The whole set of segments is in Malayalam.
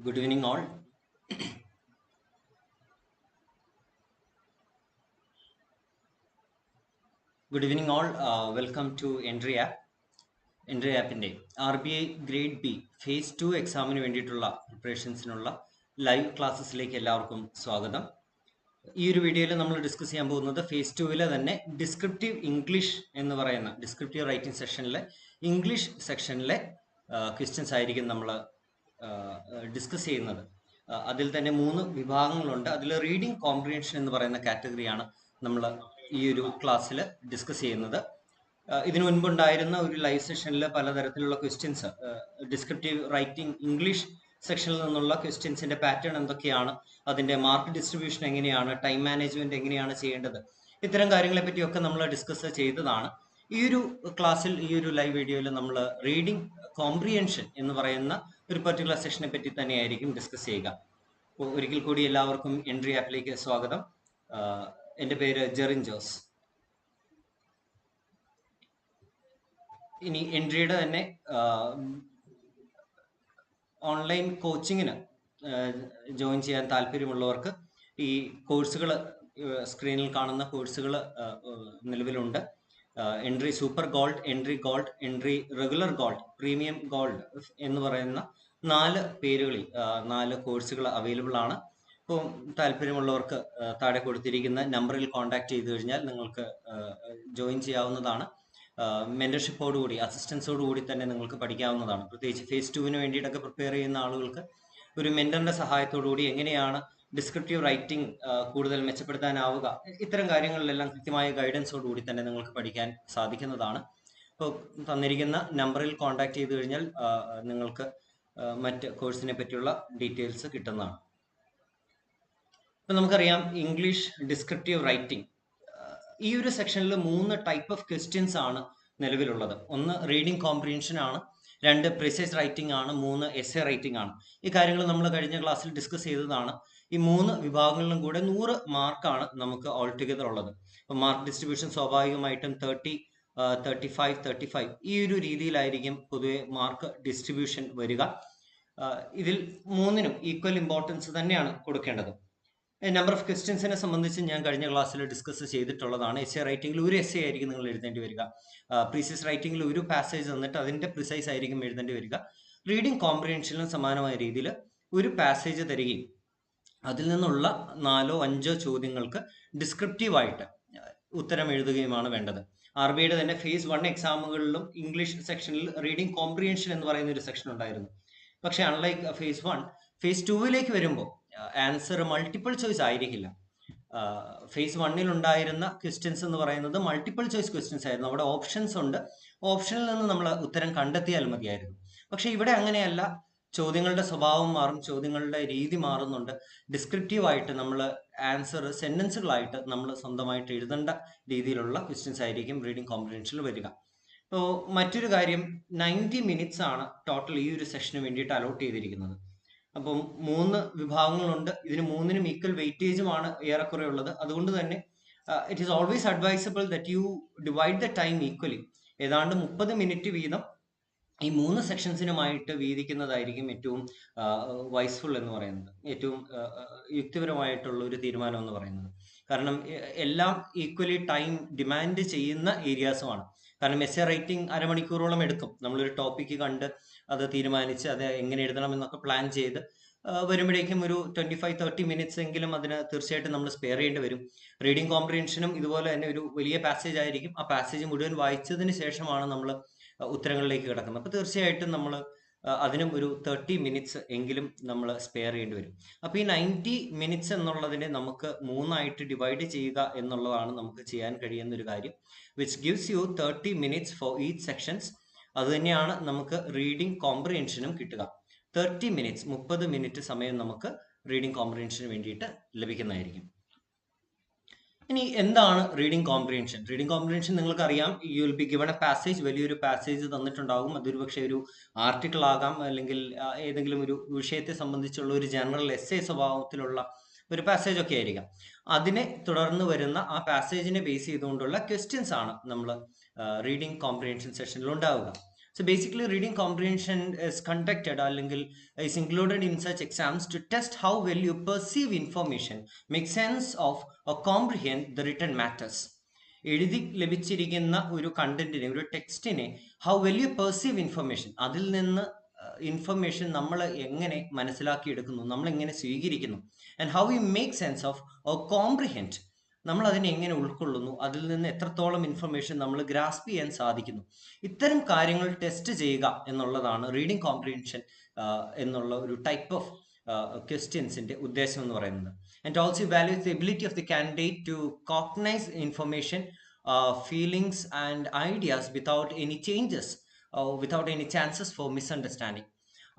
Good evening all. Good evening all. Welcome to Entri app. Entri app-ന്റെ RBI ഗ്രേഡ് ബി ഫേസ് 2 എക്സാമിന് വേണ്ടിയിട്ടുള്ള പ്രിപ്പറേഷൻസിനുള്ള ലൈവ് ക്ലാസ്സസിലേക്ക് എല്ലാവർക്കും സ്വാഗതം. ഈ ഒരു വീഡിയോയിൽ നമ്മൾ ഡിസ്കസ് ചെയ്യാൻ പോകുന്നത് ഫേസ് 2-ലെ തന്നെ ഡിസ്ക്രിപ്റ്റീവ് ഇംഗ്ലീഷ് എന്ന് പറയുന്ന ഡിസ്ക്രിപ്റ്റീവ് റൈറ്റിംഗ് സെക്ഷനിലെ ഇംഗ്ലീഷ് സെക്ഷനിലെ ക്വസ്റ്റ്യൻസ് ആയിരിക്കും നമ്മൾ ഡിസ്കസ് ചെയ്യുന്നത്. അതിൽ തന്നെ 3 വിഭാഗങ്ങളുണ്ട്. അതിൽ റീഡിംഗ് കോംപ്രിഹെൻഷൻ എന്ന് പറയുന്ന കാറ്റഗറിയാണ് നമ്മൾ ഈ ഒരു ക്ലാസ്സിൽ ഡിസ്കസ് ചെയ്യുന്നത്. ഇതിനു മുൻപുണ്ടായിരുന്ന ഒരു ലൈവ് സെഷനിൽ പലതരത്തിലുള്ള ക്വസ്റ്റ്യൻസ് ഡിസ്ക്രിപ്റ്റീവ് റൈറ്റിംഗ് ഇംഗ്ലീഷ് സെക്ഷനിൽ നിന്നുള്ള ക്വസ്റ്റ്യൻസിന്റെ പാറ്റേൺ എന്തൊക്കെയാണ്, അതിന്റെ മാർക്ക് ഡിസ്ട്രിബ്യൂഷൻ എങ്ങനെയാണ്, ടൈം മാനേജ്മെന്റ് എങ്ങനെയാണ് ചെയ്യേണ്ടത്, ഇത്തരം കാര്യങ്ങളെ പറ്റിയൊക്കെ നമ്മൾ ഡിസ്കസ് ചെയ്തതാണ്. ഈ ഒരു ക്ലാസ്സിൽ ഈ ഒരു ലൈവ് വീഡിയോയിൽ നമ്മൾ റീഡിംഗ് കോംപ്രിഹെൻഷൻ എന്ന് പറയുന്ന ഒരു പർട്ടിക്കുലർ സെക്ഷനെ പറ്റി തന്നെയായിരിക്കും ഡിസ്കസ് ചെയ്യുക. അപ്പോൾ ഒരിക്കൽ കൂടി എല്ലാവർക്കും എൻട്രി ആപ്പിലേക്ക് സ്വാഗതം. എൻ്റെ പേര് ജെറിൻ ജോസ്. ഇനി എൻട്രിയുടെ തന്നെ ഓൺലൈൻ കോച്ചിങ്ങിന് ജോയിൻ ചെയ്യാൻ താല്പര്യമുള്ളവർക്ക് ഈ കോഴ്സുകൾ, സ്ക്രീനിൽ കാണുന്ന കോഴ്സുകൾ നിലവിലുണ്ട്. Entry super gold, entry gold, entry regular gold, premium gold എന്ന് പറയുന്ന 4 പേരുകളിൽ 4 കോഴ്സുകൾ അവൈലബിൾ ആണ്. അപ്പോൾ താല്പര്യമുള്ളവർക്ക് താഴെ കൊടുത്തിരിക്കുന്ന നമ്പറിൽ കോൺടാക്ട് ചെയ്തു കഴിഞ്ഞാൽ നിങ്ങൾക്ക് ജോയിൻ ചെയ്യാവുന്നതാണ്. മെന്റർഷിപ്പോടുകൂടി, അസിസ്റ്റൻസോടുകൂടി തന്നെ നിങ്ങൾക്ക് പഠിക്കാവുന്നതാണ്. പ്രത്യേകിച്ച് ഫേസ് 2-ന് വേണ്ടിയിട്ടൊക്കെ പ്രിപ്പയർ ചെയ്യുന്ന ആളുകൾക്ക് ഒരു മെന്ററിന്റെ സഹായത്തോടുകൂടി എങ്ങനെയാണ് ഡിസ്ക്രിപ്റ്റീവ് റൈറ്റിംഗ് കൂടുതൽ മെച്ചപ്പെടുത്താനാവുക, ഇത്തരം കാര്യങ്ങളിലെല്ലാം കൃത്യമായ ഗൈഡൻസോടുകൂടി തന്നെ നിങ്ങൾക്ക് പഠിക്കാൻ സാധിക്കുന്നതാണ്. അപ്പോൾ തന്നിരിക്കുന്ന നമ്പറിൽ കോൺടാക്ട് ചെയ്തു കഴിഞ്ഞാൽ നിങ്ങൾക്ക് മറ്റ് കോഴ്സിനെ പറ്റിയുള്ള ഡീറ്റെയിൽസ് കിട്ടുന്നതാണ്. ഇപ്പം നമുക്കറിയാം, ഇംഗ്ലീഷ് ഡിസ്ക്രിപ്റ്റീവ് റൈറ്റിംഗ് ഈ ഒരു സെക്ഷനിൽ 3 ടൈപ്പ് ഓഫ് ക്വസ്റ്റ്യൻസ് ആണ് നിലവിലുള്ളത്. 1 റീഡിംഗ് കോംപ്രിഹെൻഷൻ ആണ്, 2 പ്രിസൈസ് റൈറ്റിംഗ് ആണ്, 3 എസ്സേ റൈറ്റിംഗ് ആണ്. ഈ കാര്യങ്ങൾ നമ്മൾ കഴിഞ്ഞ ക്ലാസ്സിൽ ഡിസ്കസ് ചെയ്തതാണ്. ഈ 3 വിഭാഗങ്ങളിലും കൂടെ 100 മാർക്കാണ് നമുക്ക് ഓൾ ടുഗദർ ഉള്ളത്. അപ്പം മാർക്ക് ഡിസ്ട്രിബ്യൂഷൻ സ്വാഭാവികമായിട്ടും 30, 35, 35 ഈ ഒരു രീതിയിലായിരിക്കും പൊതുവെ മാർക്ക് ഡിസ്ട്രിബ്യൂഷൻ വരിക. ഇതിൽ 3നും ഈക്വൽ ഇമ്പോർട്ടൻസ് തന്നെയാണ് കൊടുക്കേണ്ടത്. നമ്പർ ഓഫ് ക്വസ്റ്റ്യൻസിനെ സംബന്ധിച്ച് ഞാൻ കഴിഞ്ഞ ക്ലാസ്സിൽ ഡിസ്കസ് ചെയ്തിട്ടുള്ളതാണ്. എസ്സേ റൈറ്റിംഗിൽ ഒരു എസ്സേ ആയിരിക്കും നിങ്ങൾ എഴുതേണ്ടി വരിക. പ്രീസൈസ് റൈറ്റിംഗിൽ ഒരു പാസേജ് തന്നിട്ട് അതിന്റെ പ്രിസൈസ് ആയിരിക്കും എഴുതേണ്ടി വരിക. റീഡിംഗ് കോംപ്രിഹെൻഷനിലും സമാനമായ രീതിയിൽ ഒരു പാസേജ് തരികയും അതിൽ നിന്നുള്ള 4ഓ 5ഓ ചോദ്യങ്ങൾക്ക് ഡിസ്ക്രിപ്റ്റീവായിട്ട് ഉത്തരം എഴുതുകയുമാണ് വേണ്ടത്. RBIയുടെ തന്നെ ഫേസ് 1 എക്സാമുകളിലും ഇംഗ്ലീഷ് സെക്ഷനിൽ റീഡിംഗ് കോംപ്രിഹെൻഷൻ എന്ന് പറയുന്ന ഒരു സെക്ഷൻ ഉണ്ടായിരുന്നു. പക്ഷേ അൺലൈക്ക് ഫേസ് 1, ഫേസ് 2-ലേക്ക് വരുമ്പോൾ ആൻസർ മൾട്ടിപ്പിൾ ചോയ്സ് ആയിരിക്കില്ല. ഫേസ് 1-ൽ ഉണ്ടായിരുന്ന ക്വസ്റ്റ്യൻസ് എന്ന് പറയുന്നത് മൾട്ടിപ്പിൾ ചോയ്സ് ക്വസ്റ്റ്യൻസ് ആയിരുന്നു. അവിടെ ഓപ്ഷൻസ് ഉണ്ട്, ഓപ്ഷനിൽ നിന്ന് നമ്മൾ ഉത്തരം കണ്ടെത്തിയാൽ മതിയായിരുന്നു. പക്ഷെ ഇവിടെ അങ്ങനെയല്ല. ചോദ്യങ്ങളുടെ സ്വഭാവം മാറും, ചോദ്യങ്ങളുടെ രീതി മാറുന്നുണ്ട്. ഡിസ്ക്രിപ്റ്റീവായിട്ട് നമ്മൾ ആൻസർ സെന്റൻസുകളായിട്ട് നമ്മൾ സ്വന്തമായിട്ട് എഴുതേണ്ട രീതിയിലുള്ള ക്വസ്റ്റ്യൻസ് ആയിരിക്കും റീഡിംഗ് കോംപ്രിഹെൻഷനിൽ വരിക. അപ്പോൾ മറ്റൊരു കാര്യം, 90 മിനിറ്റ്സ് ആണ് ടോട്ടൽ ഈ ഒരു സെഷന് വേണ്ടിയിട്ട് അലോട്ട് ചെയ്തിരിക്കുന്നത്. അപ്പം 3 വിഭാഗങ്ങളുണ്ട്. ഇതിന് 3നും ഈക്വൽ വെയിറ്റേജുമാണ് ഏറെക്കുറെ ഉള്ളത്. അതുകൊണ്ട് തന്നെ it is always advisable that you divide the time equally. ഏതാണ്ട് 30 മിനിറ്റ് വീതം ഈ 3 സെക്ഷൻസിനുമായിട്ട് വീതിക്കുന്നതായിരിക്കും ഏറ്റവും വൈസ്ഫുൾ എന്ന് പറയുന്നത്, ഏറ്റവും യുക്തിപരമായിട്ടുള്ള ഒരു തീരുമാനം എന്ന് പറയുന്നത്. കാരണം എല്ലാം ഈക്വലി ടൈം ഡിമാൻഡ് ചെയ്യുന്ന ഏരിയാസുമാണ്. കാരണം എസ്സേ റൈറ്റിംഗ് അരമണിക്കൂറോളം എടുക്കും. നമ്മളൊരു ടോപ്പിക്ക് കണ്ട് അത് തീരുമാനിച്ച് അത് എങ്ങനെ എഴുതണം എന്നൊക്കെ പ്ലാൻ ചെയ്ത് വരുമ്പോഴേക്കും ഒരു 25-30 മിനിറ്റ്സ് എങ്കിലും അതിന് തീർച്ചയായിട്ടും നമ്മൾ സ്പെയർ ചെയ്യേണ്ടി വരും. റീഡിംഗ് കോംപ്രിഹെൻഷനും ഇതുപോലെ തന്നെ ഒരു വലിയ പാസേജ് ആയിരിക്കും. ആ പാസേജ് മുഴുവൻ വായിച്ചതിന് ശേഷമാണ് നമ്മൾ ഉത്തരങ്ങളിലേക്ക് കിടക്കുന്നത്. അപ്പോൾ തീർച്ചയായിട്ടും നമ്മൾ അതിനും ഒരു 30 മിനിറ്റ്സ് എങ്കിലും നമ്മൾ സ്പെയർ ചെയ്യേണ്ടി വരും. അപ്പോൾ ഈ 90 മിനിറ്റ്സ് എന്നുള്ളതിനെ നമുക്ക് 3ആയിട്ട് ഡിവൈഡ് ചെയ്യുക എന്നുള്ളതാണ് നമുക്ക് ചെയ്യാൻ കഴിയുന്ന ഒരു കാര്യം. Which gives you 30 minutes for each sections. അത് തന്നെയാണ് നമുക്ക് റീഡിംഗ് കോംപ്രിഹെൻഷനും കിട്ടുക. 30 മിനിറ്റ്സ്, 30 മിനിറ്റ് സമയം നമുക്ക് റീഡിംഗ് കോംപ്രിഹെൻഷന് വേണ്ടിയിട്ട് ലഭിക്കുന്നതായിരിക്കും. ഇനി എന്താണ് റീഡിംഗ് കോംപ്രിഹെൻഷൻ? റീഡിംഗ് കോംപ്രിഹെൻഷൻ നിങ്ങൾക്കറിയാം, you will be given A passage, വലിയൊരു പാസേജ് തന്നിട്ടുണ്ടാകും. അതൊരു പക്ഷേ ഒരു ആർട്ടിക്കിൾ ആകാം, അല്ലെങ്കിൽ ഏതെങ്കിലും ഒരു വിഷയത്തെ സംബന്ധിച്ചുള്ള ഒരു ജനറൽ എസ്സേ സ്വഭാവത്തിലുള്ള ഒരു പാസേജ് ഒക്കെ ആയിരിക്കാം. അതിനെ തുടർന്ന് വരുന്ന ആ പാസേജിനെ ബേസ് ചെയ്തുകൊണ്ടുള്ള ക്വസ്റ്റ്യൻസ് ആണ് നമ്മൾ റീഡിംഗ് കോംപ്രിഹെൻഷൻ സെഷനിൽ ഉണ്ടാവുക. So basically, reading comprehension is conducted അല്ലെങ്കിൽ is included in such exams to test how well you perceive information, make sense of or comprehend the written matters. എഴുതി ലഭിച്ചിരിക്കുന്ന ഒരു കണ്ടന്റിനെ, ഒരു ടെക്സ്റ്റിനെ, how well you perceive information, അതിൽ നിന്ന് ഇൻഫർമേഷൻ നമ്മൾ എങ്ങനെ മനസ്സിലാക്കിയെടുക്കുന്നു, നമ്മൾ എങ്ങനെ സ്വീകരിക്കുന്നു, and how you make sense of or comprehend, നമ്മൾ അതിനെ എങ്ങനെ ഉൾക്കൊള്ളുന്നു, അതിൽ നിന്ന് എത്രത്തോളം ഇൻഫർമേഷൻ നമ്മൾ ഗ്രാസ്പ് ചെയ്യാൻ സാധിക്കുന്നു. ഇത്തരം കാര്യങ്ങൾ ടെസ്റ്റ് ചെയ്യുക എന്നുള്ളതാണ് റീഡിംഗ് കോംപ്രിഹെൻഷൻ എന്നുള്ള ഒരു ടൈപ്പ് ഓഫ് ക്വസ്റ്റ്യൻസിന്റെ ഉദ്ദേശം എന്ന് പറയുന്നത്. And also evaluates the ability of the candidate to cognise information, feelings and ideas without any changes, without any chances for misunderstanding.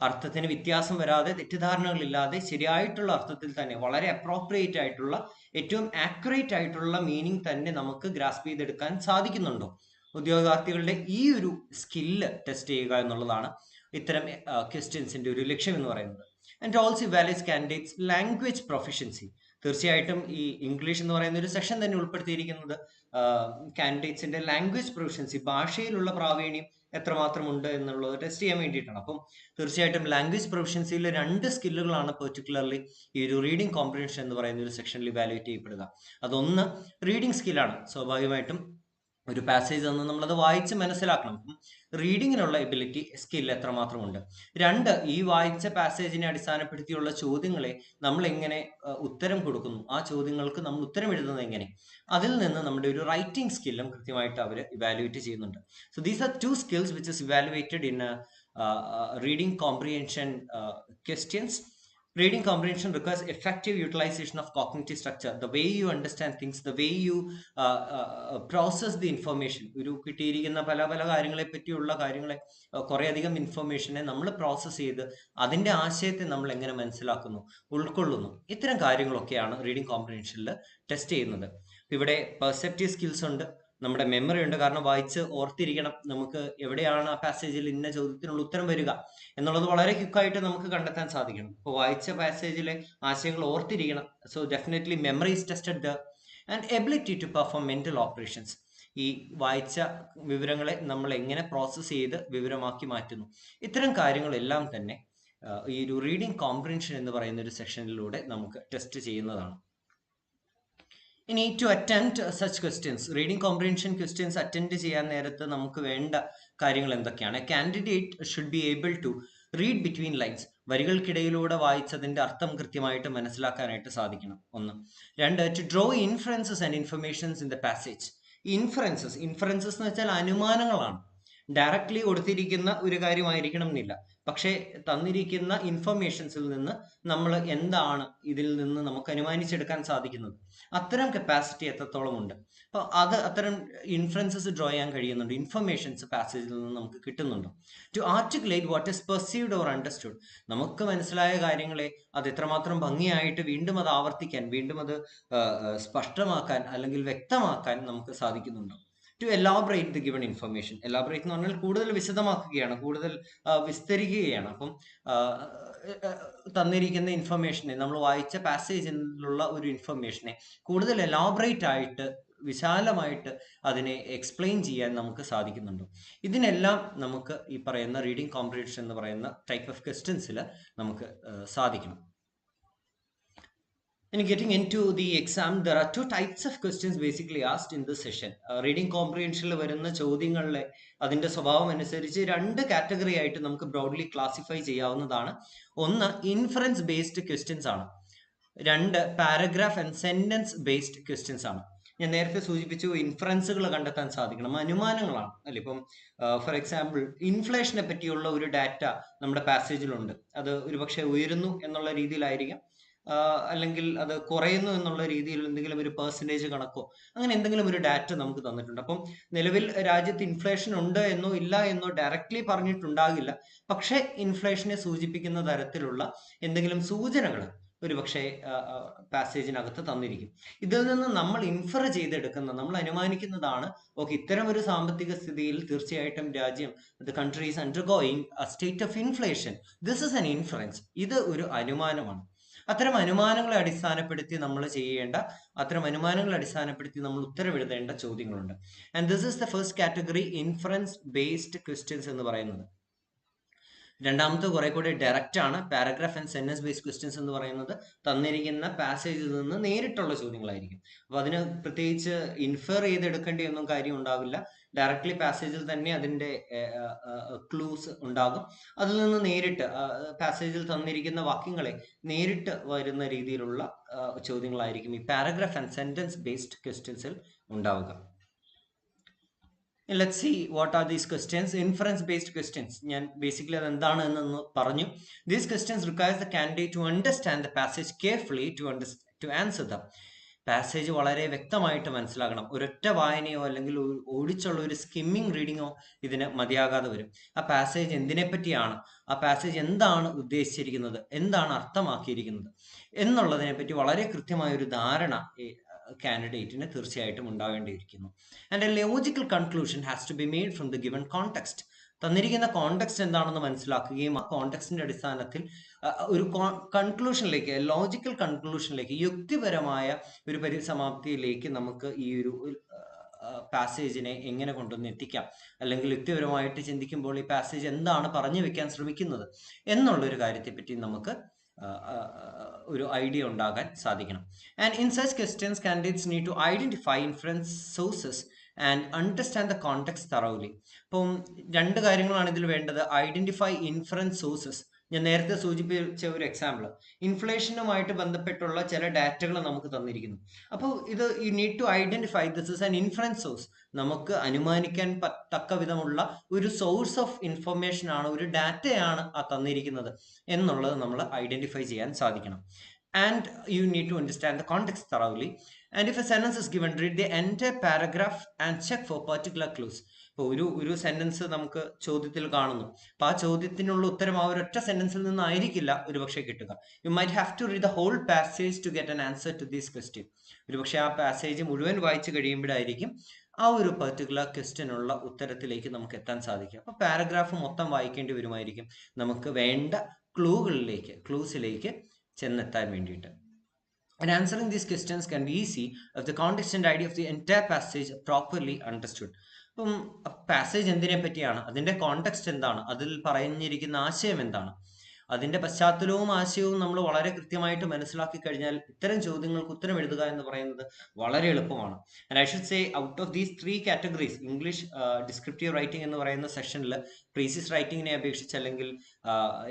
അർത്ഥത്തിന് വ്യത്യാസം വരാതെ, തെറ്റിദ്ധാരണകളില്ലാതെ, ശരിയായിട്ടുള്ള അർത്ഥത്തിൽ തന്നെ വളരെ അപ്രോപ്രിയേറ്റ് ആയിട്ടുള്ള, ഏറ്റവും ആക്യുറേറ്റ് ആയിട്ടുള്ള മീനിങ് തന്നെ നമുക്ക് ഗ്രാസ്പ് ചെയ്തെടുക്കാൻ സാധിക്കുന്നുണ്ടോ? ഉദ്യോഗാർത്ഥികളുടെ ഈ ഒരു സ്കില്ല് ടെസ്റ്റ് ചെയ്യുക എന്നുള്ളതാണ് ഇത്തരം ക്വസ്റ്റ്യൻസിന്റെ ഒരു ലക്ഷ്യം എന്ന് പറയുന്നത്. And also evaluates candidates language proficiency. തീർച്ചയായിട്ടും ഈ ഇംഗ്ലീഷ് എന്ന് പറയുന്ന ഒരു സെക്ഷൻ തന്നെ ഉൾപ്പെടുത്തിയിരിക്കുന്നത് കാൻഡിഡേറ്റ്സിന്റെ ലാംഗ്വേജ് പ്രൊഫിഷ്യൻസി, ഭാഷയിലുള്ള പ്രാവീണ്യം എത്രമാത്രം ഉണ്ട് എന്നുള്ളത് ടെസ്റ്റ് ചെയ്യാൻ വേണ്ടിയിട്ടാണ്. അപ്പം തീർച്ചയായിട്ടും ലാംഗ്വേജ് പ്രൊഫിഷ്യൻസിയിലെ 2 സ്കില്ലുകളാണ് പെർട്ടിക്കുലർലി ഈ ഒരു റീഡിംഗ് കോംപ്രിഹെൻഷൻ എന്ന് പറയുന്ന ഒരു സെക്ഷനിൽ ഇവാലുവേറ്റ് ചെയ്യപ്പെടുക. അതൊന്ന് റീഡിംഗ് സ്കില്ലാണ്. സ്വാഭാവികമായിട്ടും ഒരു പാസേജ് തന്ന് നമ്മളത് വായിച്ച് മനസ്സിലാക്കണം. റീഡിങ്ങിനുള്ള എബിലിറ്റി, സ്കിൽ എത്രമാത്രമുണ്ട്. 2, ഈ വായിച്ച പാസേജിനെ അടിസ്ഥാനപ്പെടുത്തിയുള്ള ചോദ്യങ്ങളെ നമ്മൾ എങ്ങനെ ഉത്തരം കൊടുക്കുന്നു, ആ ചോദ്യങ്ങൾക്ക് നമ്മൾ ഉത്തരം എഴുതുന്നത് എങ്ങനെ, അതിൽ നിന്ന് നമ്മുടെ ഒരു റൈറ്റിംഗ് സ്കില്ലും കൃത്യമായിട്ട് അവർ ഇവാലുവേറ്റ് ചെയ്യുന്നുണ്ട്. So these are 2 skills which is evaluated in reading comprehension questions. Reading comprehension requires effective utilization of cognitive structure, the way you understand things, the way you process the information. ഒരു കിട്ടിയിരിക്കുന്ന പല പല കാര്യങ്ങളെ പറ്റിയുള്ള കാര്യങ്ങളെ, കുറേയധികം ഇൻഫർമേഷനെ നമ്മൾ പ്രോസസ്സ് ചെയ്ത് അതിന്റെ ആശയത്തെ നമ്മൾ എങ്ങനെ മനസ്സിലാക്കുന്നു, ഉൾക്കൊള്ളുന്നു, ഇത്തരം കാര്യങ്ങളൊക്കെയാണ് റീഡിംഗ് കോംപ്രിഹെൻഷനിൽ ടെസ്റ്റ് ചെയ്യുന്നത്. ഇവിടെ പെർസെപ്റ്റീവ് സ്കിൽസ് ഉണ്ട്, നമ്മുടെ മെമ്മറി ഉണ്ട്. കാരണം വായിച്ച് ഓർത്തിരിക്കണം, നമുക്ക് എവിടെയാണ് ആ പാസേജിൽ ഇന്ന ചോദ്യത്തിനുള്ള ഉത്തരം വരിക എന്നുള്ളത് വളരെ ക്വിക്കായിട്ട് നമുക്ക് കണ്ടെത്താൻ സാധിക്കണം. ഇപ്പോൾ വായിച്ച പാസേജിലെ ആശയങ്ങൾ ഓർത്തിരിക്കണം. So definitely memory is tested there. And ability to perform mental operations. ഈ വായിച്ച വിവരങ്ങളെ നമ്മൾ എങ്ങനെ പ്രോസസ്സ് ചെയ്ത് വിവരമാക്കി മാറ്റുന്നു, ഇത്തരം കാര്യങ്ങളെല്ലാം തന്നെ ഈ ഒരു റീഡിംഗ് കോംപ്രിഹെൻഷൻ എന്ന് പറയുന്ന ഒരു സെക്ഷനിലൂടെ നമുക്ക് ടെസ്റ്റ് ചെയ്യുന്നതാണ്. ഇനി to attempt such questions, reading comprehension questions attend ചെയ്യാൻ നേരത്ത് നമുക്ക് വേണ്ട കാര്യങ്ങൾ എന്തൊക്കെയാണ്? Candidate should be able to read between lines. വരികൾക്കിടയിലൂടെ വായിച്ചതിന്റെ അർത്ഥം കൃത്യമായിട്ട് മനസ്സിലാക്കാനായിട്ട് സാധിക്കണം. 1. 2, to draw inferences and informations in the passage. Inferences എന്ന് വെച്ചാൽ അനുമാനങ്ങളാണ്. ഡയറക്ട്ലി കൊടുത്തിരിക്കുന്ന ഒരു കാര്യമായിരിക്കണം എന്നില്ല, പക്ഷേ തന്നിരിക്കുന്ന ഇൻഫർമേഷൻസിൽ നിന്ന് നമ്മൾ എന്താണ് ഇതിൽ നിന്ന് നമുക്ക് അനുമാനിച്ചെടുക്കാൻ സാധിക്കുന്നത്, അത്തരം കപ്പാസിറ്റി എത്രത്തോളം ഉണ്ട്. അപ്പൊ അത്തരം ഇൻഫറൻസസ് ഡ്രോ ചെയ്യാൻ കഴിയുന്നുണ്ട്, ഇൻഫർമേഷൻസ് പാസേജിൽ നിന്ന് നമുക്ക് കിട്ടുന്നുണ്ടോ. To articulate what is perceived or understood. നമുക്ക് മനസ്സിലായ കാര്യങ്ങളെ അത് എത്രമാത്രം ഭംഗിയായിട്ട് വീണ്ടും അത് ആവർത്തിക്കാൻ, വീണ്ടും അത് സ്പഷ്ടമാക്കാൻ അല്ലെങ്കിൽ വ്യക്തമാക്കാൻ നമുക്ക് സാധിക്കുന്നുണ്ടോ. To elaborate the given information. Elaborate എന്ന് പറഞ്ഞാൽ കൂടുതൽ വിശദമാക്കുകയാണ്, കൂടുതൽ വിസ്തരിക്കുകയാണ്. അപ്പം തന്നിരിക്കുന്ന ഇൻഫർമേഷനെ, നമ്മൾ വായിച്ച പാസേജിലുള്ള ഒരു ഇൻഫർമേഷനെ കൂടുതൽ എലാബറേറ്റ് ആയിട്ട്, വിശാലമായിട്ട് അതിനെ എക്സ്പ്ലെയിൻ ചെയ്യാൻ നമുക്ക് സാധിക്കുന്നുണ്ടോ. ഇതിനെല്ലാം നമുക്ക് ഈ പറയുന്ന റീഡിംഗ് കോംപ്രിഹെൻഷൻ എന്ന് പറയുന്ന ടൈപ്പ് ഓഫ് ക്വസ്റ്റ്യൻസിൽ നമുക്ക് സാധിക്കണം. In getting into the exam, there are 2 types of questions basically asked in this session. Reading comprehension വരുന്ന ചോദ്യങ്ങളിലെ അതിന്റെ സ്വഭാവം അനുസരിച്ച് 2 കാറ്റഗറി ആയിട്ട് നമുക്ക് ബ്രോഡ്ലി ക്ലാസിഫൈ ചെയ്യാവുന്നതാണ്. 1, ഇൻഫറൻസ് ബേസ്ഡ് ക്വസ്റ്റ്യൻസ് ആണ്. 2, paragraph and sentence based questions ആണ്. ഞാൻ നേരത്തെ സൂചിപ്പിച്ചു, ഇൻഫറൻസുകൾ കണ്ടെത്താൻ സാധിക്കണം, അനുമാനങ്ങളാണ് അല്ലെ. ഇപ്പം ഫോർ എക്സാമ്പിൾ ഇൻഫ്ലേഷനെ പറ്റിയുള്ള ഒരു ഡാറ്റ നമ്മുടെ പാസേജിലുണ്ട്. അത് ഒരുപക്ഷെ ഉയരുന്നു എന്നുള്ള രീതിയിലായിരിക്കാം, അല്ലെങ്കിൽ അത് കുറയുന്നു എന്നുള്ള രീതിയിൽ എന്തെങ്കിലും ഒരു പെർസെൻറ്റേജ് കണക്കോ അങ്ങനെ എന്തെങ്കിലും ഒരു ഡാറ്റ നമുക്ക് തന്നിട്ടുണ്ട്. അപ്പം നിലവിൽ രാജ്യത്ത് ഇൻഫ്ലേഷൻ ഉണ്ട് എന്നോ ഇല്ല എന്നോ ഡയറക്ട്ലി പറഞ്ഞിട്ടുണ്ടാകില്ല, പക്ഷേ ഇൻഫ്ലേഷനെ സൂചിപ്പിക്കുന്ന തരത്തിലുള്ള എന്തെങ്കിലും സൂചനകൾ ഒരുപക്ഷെ പാസേജിനകത്ത് തന്നിരിക്കും. ഇതിൽ നിന്ന് നമ്മൾ ഇൻഫർ ചെയ്തെടുക്കുന്ന, നമ്മൾ അനുമാനിക്കുന്നതാണ്, ഓക്കെ, ഇത്തരം ഒരു സാമ്പത്തിക സ്ഥിതിയിൽ തീർച്ചയായിട്ടും രാജ്യം, the country is undergoing A state of inflation. This is an inference. ഇത് ഒരു അനുമാനമാണ്. അത്തരം അനുമാനങ്ങളെ അടിസ്ഥാനപ്പെടുത്തി നമ്മൾ ഉത്തരവെഴുതേണ്ട ചോദ്യങ്ങളുണ്ട്. And this is the first category, inference based questions എന്ന് പറയുന്നത്. രണ്ടാമത്തെ കുറെ കൂടി ഡയറക്റ്റ് ആണ്. Paragraph and sentence based questions എന്ന് പറയുന്നത് തന്നിരിക്കുന്ന പാസേജിൽ നിന്ന് നേരിട്ടുള്ള ചോദ്യങ്ങളായിരിക്കും. അപ്പൊ അതിന് പ്രത്യേകിച്ച് ഇൻഫർ ചെയ്തെടുക്കേണ്ടിയൊന്നും കാര്യം ഉണ്ടാവില്ല. ഡയറക്ട്ലി പാസേജിൽ തന്നെ അതിന്റെ ക്ലൂസ് ഉണ്ടാകും. അതിൽ നിന്ന് നേരിട്ട് പാസേജിൽ തന്നിരിക്കുന്ന വാക്യങ്ങളെ നേരിട്ട് വരുന്ന രീതിയിലുള്ള ചോദ്യങ്ങളായിരിക്കും ഈ പാരഗ്രാഫ് ആൻഡ് സെന്റൻസ് ബേസ്ഡ് ക്വസ്റ്റ്യൻസിൽ ഉണ്ടാവുക. Let's see what are these questions. Inference based questions. ഞാൻ ബേസിക്കലി അത് എന്താണ് എന്നൊന്ന് പറഞ്ഞു. These questions requires the candidate to understand the passage carefully to answer them. Passage വളരെ വ്യക്തമായിട്ട് മനസ്സിലാക്കണം. ഒരൊറ്റ വായനയോ അല്ലെങ്കിൽ ഓടിച്ചുള്ള ഒരു സ്കിമ്മിങ് റീഡിങ്ങോ ഇതിന് മതിയാകാതെ വരും. ആ പാസേജ് എന്തിനെ പറ്റിയാണ്, ആ പാസേജ് എന്താണ് ഉദ്ദേശിച്ചിരിക്കുന്നത്, എന്താണ് അർത്ഥമാക്കിയിരിക്കുന്നത് എന്നുള്ളതിനെ പറ്റി വളരെ കൃത്യമായ ഒരു ധാരണ കാൻഡിഡേറ്റിന് തീർച്ചയായിട്ടും ഉണ്ടാവേണ്ടിയിരിക്കുന്നു. And a logical conclusion has to be made from the given context. തന്നിരിക്കുന്ന കോണ്ടെക്സ്റ്റ് എന്താണെന്ന് മനസ്സിലാക്കുകയും ആ കോണ്ടെക്സ്റ്റിന്റെ അടിസ്ഥാനത്തിൽ ഒരു കൺക്ലൂഷനിലേക്ക്, ലോജിക്കൽ കൺക്ലൂഷനിലേക്ക്, യുക്തിപരമായ ഒരു പരിസമാപ്തിയിലേക്ക് നമുക്ക് ഈ ഒരു പാസേജിനെ എങ്ങനെ കൊണ്ടുവന്ന് എത്തിക്കാം, അല്ലെങ്കിൽ യുക്തിപരമായിട്ട് ചിന്തിക്കുമ്പോൾ ഈ പാസേജ് എന്താണ് പറഞ്ഞു വെക്കാൻ ശ്രമിക്കുന്നത് എന്നുള്ളൊരു കാര്യത്തെപ്പറ്റി നമുക്ക് ഒരു ഐഡിയ ഉണ്ടാകാൻ സാധിക്കണം. And in such questions candidates need to identify inference sources and understand the context thoroughly. അപ്പം രണ്ട് കാര്യങ്ങളാണ് ഇതിൽ വേണ്ടത്. Identify inference sources. ഞാൻ നേരത്തെ സൂചിപ്പിച്ച ഒരു എക്സാമ്പിൾ, ഇൻഫ്ലേഷനുമായിട്ട് ബന്ധപ്പെട്ടുള്ള ചില ഡാറ്റകൾ നമുക്ക് തന്നിരിക്കുന്നു. അപ്പോൾ ഇത് you need to identify this is an inference source. നമുക്ക് അനുമാനിക്കാൻ തക്ക വിധമുള്ള ഒരു സോഴ്സ് ഓഫ് ഇൻഫർമേഷൻ ആണ്, ഒരു ഡാറ്റയാണ് ആ തന്നിരിക്കുന്നത് എന്നുള്ളത് നമ്മൾ ഐഡന്റിഫൈ ചെയ്യാൻ സാധിക്കണം. And you need to understand the context thoroughly. And if a sentence is given, read the entire paragraph and check for particular clues. ഇപ്പോൾ ഒരു സെന്റൻസ് നമുക്ക് ചോദ്യത്തിൽ കാണുന്നു. അപ്പൊ ആ ചോദ്യത്തിനുള്ള ഉത്തരം ആ ഒരൊറ്റ സെന്റൻസിൽ നിന്നായിരിക്കില്ല ഒരുപക്ഷെ കിട്ടുക. You might have to read the whole passage to get an answer to this question. ഒരുപക്ഷെ ആ പാസേജ് മുഴുവൻ വായിച്ചു കഴിയുമ്പോഴായിരിക്കും ആ ഒരു പെർട്ടിക്കുലർ ക്വസ്റ്റ്യനുള്ള ഉത്തരത്തിലേക്ക് നമുക്ക് എത്താൻ സാധിക്കും. അപ്പൊ പാരഗ്രാഫ് മൊത്തം വായിക്കേണ്ടി വരുമായിരിക്കും നമുക്ക് വേണ്ട ക്ലൂസിലേക്ക് ചെന്നെത്താൻ വേണ്ടിയിട്ട്. And answering these questions can be easy if the context and idea of the entire passage are properly understood. അപ്പം പാസേജ് എന്തിനെ പറ്റിയാണ്, അതിന്റെ കോണ്ടെക്സ്റ്റ് എന്താണ്, അതിൽ പറഞ്ഞിരിക്കുന്ന ആശയം എന്താണ്, അതിന്റെ പശ്ചാത്തലവും ആശയവും നമ്മൾ വളരെ കൃത്യമായിട്ട് മനസ്സിലാക്കി കഴിഞ്ഞാൽ ഇത്തരം ചോദ്യങ്ങൾക്ക് ഉത്തരം എഴുതുക എന്ന് പറയുന്നത് വളരെ എളുപ്പമാണ്. And I should say out of these 3 categories, English descriptive writing എന്ന് പറയുന്ന സെഷനിൽ പ്രീസിസ് റൈറ്റിങ്ങിനെ അപേക്ഷിച്ച് അല്ലെങ്കിൽ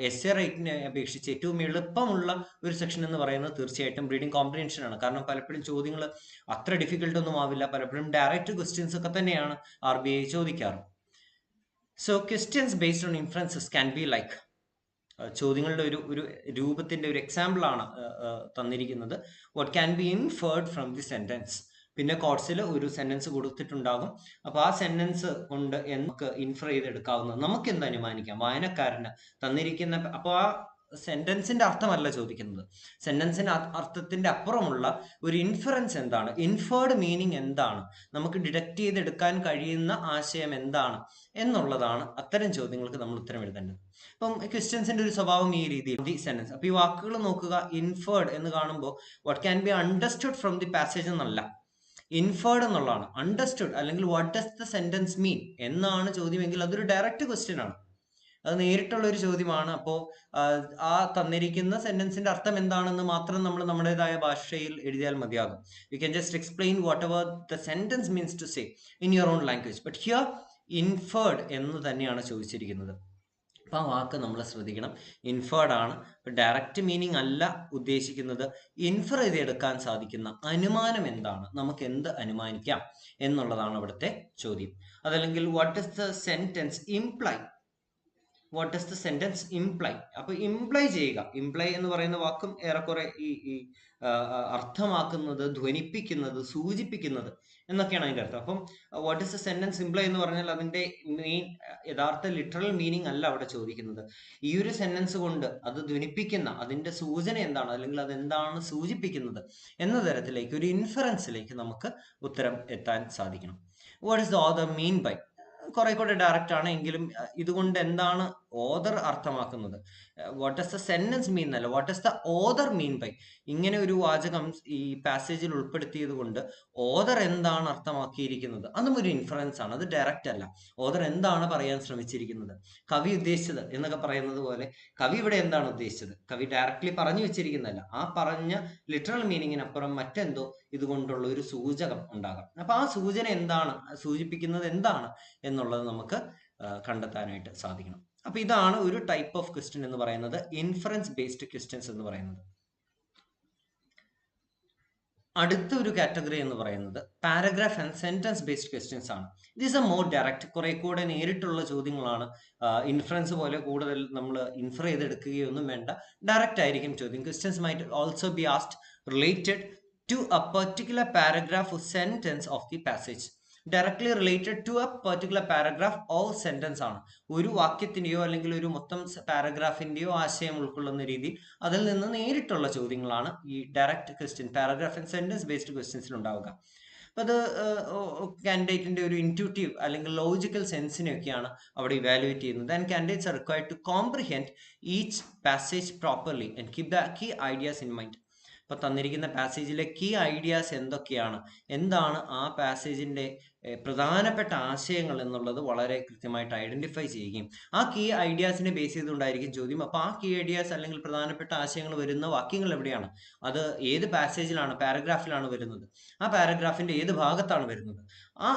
എസ്സേ റൈറ്റിങ്ങിനെ അപേക്ഷിച്ച് ഏറ്റവും എളുപ്പമുള്ള ഒരു സെക്ഷൻ എന്ന് പറയുന്നത് തീർച്ചയായിട്ടും റീഡിംഗ് കോംപ്രിഹെൻഷൻ ആണ്. കാരണം പലപ്പോഴും ചോദ്യങ്ങൾ അത്ര ഡിഫിക്കൽട്ട് ഒന്നും ആവില്ല, പലപ്പോഴും ഡയറക്റ്റ് ക്വസ്റ്റ്യൻസ് ഒക്കെ തന്നെയാണ് RBI ചോദിക്കാറ്. So questions based on inferences can be like, ചോദ്യങ്ങളുടെ ഒരു രൂപത്തിന്റെ ഒരു എക്സാമ്പിൾ ആണ് തന്നിരിക്കുന്നത്. What can be inferred from the sentence. പിന്നെ കോഴ്സിൽ ഒരു സെന്റൻസ് കൊടുത്തിട്ടുണ്ടാകും. അപ്പൊ ആ സെന്റൻസ് കൊണ്ട് നമുക്ക് ഇൻഫർ ചെയ്തെടുക്കാവുന്ന, നമുക്ക് എന്ത് അനുമാനിക്കാം, വായനക്കാരന് തന്നിരിക്കുന്ന, അപ്പൊ ആ സെന്റൻസിന്റെ അർത്ഥമല്ല ചോദിക്കുന്നത്, സെന്റൻസിന്റെ അർത്ഥത്തിന്റെ അപ്പുറമുള്ള ഒരു ഇൻഫറൻസ് എന്താണ്, ഇൻഫേർഡ് മീനിങ് എന്താണ്, നമുക്ക് ഡിഡക്ട് ചെയ്തെടുക്കാൻ കഴിയുന്ന ആശയം എന്താണ് എന്നുള്ളതാണ് അത്തരം ചോദ്യങ്ങൾക്ക് നമ്മൾ ഉത്തരം എഴുതേണ്ടത്. അപ്പം ക്വസ്റ്റ്യൻസിന്റെ ഒരു സ്വഭാവം ഈ രീതിയിൽ, ദി സെന്റൻസ്. അപ്പൊ ഈ വാക്കുകൾ നോക്കുക, ഇൻഫേർഡ് എന്ന് കാണുമ്പോൾ what can B understood from the passage എന്നല്ല, ഇൻഫേർഡ് എന്നുള്ളതാണ്. അണ്ടർസ്റ്റുഡ് അല്ലെങ്കിൽ വാട്ട് ഡസ് ദ സെന്റൻസ് മീൻ എന്നാണ് ചോദ്യമെങ്കിൽ അതൊരു ഡയറക്റ്റ് ക്വസ്റ്റ്യൻ ആണ്, അത് നേരിട്ടുള്ള ഒരു ചോദ്യമാണ്. അപ്പോൾ ആ തന്നിരിക്കുന്ന സെന്റൻസിന്റെ അർത്ഥം എന്താണെന്ന് മാത്രം നമ്മൾ നമ്മുടേതായ ഭാഷയിൽ എഴുതിയാൽ മതിയാകും. You can just explain whatever the sentence means to say in your own language. But here inferred എന്ന് തന്നെയാണ് ചോദിച്ചിരിക്കുന്നത്. അപ്പൊ ആ വാക്ക് നമ്മൾ ശ്രദ്ധിക്കണം, ഇൻഫേർഡ് ആണ്. ഡയറക്റ്റ് മീനിങ് അല്ല ഉദ്ദേശിക്കുന്നത്, ഇൻഫർ ചെയ്തെടുക്കാൻ സാധിക്കുന്ന അനുമാനം എന്താണ്, നമുക്ക് എന്ത് അനുമാനിക്കാം എന്നുള്ളതാണ് അവിടുത്തെ ചോദ്യം. അതല്ലെങ്കിൽ what does the sentence imply, what does the sentence imply. അപ്പൊ ഇംപ്ലൈ ചെയ്യുക, ഇംപ്ലൈ എന്ന് പറയുന്ന വാക്കും ഏറെക്കുറെ ഈ അർത്ഥമാക്കുന്നത്, ധ്വനിപ്പിക്കുന്നത്, സൂചിപ്പിക്കുന്നത് എന്നൊക്കെയാണ് അതിന്റെ അർത്ഥം. അപ്പം what is the sentence imply എന്ന് പറഞ്ഞാൽ അതിന്റെ മെയിൻ യഥാർത്ഥ ലിറ്ററൽ മീനിങ് അല്ല അവിടെ ചോദിക്കുന്നത്. ഈ ഒരു സെന്റൻസ് കൊണ്ട് അത് ധ്വനിപ്പിക്കുന്ന അതിന്റെ സൂചന എന്താണ്, അല്ലെങ്കിൽ അതെന്താണ് സൂചിപ്പിക്കുന്നത് എന്ന തരത്തിലേക്ക് ഒരു ഇൻഫറൻസിലേക്ക് നമുക്ക് ഉത്തരം എത്താൻ സാധിക്കണം. What is the author mean by, കുറെ കൂടെ ഡയറക്റ്റ് ആണ്, എങ്കിലും ഇതുകൊണ്ട് എന്താണ് ഓദർ അർത്ഥമാക്കുന്നത്. What does the sentence mean എന്നല്ല, what does the author mean by. ഇങ്ങനെ ഒരു വാചകം ഈ പാസേജിൽ ഉൾപ്പെടുത്തിയത് കൊണ്ട് ഓദർ എന്താണ് അർത്ഥമാക്കിയിരിക്കുന്നത് അതും ഒരു ഇൻഫറൻസ് ആണ്, അത് ഡയറക്റ്റ് അല്ല. ഓദർ എന്താണ് പറയാൻ ശ്രമിച്ചിരിക്കുന്നത്, കവി ഉദ്ദേശിച്ചത് എന്നൊക്കെ പറയുന്നത് പോലെ കവി ഇവിടെ എന്താണ് ഉദ്ദേശിച്ചത്, കവി ഡയറക്റ്റ്ലി പറഞ്ഞു വെച്ചിരിക്കുന്നതല്ല, ആ പറഞ്ഞ ലിറ്ററൽ മീനിങ്ങിനപ്പുറം മറ്റെന്തോ ഇതുകൊണ്ടുള്ള ഒരു സൂചകം ഉണ്ടാകാം. അപ്പൊ ആ സൂചന എന്താണ്, സൂചിപ്പിക്കുന്നത് എന്താണ് എന്നുള്ളത് നമുക്ക് കണ്ടെത്താനായിട്ട് സാധിക്കണം. അപ്പൊ ഇതാണ് ഒരു ടൈപ്പ് ഓഫ് ക്വസ്റ്റ്യൻ എന്ന് പറയുന്നത്, ഇൻഫറൻസ് ബേസ്ഡ് ക്വസ്റ്റ്യൻസ് എന്ന് പറയുന്നത്. അടുത്ത ഒരു കാറ്റഗറി എന്ന് പറയുന്നത് paragraph and sentence based questions ആണ്. ദീസ് ആർ മോർ ഡയറക്റ്റ്, കുറെ കൂടെ നേരിട്ടുള്ള ചോദ്യങ്ങളാണ്. ഇൻഫറൻസ് പോലെ കൂടുതൽ നമ്മൾ ഇൻഫർ ചെയ്തെടുക്കുകയൊന്നും വേണ്ട, ഡയറക്റ്റ് ആയിരിക്കും ചോദ്യം. Questions might also be asked related to a particular paragraph or sentence of the passage. Directly related to a particular paragraph or sentence ആണ്. ഒരു വാക്യത്തിന്റെയോ അല്ലെങ്കിൽ ഒരു മൊത്തം പാരഗ്രാഫിന്റെയോ ആശയം ഉൾക്കൊള്ളുന്ന രീതിയിൽ അതിൽ നിന്ന് നേരിട്ടുള്ള ചോദ്യങ്ങളാണ് ഈ direct question, paragraph and sentence based ക്വസ്റ്റ്യൻസിൽ ഉണ്ടാവുക. അപ്പൊ അത് കാൻഡിഡേറ്റിന്റെ ഒരു ഇൻറ്റ്യൂട്ടീവ് അല്ലെങ്കിൽ ലോജിക്കൽ സെൻസിനെയൊക്കെയാണ് അവിടെ ഇവാലുവേറ്റ് ചെയ്യുന്നത്. And candidates are required to comprehend each passage properly and keep the key ideas in mind. ഇപ്പൊ തന്നിരിക്കുന്ന പാസേജിലെ കീ ഐഡിയാസ് എന്തൊക്കെയാണ്, എന്താണ് ആ പാസേജിന്റെ പ്രധാനപ്പെട്ട ആശയങ്ങൾ എന്നുള്ളത് വളരെ കൃത്യമായിട്ട് ഐഡന്റിഫൈ ചെയ്യുകയും ആ കീ ഐഡിയാസിനെ ബേസ് ചെയ്തുകൊണ്ടായിരിക്കും ചോദ്യം. അപ്പൊ ആ കീ ഐഡിയാസ് അല്ലെങ്കിൽ പ്രധാനപ്പെട്ട ആശയങ്ങൾ വരുന്ന വാക്യങ്ങൾ എവിടെയാണ്, അത് ഏത് പാസേജിലാണ്, പാരഗ്രാഫിലാണ് വരുന്നത്, ആ പാരഗ്രാഫിന്റെ ഏത് ഭാഗത്താണ് വരുന്നത്, ആ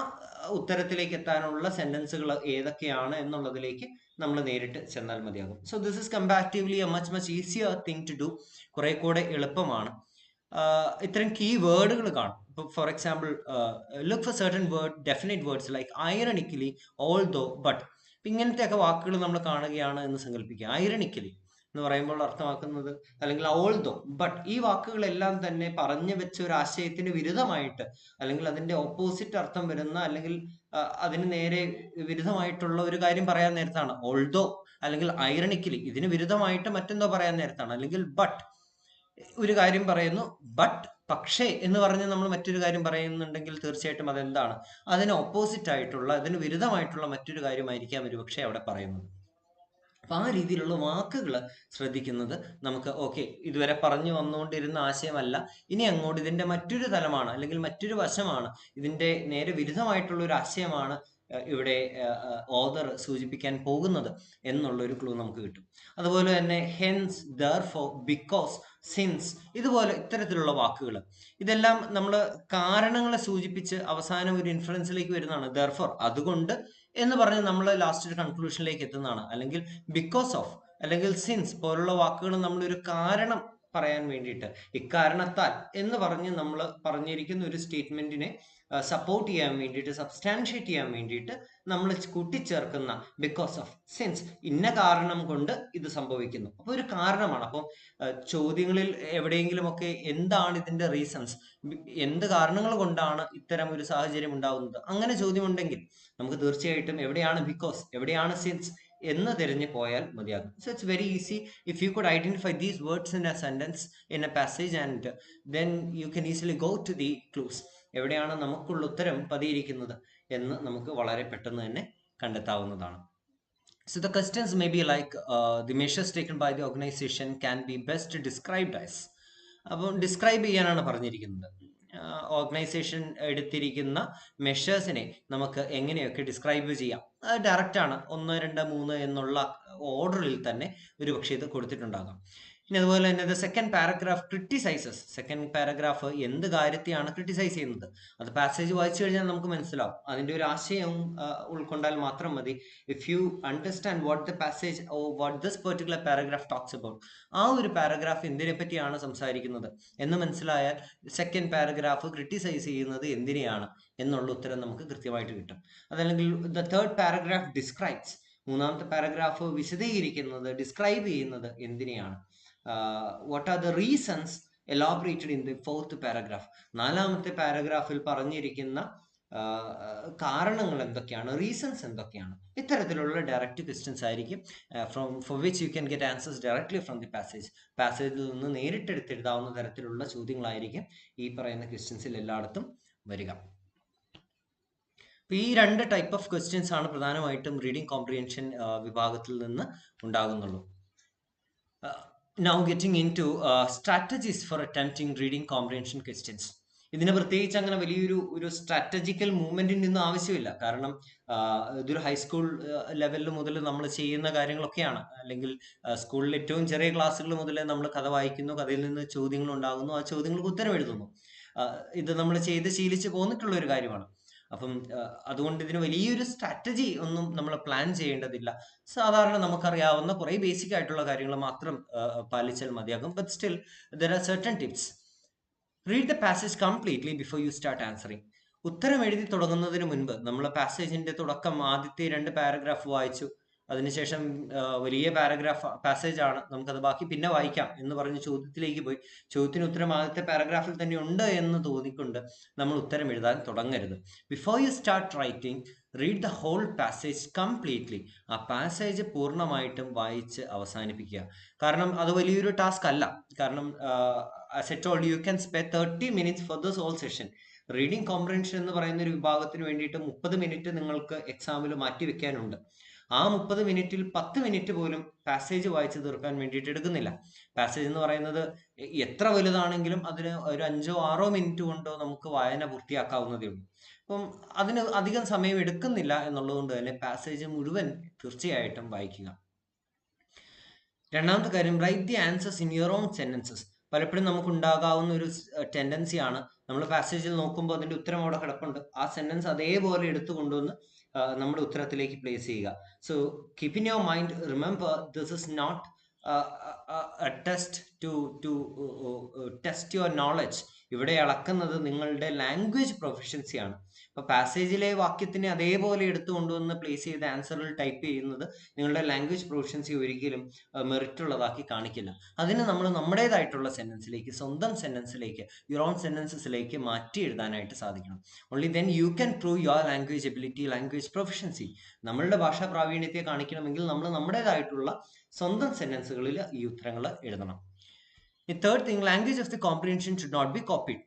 ഉത്തരത്തിലേക്ക് എത്താനുള്ള സെന്റൻസുകൾ ഏതൊക്കെയാണ് എന്നുള്ളതിലേക്ക് നമ്മൾ നേരിട്ട് ചെന്നാൽ മതിയാകും. So this is comparatively a much easier thing to do, കുറെ കൂടെ എളുപ്പമാണ്. ഇത്തരം കീ വേർഡുകൾ കാണും. ഇപ്പൊ for example look for certain word, definite words like ironically, although, but. ഇങ്ങനത്തെയൊക്കെ വാക്കുകൾ നമ്മൾ കാണുകയാണ് എന്ന് സങ്കല്പിക്കുക. ഐറണിക്കലി എന്ന് പറയുമ്പോൾ അർത്ഥമാക്കുന്നത്, അല്ലെങ്കിൽ ഓൾദോ, ബട്ട്, ഈ വാക്കുകളെല്ലാം തന്നെ പറഞ്ഞു വെച്ച ഒരു ആശയത്തിന് വിരുദ്ധമായിട്ട് അല്ലെങ്കിൽ അതിന്റെ ഓപ്പോസിറ്റ് അർത്ഥം വരുന്ന അല്ലെങ്കിൽ അതിന് നേരെ വിരുദ്ധമായിട്ടുള്ള ഒരു കാര്യം പറയാൻ നേരത്താണ് ഓൾദോ, അല്ലെങ്കിൽ ഐറണിക്കലി ഇതിന് വിരുദ്ധമായിട്ട് മറ്റെന്തോ പറയാൻ നേരത്താണ്, അല്ലെങ്കിൽ ബട്ട് ഒരു കാര്യം പറയുന്നു, ബട്ട് പക്ഷേ എന്ന് പറഞ്ഞ് നമ്മൾ മറ്റൊരു കാര്യം പറയുന്നുണ്ടെങ്കിൽ തീർച്ചയായിട്ടും അതെന്താണ്, അതിന് ഓപ്പോസിറ്റ് ആയിട്ടുള്ള, അതിന് വിരുദ്ധമായിട്ടുള്ള മറ്റൊരു കാര്യമായിരിക്കാം ഒരു പക്ഷേ അവിടെ പറയുന്നത്. അപ്പൊ ആ രീതിയിലുള്ള വാക്കുകൾ ശ്രദ്ധിക്കുന്നത് നമുക്ക് ഓക്കെ, ഇതുവരെ പറഞ്ഞു വന്നുകൊണ്ടിരുന്ന ആശയമല്ല, ഇനി അങ്ങോട്ട് ഇതിന്റെ മറ്റൊരു തലമാണ് അല്ലെങ്കിൽ മറ്റൊരു വശമാണ്, ഇതിന്റെ നേരെ വിരുദ്ധമായിട്ടുള്ള ഒരു ആശയമാണ് ഇവിടെ ഓദർ സൂചിപ്പിക്കാൻ പോകുന്നത് എന്നുള്ളൊരു ക്ലൂ നമുക്ക് കിട്ടും. അതുപോലെ തന്നെ ഹെൻസ്, ദെർഫോർ, ബിക്കോസ്, സിൻസ്, ഇതുപോലെ ഇത്തരത്തിലുള്ള വാക്കുകൾ, ഇതെല്ലാം നമ്മൾ കാരണങ്ങളെ സൂചിപ്പിച്ച് അവസാനം ഒരു ഇൻഫ്ലുവൻസിലേക്ക് വരുന്നതാണ്. ദെർഫോർ അതുകൊണ്ട് എന്ന് പറഞ്ഞ് നമ്മൾ ലാസ്റ്റ് ഒരു കൺക്ലൂഷനിലേക്ക് എത്തുന്നതാണ്. അല്ലെങ്കിൽ ബിക്കോസ് ഓഫ് അല്ലെങ്കിൽ സിൻസ് പോലുള്ള വാക്കുകൾ നമ്മൾ ഒരു കാരണം പറയാൻ വേണ്ടിയിട്ട്, ഇക്കാരണത്താൽ എന്ന് പറഞ്ഞ് നമ്മൾ പറഞ്ഞിരിക്കുന്ന ഒരു സ്റ്റേറ്റ്മെന്റിനെ സപ്പോർട്ട് ചെയ്യാൻ വേണ്ടിയിട്ട്, സബ്സ്റ്റാൻഷിയേറ്റ് ചെയ്യാൻ വേണ്ടിയിട്ട് നമ്മൾ കൂട്ടിച്ചേർക്കുന്ന ബിക്കോസ് ഓഫ്, സിൻസ്, ഇന്ന കാരണം കൊണ്ട് ഇത് സംഭവിക്കുന്നു. അപ്പൊ ഒരു കാരണമാണ്. അപ്പം ചോദ്യങ്ങളിൽ എവിടെയെങ്കിലുമൊക്കെ എന്താണ് ഇതിന്റെ റീസൺസ്, എന്ത് കാരണങ്ങൾ കൊണ്ടാണ് ഇത്തരം ഒരു സാഹചര്യം ഉണ്ടാകുന്നത്, അങ്ങനെ ചോദ്യമുണ്ടെങ്കിൽ നമുക്ക് തീർച്ചയായിട്ടും എവിടെയാണ് ബിക്കോസ്, എവിടെയാണ് സിൻസ് എന്ന് തിരഞ്ഞു പോയാൽ മതിയാകും. So it's very easy if you could identify these words in a sentence, in a passage, and then you can easily go to the clues. എവിടെയാണ് നമുക്കുള്ള ഉത്തരം പതിയിരിക്കുന്നത് എന്ന് നമുക്ക് വളരെ പെട്ടെന്ന് തന്നെ കണ്ടെത്താവുന്നതാണ്. So the questions may be like the measures taken by the organization can be best described as. അപ്പം ഡിസ്ക്രൈബ് ചെയ്യാനാണ് പറഞ്ഞിരിക്കുന്നത്. ഓർഗനൈസേഷൻ എടുത്തിരിക്കുന്ന മെഷേഴ്സിനെ നമുക്ക് എങ്ങനെയൊക്കെ ഡിസ്ക്രൈബ് ചെയ്യാം. അത് ഡയറക്റ്റ് ആണ്, 1, 2, 3 എന്നുള്ള ഓർഡറിൽ തന്നെ ഒരു പക്ഷേ ഇത് കൊടുത്തിട്ടുണ്ടാകാം. ഇനി അതുപോലെ തന്നെ the second paragraph ക്രിട്ടിസൈസസ്. Second paragraph എന്ത് കാര്യത്തെയാണ് ക്രിട്ടിസൈസ് ചെയ്യുന്നത്, അത് പാസേജ് വായിച്ചു കഴിഞ്ഞാൽ നമുക്ക് മനസ്സിലാവും. അതിന്റെ ഒരു ആശയം ഉൾക്കൊണ്ടാൽ മാത്രം മതി. If you understand what the passage or what this particular paragraph talks about, ആ ഒരു പാരഗ്രാഫ് എന്തിനെ പറ്റിയാണ് സംസാരിക്കുന്നത് എന്ന് മനസ്സിലായാൽ സെക്കൻഡ് പാരഗ്രാഫ് ക്രിട്ടിസൈസ് ചെയ്യുന്നത് എന്തിനെയാണ് എന്നുള്ള ഉത്തരം നമുക്ക് കൃത്യമായിട്ട് കിട്ടും. അതല്ലെങ്കിൽ ദ തേർഡ് പാരഗ്രാഫ് ഡിസ്ക്രൈബ്സ്, മൂന്നാമത്തെ പാരഗ്രാഫ് വിശദീകരിക്കുന്നത്, ഡിസ്ക്രൈബ് ചെയ്യുന്നത് എന്തിനെയാണ്. What are the reasons elaborated in the fourth paragraph, നാലാമത്തെ പാരഗ്രാഫിൽ പറഞ്ഞിരിക്കുന്ന കാരണങ്ങൾ എന്തൊക്കെയാണ്, റീസൺസ് എന്തൊക്കെയാണ്. ഇത്തരത്തിലുള്ള ഡയറക്റ്റ് ക്വസ്റ്റ്യൻസ് ആയിരിക്കും for which you can get answers directly from the passage. പാസേജിൽ നിന്ന് നേരിട്ടെടുത്തെഴുതാവുന്ന തരത്തിലുള്ള ചോദ്യങ്ങളായിരിക്കും ഈ പറയുന്ന ക്വസ്റ്റ്യൻസിൽ എല്ലായിടത്തും വരിക. ഈ രണ്ട് ടൈപ്പ് ഓഫ് ക്വസ്റ്റ്യൻസ് ആണ് പ്രധാനമായിട്ടും റീഡിംഗ് കോംപ്രിഹെൻഷൻ വിഭാഗത്തിൽ നിന്ന് ഉണ്ടാകുന്നുള്ളൂ. Now getting into strategies for attempting reading comprehension questions. ഇതിന് പ്രത്യേകിച്ച് അങ്ങനെ വലിയൊരു സ്ട്രാറ്റജിക്കൽ മൂവ്മെന്റിന്റെ ഒന്നും ആവശ്യമില്ല. കാരണം ഇതൊരു ഹൈസ്കൂൾ ലെവലിൽ മുതൽ നമ്മൾ ചെയ്യുന്ന കാര്യങ്ങളൊക്കെയാണ്. അല്ലെങ്കിൽ സ്കൂളിൽ ഏറ്റവും ചെറിയ ക്ലാസ്സുകൾ മുതൽ നമ്മൾ കഥ വായിക്കുന്നു, കഥയിൽ നിന്ന് ചോദ്യങ്ങൾ ഉണ്ടാകുന്നു, ആ ചോദ്യങ്ങൾക്ക് ഉത്തരം എഴുതുന്നു. ഇത് നമ്മൾ ചെയ്ത് ശീലിച്ച് പോന്നിട്ടുള്ള ഒരു കാര്യമാണ്. അപ്പം അതുകൊണ്ട് ഇതിന് വലിയൊരു സ്ട്രാറ്റജി ഒന്നും നമ്മൾ പ്ലാൻ ചെയ്യേണ്ടതില്ല. സാധാരണ നമുക്കറിയാവുന്ന കുറെ ബേസിക് ആയിട്ടുള്ള കാര്യങ്ങൾ മാത്രം പാലിച്ചാൽ മതിയാകും. But still there are certain tips. Read the passage completely before you start answering. ഉത്തരം എഴുതി തുടങ്ങുന്നതിന് മുൻപ് നമ്മൾ പാസേജിന്റെ തുടക്കം ആദ്യത്തെ 2 പാരഗ്രാഫ് വായിച്ചു, അതിനുശേഷം വലിയ പാസേജ് ആണ്, നമുക്കത് ബാക്കി പിന്നെ വായിക്കാം എന്ന് പറഞ്ഞ് ചോദ്യത്തിലേക്ക് പോയി. ചോദ്യത്തിന് ഉത്തരം ആദ്യത്തെ പാരഗ്രാഫിൽ തന്നെ ഉണ്ട് എന്ന് തോന്നിക്കൊണ്ട് നമ്മൾ ഉത്തരം എഴുതാൻ തുടങ്ങരുത്. Before you start writing, read the whole passage completely. ആ പാസേജ് പൂർണ്ണമായിട്ടും വായിച്ച് അവസാനിപ്പിക്കുക. കാരണം അത് വലിയൊരു ടാസ്ക് അല്ല. കാരണം as I told you, you can spare 30 minutes for this whole session. Reading comprehension എന്ന് പറയുന്ന ഒരു വിഭാഗത്തിന് വേണ്ടിയിട്ട് 30 മിനിറ്റ് നിങ്ങൾക്ക് എക്സാമിൽ മാറ്റി വെക്കാനുണ്ട്. ആ 30 മിനിറ്റിൽ 10 മിനിറ്റ് പോലും പാസേജ് വായിച്ച് തീർക്കാൻ വേണ്ടിയിട്ട് എടുക്കുന്നില്ല. പാസേജ് എന്ന് പറയുന്നത് എത്ര വലുതാണെങ്കിലും അതിന് ഒരു 5-6 മിനിറ്റ് കൊണ്ടോ നമുക്ക് വായന പൂർത്തിയാക്കാവുന്നതേ ഉള്ളൂ. അപ്പം അതിന് അധികം സമയം എടുക്കുന്നില്ല എന്നുള്ളത് കൊണ്ട് തന്നെ പാസേജ് മുഴുവൻ തീർച്ചയായിട്ടും വായിക്കുക. രണ്ടാമത്തെ കാര്യം, write the answers in your own sentences. പലപ്പോഴും നമുക്ക് ഉണ്ടാകാവുന്ന ഒരു ടെൻഡൻസിയാണ്, നമ്മൾ പാസേജിൽ നോക്കുമ്പോൾ അതിന്റെ ഉത്തരം അവിടെ കിടപ്പുണ്ട്, ആ സെന്റൻസ് അതേപോലെ എടുത്തു കൊണ്ടുവന്ന് നമ്മുടെ ഉത്തരത്തിലേക്ക് പ്ലേസ് ചെയ്യുക. So keep in your mind, remember this is not a test to test your knowledge. ഇവിടെ അളക്കുന്നത് നിങ്ങളുടെ ലാംഗ്വേജ് പ്രൊഫഷൻസിയാണ്. ഇപ്പൊ പാസേജിലെ വാക്യത്തിനെ അതേപോലെ എടുത്തു കൊണ്ടുവന്ന് പ്ലേസ് ചെയ്ത് ആൻസറിൽ ടൈപ്പ് ചെയ്യുന്നത് നിങ്ങളുടെ ലാംഗ്വേജ് പ്രൊഫഷൻസി ഒരിക്കലും മെറിറ്റ് ഉള്ളതാക്കി കാണിക്കില്ല. അതിന് നമ്മൾ നമ്മുടേതായിട്ടുള്ള സെന്റൻസിലേക്ക്, സ്വന്തം സെന്റൻസിലേക്ക്, യുവർ ഓൺ സെന്റൻസസിലേക്ക് മാറ്റി എഴുതാനായിട്ട് സാധിക്കണം. Only then you can prove your language ability, language proficiency. നമ്മളുടെ ഭാഷാ പ്രാവീണ്യത്തെ കാണിക്കണമെങ്കിൽ നമ്മൾ നമ്മുടേതായിട്ടുള്ള സ്വന്തം സെന്റൻസുകളിൽ ഈ ഉത്തരങ്ങൾ എഴുതണം. The third thing, language of the comprehension should not be copied.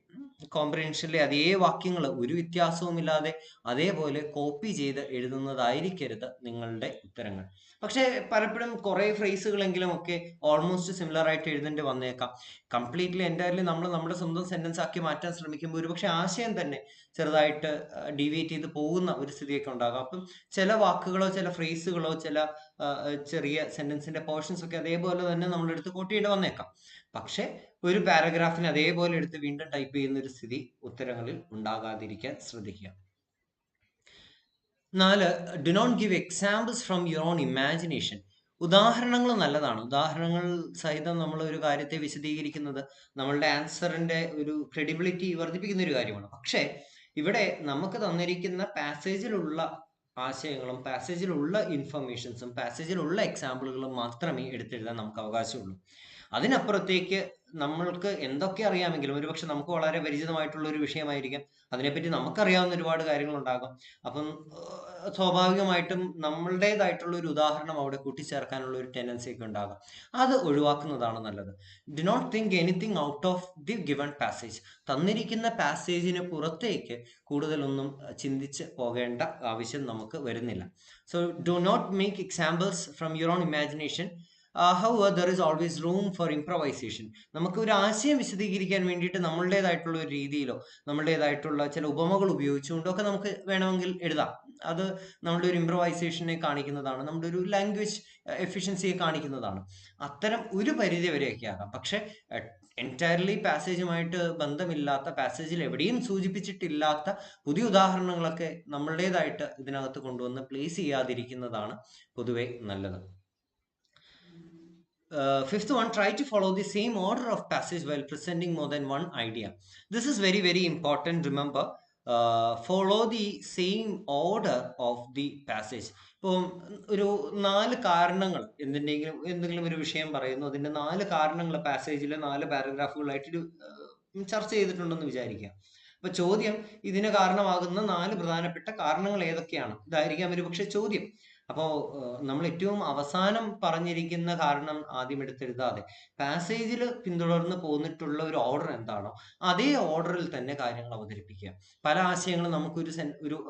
കോംപ്രിഹെൻഷനിലെ അതേ വാക്യങ്ങൾ ഒരു വ്യത്യാസവുമില്ലാതെ അതേപോലെ കോപ്പി ചെയ്ത് എഴുതുന്നതായിരിക്കരുത് നിങ്ങളുടെ ഉത്തരങ്ങൾ. പക്ഷെ പലപ്പോഴും കുറെ ഫ്രേസുകളെങ്കിലും ഒക്കെ ഓൾമോസ്റ്റ് സിമിലർ ആയിട്ട് എഴുതേണ്ടി വന്നേക്കാം. കംപ്ലീറ്റ്ലി എൻറ്റയർലി നമ്മൾ നമ്മുടെ സ്വന്തം സെന്റൻസ് ആക്കി മാറ്റാൻ ശ്രമിക്കുമ്പോൾ ഒരുപക്ഷെ ആശയം തന്നെ ചെറുതായിട്ട് ഡീവിയേറ്റ് ചെയ്ത് പോകുന്ന ഒരു സ്ഥിതിയൊക്കെ ഉണ്ടാകാം. അപ്പം ചില വാക്കുകളോ ചില ഫ്രേസുകളോ ചില ചെറിയ സെന്റൻസിന്റെ പോർഷൻസ് ഒക്കെ അതേപോലെ തന്നെ നമ്മളെടുത്ത് കോട്ട് ചെയ്യേണ്ടി വന്നേക്കാം. പക്ഷെ ഒരു പാരഗ്രാഫിനെ അതേപോലെ എടുത്ത് വീണ്ടും ടൈപ്പ് ചെയ്യുന്ന ഒരു സ്ഥിതി ഉത്തരങ്ങളിൽ ഉണ്ടാകാതിരിക്കാൻ ശ്രദ്ധിക്കുക. 4, do not give examples from your own imagination. ഉദാഹരണങ്ങൾ നല്ലതാണ്. ഉദാഹരണങ്ങൾ സഹിതം നമ്മൾ ഒരു കാര്യത്തെ വിശദീകരിക്കുന്നത് നമ്മളുടെ ആൻസറിന്റെ ഒരു ക്രെഡിബിലിറ്റി വർദ്ധിപ്പിക്കുന്ന ഒരു കാര്യമാണ്. പക്ഷേ ഇവിടെ നമുക്ക് തന്നിരിക്കുന്ന പാസേജിലുള്ള ആശയങ്ങളും പാസേജിലുള്ള ഇൻഫർമേഷൻസും പാസേജിലുള്ള എക്സാമ്പിളുകളും മാത്രമേ എടുത്തെഴുതാൻ നമുക്ക് അവകാശമുള്ളൂ. അതിനപ്പുറത്തേക്ക് നമ്മൾക്ക് എന്തൊക്കെ അറിയാമെങ്കിലും, ഒരുപക്ഷെ നമുക്ക് വളരെ പരിചിതമായിട്ടുള്ള ഒരു വിഷയമായിരിക്കാം, അതിനെപ്പറ്റി നമുക്കറിയാവുന്ന ഒരുപാട് കാര്യങ്ങളുണ്ടാകും. അപ്പം സ്വാഭാവികമായിട്ടും നമ്മളുടേതായിട്ടുള്ള ഒരു ഉദാഹരണം അവിടെ കൂട്ടിച്ചേർക്കാനുള്ള ഒരു ടെൻഡൻസി ഒക്കെ ഉണ്ടാകാം. അത് ഒഴിവാക്കുന്നതാണ് നല്ലത്. Do not think anything out of the given passage. തന്നിരിക്കുന്ന പാസേജിന് പുറത്തേക്ക് കൂടുതലൊന്നും ചിന്തിച്ച് പോകേണ്ട ആവശ്യം നമുക്ക് വരുന്നില്ല. So do not make examples from your own imagination. However, there is always room for improvisation. നമുക്ക് ഒരു ആശയം വിശദീകരിക്കാൻ വേണ്ടിയിട്ട് നമ്മളുടേതായിട്ടുള്ള ഒരു രീതിയിലോ നമ്മളുടേതായിട്ടുള്ള ചില ഉപമകൾ ഉപയോഗിച്ചുകൊണ്ടോ ഒക്കെ നമുക്ക് വേണമെങ്കിൽ എഴുതാം. അത് നമ്മുടെ ഒരു ഇംപ്രവൈസേഷനെ കാണിക്കുന്നതാണ്, നമ്മുടെ ഒരു ലാംഗ്വേജ് എഫിഷ്യൻസിയെ കാണിക്കുന്നതാണ്. അത്തരം ഒരു പരിധി വരെയൊക്കെ ആകാം. പക്ഷെ എൻറ്റയർലി പാസേജുമായിട്ട് ബന്ധമില്ലാത്ത, പാസേജിൽ എവിടെയും സൂചിപ്പിച്ചിട്ടില്ലാത്ത പുതിയ ഉദാഹരണങ്ങളൊക്കെ നമ്മളുടേതായിട്ട് ഇതിനകത്ത് കൊണ്ടുവന്ന് പ്ലേസ് ചെയ്യാതിരിക്കുന്നതാണ് പൊതുവെ നല്ലത്. Fifth one, try to follow the same order of passage while presenting more than one idea. This is very, very important. Remember, follow the same order of the passage. ഇപ്പം ഒരു 4 കാരണങ്ങൾ എന്തെങ്കിലും ഒരു വിഷയം പറയുന്നു, അതിന്റെ 4 കാരണങ്ങൾ പാസേജിലെ 4 പാരഗ്രാഫുകളായിട്ട് ചർച്ച ചെയ്തിട്ടുണ്ടെന്ന് വിചാരിക്കുക. അപ്പൊ ചോദ്യം, ഇതിന് കാരണമാകുന്ന 4 പ്രധാനപ്പെട്ട കാരണങ്ങൾ ഏതൊക്കെയാണ്? ഇതായിരിക്കാം ഒരു പക്ഷെ ചോദ്യം. അപ്പോൾ നമ്മൾ ഏറ്റവും അവസാനം പറഞ്ഞിരിക്കുന്ന കാരണം ആദ്യം എടുത്തെഴുതാതെ പാസേജിൽ പിന്തുടർന്ന് പോന്നിട്ടുള്ള ഒരു ഓർഡർ എന്താണോ അതേ ഓർഡറിൽ തന്നെ കാര്യങ്ങൾ അവതരിപ്പിക്കുക. പല ആശയങ്ങളും നമുക്കൊരു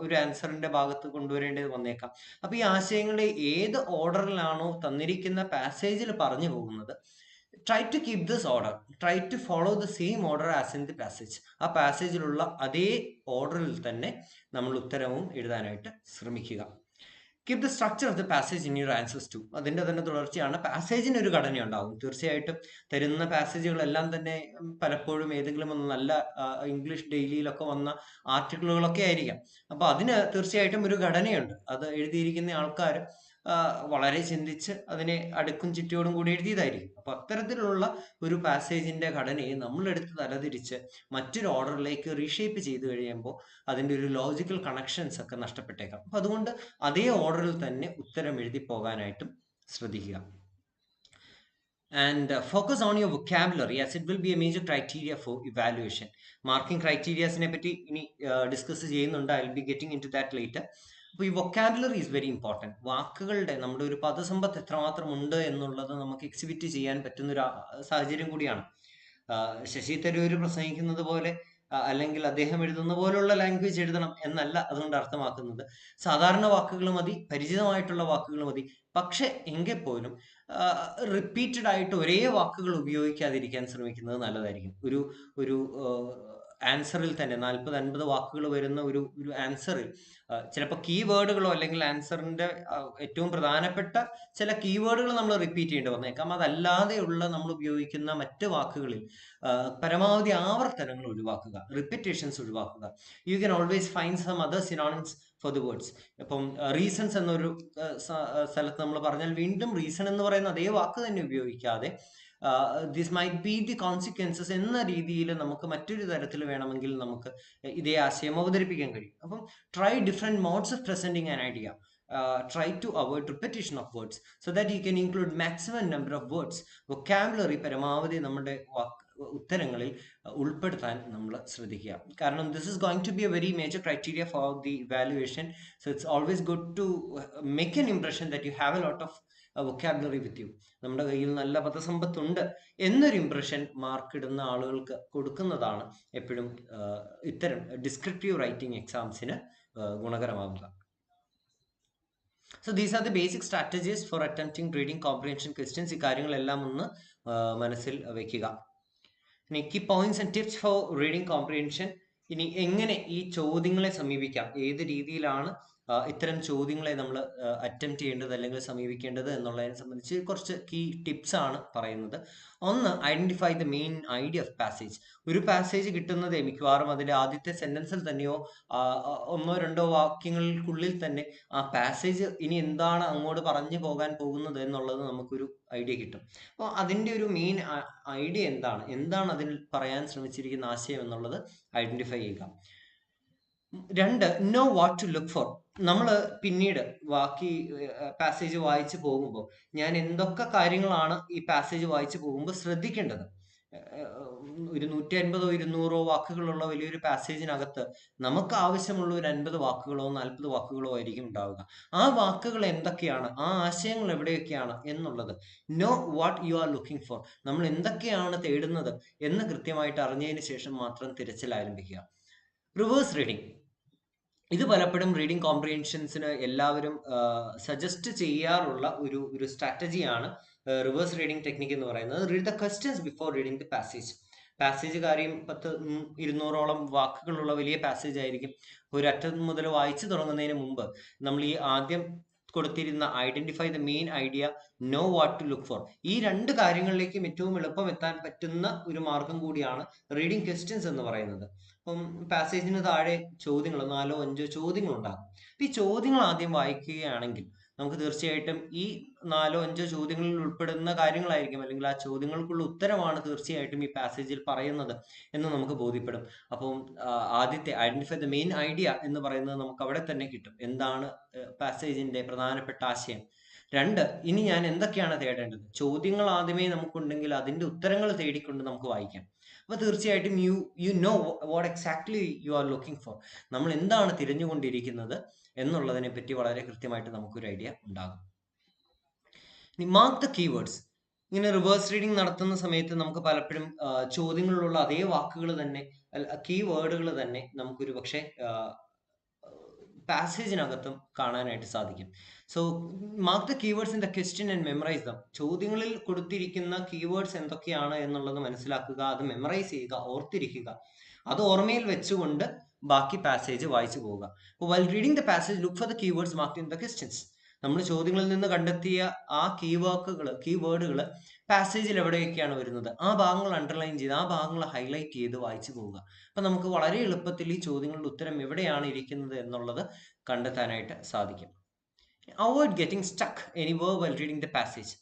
ഒരു ആൻസറിന്റെ ഭാഗത്ത് കൊണ്ടുവരേണ്ടത് വന്നേക്കാം. അപ്പൊ ഈ ആശയങ്ങളെ ഏത് ഓർഡറിലാണോ തന്നിരിക്കുന്ന പാസേജിൽ പറഞ്ഞു പോകുന്നത്, try to keep this order, try to follow the same order as in the passage. ആ പാസേജിലുള്ള അതേ ഓർഡറിൽ തന്നെ നമ്മൾ ഉത്തരവും എഴുതാനായിട്ട് ശ്രമിക്കുക. Keep the structure of the passage in your answers too. അതിന്റെ തന്നെ തുടർച്ചയാണ്. പാസേജിന് ഒരു ഘടന ഉണ്ടാവും. തീർച്ചയായിട്ടും തരുന്ന പാസേജുകളെല്ലാം തന്നെ പലപ്പോഴും ഏതെങ്കിലും ഒന്ന് നല്ല ഇംഗ്ലീഷ് ഡെയിലിയിലൊക്കെ വന്ന ആർട്ടിക്കിളുകളൊക്കെ ആയിരിക്കാം. അപ്പൊ അതിന് തീർച്ചയായിട്ടും ഒരു ഘടനയുണ്ട്. അത് എഴുതിയിരിക്കുന്ന ആൾക്കാർ വളരെ ചിന്തിച്ച് അതിനെ അടുക്കും ചിട്ടയോടും കൂടി എഴുതിയതായിരിക്കും. അപ്പൊ അത്തരത്തിലുള്ള ഒരു പാസേജിന്റെ ഘടനയെ നമ്മളെടുത്ത് തലതിരിച്ച് മറ്റൊരു ഓർഡറിലേക്ക് റീഷേപ്പ് ചെയ്ത് കഴിയുമ്പോൾ അതിന്റെ ഒരു ലോജിക്കൽ കണക്ഷൻസ് ഒക്കെ നഷ്ടപ്പെട്ടേക്കാം. അപ്പൊ അതുകൊണ്ട് അതേ ഓർഡറിൽ തന്നെ ഉത്തരം എഴുതി പോകാനായിട്ടും ശ്രദ്ധിക്കുക. And focus on your vocabulary as it will be a major criteria for evaluation. Marking criteriasനെ പറ്റി ഇനി ഡിസ്കസ് ചെയ്യുന്നുണ്ട്. I will be getting in to that later. അപ്പോൾ ഈ വൊക്കാബുലറി ഈസ് വെരി ഇമ്പോർട്ടൻറ്റ്. വാക്കുകളുടെ നമ്മുടെ ഒരു പദസമ്പത്ത് എത്രമാത്രം ഉണ്ട് എന്നുള്ളത് നമുക്ക് എക്സിബിറ്റ് ചെയ്യാൻ പറ്റുന്ന ഒരു സാഹചര്യം കൂടിയാണ്. ശശി തരൂർ പ്രസംഗിക്കുന്നത് പോലെ അല്ലെങ്കിൽ അദ്ദേഹം എഴുതുന്ന പോലുള്ള ലാംഗ്വേജ് എഴുതണം എന്നല്ല അതുകൊണ്ട് അർത്ഥമാക്കുന്നത്. സാധാരണ വാക്കുകൾ മതി, പരിചിതമായിട്ടുള്ള വാക്കുകൾ മതി. പക്ഷെ എങ്കിൽ പോലും റിപ്പീറ്റഡ് ആയിട്ട് ഒരേ വാക്കുകൾ ഉപയോഗിക്കാതിരിക്കാൻ ശ്രമിക്കുന്നത് നല്ലതായിരിക്കും. ഒരു ആൻസറിൽ തന്നെ 40-50 വാക്കുകൾ വരുന്ന ഒരു ആൻസറിൽ ചിലപ്പോൾ കീവേഡുകളോ അല്ലെങ്കിൽ ആൻസറിന്റെ ഏറ്റവും പ്രധാനപ്പെട്ട ചില കീവേഡുകൾ നമ്മൾ റിപ്പീറ്റ് ചെയ്യേണ്ടി വന്നേക്കാം. അതല്ലാതെയുള്ള നമ്മൾ ഉപയോഗിക്കുന്ന മറ്റ് വാക്കുകളിൽ പരമാവധി ആവർത്തനങ്ങൾ ഒഴിവാക്കുക, റിപ്പീറ്റേഷൻസ് ഒഴിവാക്കുക. You can always find some other synonyms for the words. ഇപ്പം റീസൺസ് എന്നൊരു സ്ഥലത്ത് നമ്മൾ പറഞ്ഞാൽ വീണ്ടും റീസൺ എന്ന് പറയുന്ന അതേ വാക്ക് തന്നെ ഉപയോഗിക്കാതെ this might be the consequences എന്ന രീതിയിൽ നമുക്ക് മറ്റൊരു തരത്തിൽ വേണമെങ്കിൽ നമുക്ക് ഇതേ ആശയം അവതരിപ്പിക്കാൻ കഴിയും. അപ്പം try different modes of presenting an idea. Try to avoid repetition of words so that you can include maximum number of words. Vocabulary പരമാവധി നമ്മുടെ ഉത്തരങ്ങളിൽ ഉൾപ്പെടുത്താൻ നമ്മൾ ശ്രദ്ധിക്കുക. കാരണം this is going to be a very major criteria for the evaluation. So it's always good to make an impression that you have a lot of vocabulary with you. നമ്മുടെ കയ്യിൽ നല്ല പദസമ്പത്തുണ്ട് എന്നൊരു ഇംപ്രഷൻ മാർക്ക് ഇടുന്ന ആളുകൾക്ക് കൊടുക്കുന്നതാണ് എപ്പോഴും ഇത്തരം ഡിസ്ക്രിപ്റ്റീവ് റൈറ്റിംഗ് എക്സാംസിന് ഗുണകരമാകുക. So these are the basic strategies for attempting reading comprehension questions. ഈ കാര്യങ്ങളെല്ലാം ഒന്ന് മനസ്സിൽ വെക്കുക. ഇനി key points and tips for reading comprehension. ഇനി എങ്ങനെ ഈ ചോദ്യങ്ങളെ സമീപിക്കാം, ഏത് രീതിയിലാണ് ഇത്തരം ചോദ്യങ്ങളെ നമ്മൾ അറ്റംപ്റ്റ് ചെയ്യേണ്ടത് അല്ലെങ്കിൽ സമീപിക്കേണ്ടത് എന്നുള്ളതിനെ സംബന്ധിച്ച് കുറച്ച് കീ ടിപ്സ് ആണ് പറയുന്നത്. ഒന്ന്, identify the main idea of passage. ഒരു പാസേജ് കിട്ടുന്നത് മിക്കവാറും അതിന്റെ ആദ്യത്തെ സെന്റൻസിൽ തന്നെയോ 1-2 വാക്യങ്ങൾക്കുള്ളിൽ തന്നെ ആ പാസേജ് ഇനി എന്താണ് അങ്ങോട്ട് പറഞ്ഞു പോകാൻ പോകുന്നത് എന്നുള്ളത് നമുക്കൊരു ഐഡിയ കിട്ടും. അപ്പോൾ അതിൻ്റെ ഒരു മെയിൻ ഐഡിയ എന്താണ് അതിൽ പറയാൻ ശ്രമിച്ചിരിക്കുന്ന ആശയം എന്നുള്ളത് ഐഡന്റിഫൈ ചെയ്യുക. 2, know what to look for. നമ്മൾ പിന്നീട് ബാക്കി പാസേജ് വായിച്ചു പോകുമ്പോൾ ഞാൻ എന്തൊക്കെ കാര്യങ്ങളാണ് ഈ പാസേജ് വായിച്ചു പോകുമ്പോൾ ശ്രദ്ധിക്കേണ്ടത്. ഒരു 150-200 വാക്കുകളുള്ള വലിയൊരു പാസേജിനകത്ത് നമുക്ക് ആവശ്യമുള്ള ഒരു 50 വാക്കുകളോ 40 വാക്കുകളോ ആയിരിക്കും ഉണ്ടാവുക. ആ വാക്കുകൾ എന്തൊക്കെയാണ്, ആ ആശയങ്ങൾ എവിടെയൊക്കെയാണ് എന്നുള്ളത്, no what you are looking for, നമ്മൾ എന്തൊക്കെയാണ് തേടുന്നത് എന്ന് കൃത്യമായിട്ട് അറിഞ്ഞതിന് ശേഷം മാത്രം തിരച്ചിൽ ആരംഭിക്കുക. Reverse reading. ഇത് പലപ്പോഴും റീഡിംഗ് കോംപ്രിഹെൻഷൻസിന് എല്ലാവരും സജസ്റ്റ് ചെയ്യാറുള്ള ഒരു സ്ട്രാറ്റജിയാണ് റിവേഴ്സ് റീഡിംഗ് ടെക്നിക് എന്ന് പറയുന്നത്. Read the questions before reading the passage. Passage കാര്യം 200-ഓളം വാക്കുകളുള്ള വലിയ പാസേജ് ആയിരിക്കും. ഒരു അറ്റം മുതൽ വായിച്ചു തുടങ്ങുന്നതിന് മുമ്പ് നമ്മൾ ഈ ആദ്യം കൊടുത്തിരുന്ന identify the main idea, know what to look for, ഈ 2 കാര്യങ്ങളിലേക്കും ഏറ്റവും എളുപ്പം എത്താൻ പറ്റുന്ന ഒരു മാർഗം കൂടിയാണ് റീഡിംഗ് ക്വസ്റ്റ്യൻസ് എന്ന് പറയുന്നത്. അപ്പം പാസേജിന് താഴെ ചോദ്യങ്ങൾ 4-5 ചോദ്യങ്ങൾ ഉണ്ടാകും. അപ്പൊ ഈ ചോദ്യങ്ങൾ ആദ്യം വായിക്കുകയാണെങ്കിൽ നമുക്ക് തീർച്ചയായിട്ടും ഈ 4-5 ചോദ്യങ്ങളിൽ ഉൾപ്പെടുന്ന കാര്യങ്ങളായിരിക്കും, അല്ലെങ്കിൽ ആ ചോദ്യങ്ങൾക്കുള്ള ഉത്തരമാണ് തീർച്ചയായിട്ടും ഈ പാസേജിൽ പറയുന്നത് എന്ന് നമുക്ക് ബോധ്യപ്പെടും. അപ്പം ആദ്യത്തെ ഐഡന്റിഫൈ ദ മെയിൻ ഐഡിയ എന്ന് പറയുന്നത് നമുക്ക് അവിടെ തന്നെ കിട്ടും. എന്താണ് പാസേജിന്റെ പ്രധാനപ്പെട്ട ആശയം. 2, ഇനി ഞാൻ എന്തൊക്കെയാണ് തേടേണ്ടത്. ചോദ്യങ്ങൾ ആദ്യമേ നമുക്കുണ്ടെങ്കിൽ അതിന്റെ ഉത്തരങ്ങൾ തേടിക്കൊണ്ട് നമുക്ക് വായിക്കാം. അപ്പോൾ തീർച്ചയായിട്ടും you know what exactly you are looking for. നമ്മൾ എന്താണ് തിരഞ്ഞുകൊണ്ടിരിക്കുന്നത് എന്നുള്ളതിനെ പറ്റി വളരെ കൃത്യമായിട്ട് നമുക്കൊരു ഐഡിയ ഉണ്ടാകും. ഇനി മാർക്ക് ദ കീവേഡ്സ്. ഇങ്ങനെ റിവേഴ്സ് റീഡിംഗ് നടത്തുന്ന സമയത്ത് നമുക്ക് പലപ്പോഴും ചോദ്യങ്ങളിലുള്ള അതേ വാക്കുകൾ തന്നെ, കീവേഡുകൾ തന്നെ നമുക്കൊരു പക്ഷേ പാസേജിനകത്തും കാണാനായിട്ട് സാധിക്കും. So mark the keywords in the question and memorise dum. ചോദ്യങ്ങളിൽ കൊടുത്തിരിക്കുന്ന കീവേഡ്സ് എന്തൊക്കെയാണ് എന്നുള്ളത് മനസ്സിലാക്കുക, അത് മെമ്മറൈസ് ചെയ്യുക, ഓർത്തിരിക്കുക. അത് ഓർമ്മയിൽ വെച്ചുകൊണ്ട് ബാക്കി പാസേജ് വായിച്ചു പോവുക. അപ്പോൾ while reading the passage look for the keywords marked in the questions. നമ്മൾ ചോദ്യങ്ങളിൽ നിന്ന് കണ്ടെത്തിയ ആ കീവേഡുകൾ പാസേജിൽ എവിടെയൊക്കെയാണ് വരുന്നത്, ആ ഭാഗങ്ങൾ അണ്ടർലൈൻ ചെയ്ത്, ആ ഭാഗങ്ങൾ ഹൈലൈറ്റ് ചെയ്ത് വായിച്ചു പോവുക. അപ്പം നമുക്ക് വളരെ എളുപ്പത്തിൽ ഈ ചോദ്യങ്ങളുടെ ഉത്തരം എവിടെയാണ് ഇരിക്കുന്നത് എന്നുള്ളത് കണ്ടെത്താനായിട്ട് സാധിക്കും. Avoid getting stuck anywhere while reading the passage.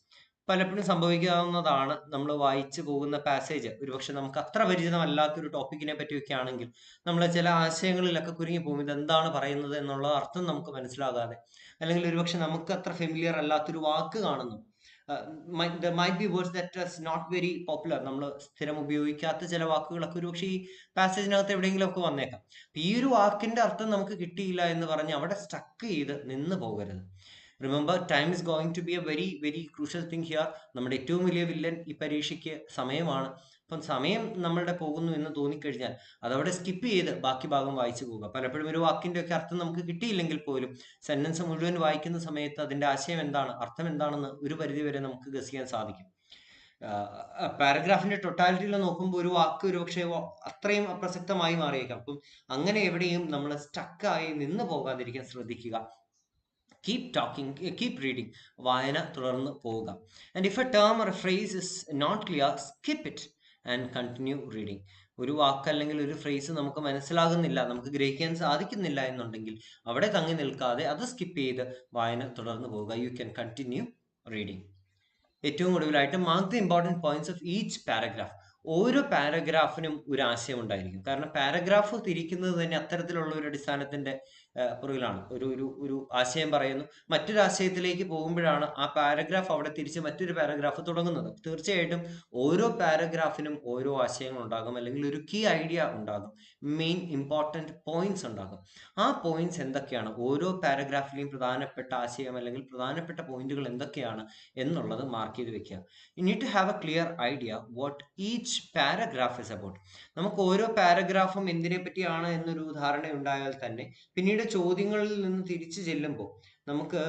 പലപ്പോഴും സംഭവിക്കാവുന്നതാണ്, നമ്മൾ വായിച്ചു പോകുന്ന പാസേജ് ഒരുപക്ഷെ നമുക്ക് അത്ര പരിചിതമല്ലാത്തൊരു ടോപ്പിക്കിനെ പറ്റിയൊക്കെ ആണെങ്കിൽ നമ്മൾ ചില ആശയങ്ങളിലൊക്കെ കുരുങ്ങി പോകും. ഇതെന്താണ് പറയുന്നത് എന്നുള്ള അർത്ഥം നമുക്ക് മനസ്സിലാകാതെ, അല്ലെങ്കിൽ ഒരുപക്ഷെ നമുക്ക് അത്ര ഫെമിലിയർ അല്ലാത്തൊരു വാക്ക് കാണുന്നു. Might be words that is not very popular. നമ്മൾ സ്ഥിരം ഉപയോഗിക്കാത്ത ചില വാക്കുകളൊക്കെ ഒരുപക്ഷെ ഈ പാസേജിനകത്ത് എവിടെയെങ്കിലും ഒക്കെ വന്നേക്കാം. ഈ ഒരു വാക്കിന്റെ അർത്ഥം നമുക്ക് കിട്ടിയില്ല എന്ന് പറഞ്ഞ് അവിടെ സ്റ്റക്ക് ചെയ്ത് നിന്ന് പോകരുത്. Remember, time is going to be a very very crucial thing here. നമ്മുടെ ഏറ്റവും വലിയ വില്ലൻ ഈ പരീക്ഷയ്ക്ക് സമയമാണ്. അപ്പം സമയം നമ്മളുടെ പോകുന്നു എന്ന് തോന്നിക്കഴിഞ്ഞാൽ അതവിടെ സ്കിപ്പ് ചെയ്ത് ബാക്കി ഭാഗം വായിച്ചു പോവുക. പലപ്പോഴും ഒരു വാക്കിന്റെ ഒക്കെ അർത്ഥം നമുക്ക് കിട്ടിയില്ലെങ്കിൽ പോലും സെന്റൻസ് മുഴുവൻ വായിക്കുന്ന സമയത്ത് അതിന്റെ ആശയം എന്താണ്, അർത്ഥം എന്താണെന്ന് ഒരു പരിധി വരെ നമുക്ക് ഗസ് ചെയ്യാൻ സാധിക്കും. പാരഗ്രാഫിന്റെ ടൊട്ടാലിറ്റിയിൽ നോക്കുമ്പോൾ ഒരു വാക്ക് ഒരുപക്ഷെ അത്രയും അപ്രസക്തമായി മാറിയേക്കാം. അപ്പം അങ്ങനെ എവിടെയും നമ്മൾ സ്റ്റക്കായി നിന്ന് പോകാതിരിക്കാൻ ശ്രദ്ധിക്കുക. Keep talking, keep reading. വായന തുടർന്ന് പോവുക. And if a term or a phrase is not clear, skip it and continue reading. ഒരു വാക്ക് അല്ലെങ്കിൽ ഒരു ഫ്രേസ് നമുക്ക് മനസ്സിലാകുന്നില്ല, നമുക്ക് ഗ്രഹിക്കാൻ സാധിക്കുന്നില്ല എന്നുണ്ടെങ്കിൽ അവിടെ തങ്ങി നിൽക്കാതെ അത് സ്കിപ്പ് ചെയ്ത് വായന തുടർന്ന് പോവുക. You can continue reading. ഏറ്റവും ഒടുവിലായിട്ട് mark the important points of each paragraph. ഓരോ പാരഗ്രാഫിനും ഒരു ആശയം ഉണ്ടായിരിക്കും. കാരണം പാരഗ്രാഫ് തിരിക്കുന്നത് തന്നെ അത്തരത്തിലുള്ള ഒരു അടിസ്ഥാനത്തിന്റെ പുറകിലാണ്. ഒരു ആശയം പറയുന്നു, മറ്റൊരു ആശയത്തിലേക്ക് പോകുമ്പോഴാണ് ആ പാരഗ്രാഫ് അവിടെ തിരിച്ച് മറ്റൊരു പാരഗ്രാഫ് തുടങ്ങുന്നത്. തീർച്ചയായിട്ടും ഓരോ പാരഗ്രാഫിനും ഓരോ ആശയങ്ങൾ ഉണ്ടാകും, അല്ലെങ്കിൽ ഒരു കീ ഐഡിയ ഉണ്ടാകും, മെയിൻ ഇമ്പോർട്ടൻറ്റ് പോയിന്റ്സ് ഉണ്ടാകും. ആ പോയിന്റ്സ് എന്തൊക്കെയാണ്, ഓരോ പാരഗ്രാഫിലെയും പ്രധാനപ്പെട്ട ആശയം അല്ലെങ്കിൽ പ്രധാനപ്പെട്ട പോയിന്റുകൾ എന്തൊക്കെയാണ് എന്നുള്ളത് മാർക്ക് ചെയ്ത് വെക്കുക. You need to have a clear idea what each paragraph is about. നമുക്ക് ഓരോ പാരഗ്രാഫും എന്തിനെ പറ്റിയാണ് എന്നൊരു ധാരണ ഉണ്ടായാൽ തന്നെ പിന്നീട് ചോദ്യങ്ങളിൽ നിന്ന് തിരിച്ചു ചെല്ലുമ്പോൾ നമുക്ക്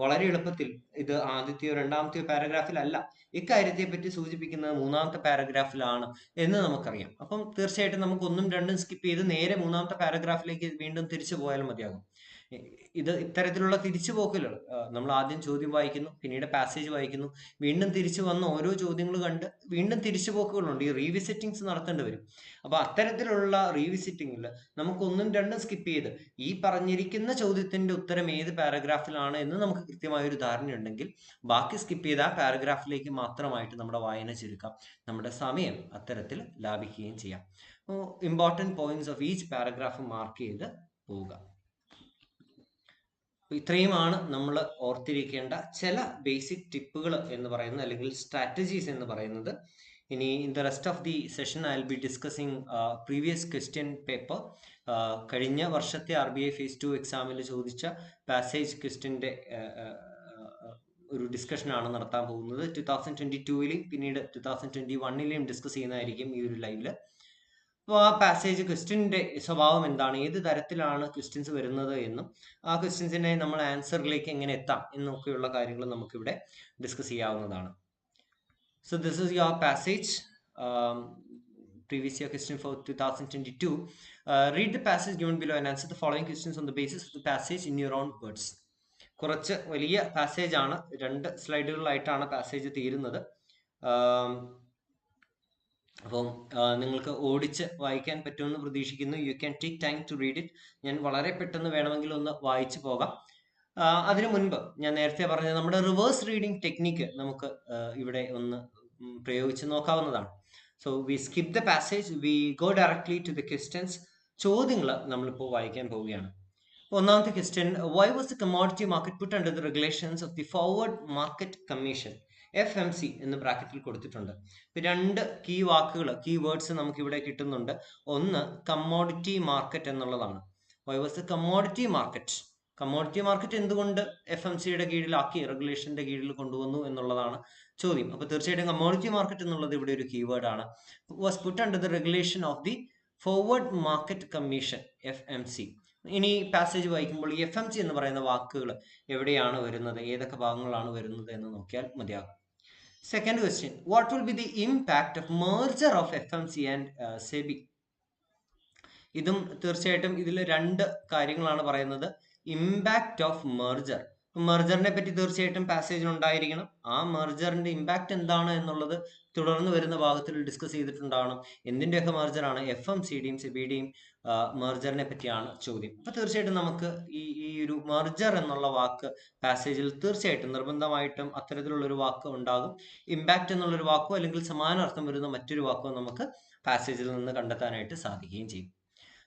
വളരെ എളുപ്പത്തിൽ ഇത് ആദ്യത്തെയോ രണ്ടാമത്തെയോ പാരഗ്രാഫിലല്ല, ഇക്കാര്യത്തെ പറ്റി സൂചിപ്പിക്കുന്നത് മൂന്നാമത്തെ പാരഗ്രാഫിലാണ് എന്ന് നമുക്കറിയാം. അപ്പം തീർച്ചയായിട്ടും നമുക്ക് ഒന്നും രണ്ടും സ്കിപ്പ് ചെയ്ത് നേരെ മൂന്നാമത്തെ പാരഗ്രാഫിലേക്ക് വീണ്ടും തിരിച്ചു പോയാൽ മതിയാകും. ഇത് ഇത്തരത്തിലുള്ള തിരിച്ചുപോക്കലുകൾ, നമ്മൾ ആദ്യം ചോദ്യം വായിക്കുന്നു, പിന്നീട് പാസേജ് വായിക്കുന്നു, വീണ്ടും തിരിച്ചു വന്ന് ഓരോ ചോദ്യങ്ങൾ കണ്ട് വീണ്ടും തിരിച്ചുപോക്കുകളുണ്ട്. ഈ റീവിസിറ്റിങ്സ് നടത്തേണ്ടി വരും. അപ്പൊ അത്തരത്തിലുള്ള റീവിസിറ്റിങ്ങിൽ നമുക്ക് ഒന്നും രണ്ടും സ്കിപ്പ് ചെയ്ത് ഈ പറഞ്ഞിരിക്കുന്ന ചോദ്യത്തിന്റെ ഉത്തരം ഏത് പാരഗ്രാഫിലാണ് എന്ന് നമുക്ക് കൃത്യമായ ഒരു ധാരണയുണ്ടെങ്കിൽ ബാക്കി സ്കിപ്പ് ചെയ്ത് ആ പാരഗ്രാഫിലേക്ക് മാത്രമായിട്ട് നമ്മുടെ വായന ചുരുക്കാം, നമ്മുടെ സമയം അത്തരത്തിൽ ലാഭിക്കുകയും ചെയ്യാം. Important points of each paragraph mark ചെയ്ത് പോവുക. ഇത്രയുമാണ് നമ്മൾ ഓർത്തിരിക്കേണ്ട ചില ബേസിക് ടിപ്പുകൾ എന്ന് പറയുന്നത്, അല്ലെങ്കിൽ സ്ട്രാറ്റജീസ് എന്ന് പറയുന്നത്. ഇനി in the rest of the session I will be discussing previous question paper. കഴിഞ്ഞ വർഷത്തെ RBI Phase 2 എക്സാമിൽ ചോദിച്ച പാസേജ് ക്വസ്റ്റ്യൻ്റെ ഒരു ഡിസ്കഷനാണ് നടത്താൻ പോകുന്നത്. 2022 പിന്നീട് 2021 ഡിസ്കസ് ചെയ്യുന്നതായിരിക്കും ഈ ഒരു ലൈവില്. അപ്പോൾ ആ പാസേജ് ക്വസ്റ്റ്യൻ്റെ സ്വഭാവം എന്താണ്, ഏത് തരത്തിലാണ് ക്വസ്റ്റ്യൻസ് വരുന്നത് എന്നും ആ ക്വസ്റ്റ്യൻസിനെ നമ്മൾ ആൻസറിലേക്ക് എങ്ങനെ എത്താം എന്നൊക്കെയുള്ള കാര്യങ്ങൾ നമുക്കിവിടെ ഡിസ്കസ് ചെയ്യാവുന്നതാണ്. So this is your passage, previous year question for 2022. Read the passage given below and answer the following questions on the basis of the passage in your own words. കുറച്ച് വലിയ പാസേജ് ആണ്, 2 സ്ലൈഡുകളിലായിട്ടാണ് പാസേജ് തീരുന്നത്. അപ്പം നിങ്ങൾക്ക് ഓടിച്ച് വായിക്കാൻ പറ്റുമെന്ന് പ്രതീക്ഷിക്കുന്നു. You can take time to read it. ഞാൻ വളരെ പെട്ടെന്ന് വേണമെങ്കിൽ ഒന്ന് വായിച്ചു പോകാം. അതിനു മുൻപ് ഞാൻ നേരത്തെ പറഞ്ഞ നമ്മുടെ റിവേഴ്സ് റീഡിംഗ് ടെക്നിക്ക് നമുക്ക് ഇവിടെ ഒന്ന് പ്രയോഗിച്ച് നോക്കാവുന്നതാണ്. So we skip the passage, we go directly to the questions. ചോദ്യങ്ങൾ നമ്മളിപ്പോൾ വായിക്കാൻ പോവുകയാണ്. ഒന്നാമത്തെ question, why was the commodity market put under the regulations of the forward market commission? FMC എന്ന് ബ്രാക്കറ്റിൽ കൊടുത്തിട്ടുണ്ട്. രണ്ട് കീ വാക്കുകൾ, കീ വേർഡ്സ് നമുക്ക് ഇവിടെ കിട്ടുന്നുണ്ട്. ഒന്ന് കമ്മോഡിറ്റി മാർക്കറ്റ് എന്നുള്ളതാണ്. Y was the commodity market? Commodity market എന്തുകൊണ്ട് FMCയുടെ കീഴിലാക്കി, റെഗുലേഷന്റെ കീഴിൽ കൊണ്ടുവന്നു എന്നുള്ളതാണ് ചോദ്യം. അപ്പൊ തീർച്ചയായിട്ടും കമ്മോഡിറ്റി മാർക്കറ്റ് എന്നുള്ളത് ഇവിടെ ഒരു കീവേഡ് ആണ്. Was put under the regulation of the forward market commission, FMC. ഇനി പാസേജ് വായിക്കുമ്പോൾ ഈ FMC എന്ന് പറയുന്ന വാക്കുകൾ എവിടെയാണ് വരുന്നത്, ഏതൊക്കെ ഭാഗങ്ങളാണ് വരുന്നത് എന്ന് നോക്കിയാൽ മതിയാകും. Second question, what will be the impact of merger of FMC and SEBI? ഇതും തീർച്ചയായിട്ടും ഇതിൽ രണ്ട് കാര്യങ്ങളാണ് പറയുന്നത്. Impact of merger. മെർജറിനെ പറ്റി തീർച്ചയായിട്ടും പാസേജിൽ ഉണ്ടായിരിക്കണം. ആ മെർജറിന്റെ ഇമ്പാക്ട് എന്താണ് എന്നുള്ളത് തുടർന്ന് വരുന്ന ഭാഗത്തിൽ ഡിസ്കസ് ചെയ്തിട്ടുണ്ടാവണം. എന്തിന്റെയൊക്കെ മെർജറാണ്? FMCയുടെയും സെബിയുടെയും മെർജറിനെ പറ്റിയാണ് ചോദ്യം. അപ്പൊ തീർച്ചയായിട്ടും നമുക്ക് ഈ ഒരു മെർജർ എന്നുള്ള വാക്ക് പാസേജിൽ തീർച്ചയായിട്ടും നിർബന്ധമായിട്ടും അത്തരത്തിലുള്ള ഒരു വാക്ക് ഉണ്ടാകും. ഇമ്പാക്ട് എന്നുള്ളൊരു വാക്കോ അല്ലെങ്കിൽ സമാന അർത്ഥം വരുന്ന മറ്റൊരു വാക്കോ നമുക്ക് പാസേജിൽ നിന്ന് കണ്ടെത്താനായിട്ട് സാധിക്കുകയും ചെയ്യും.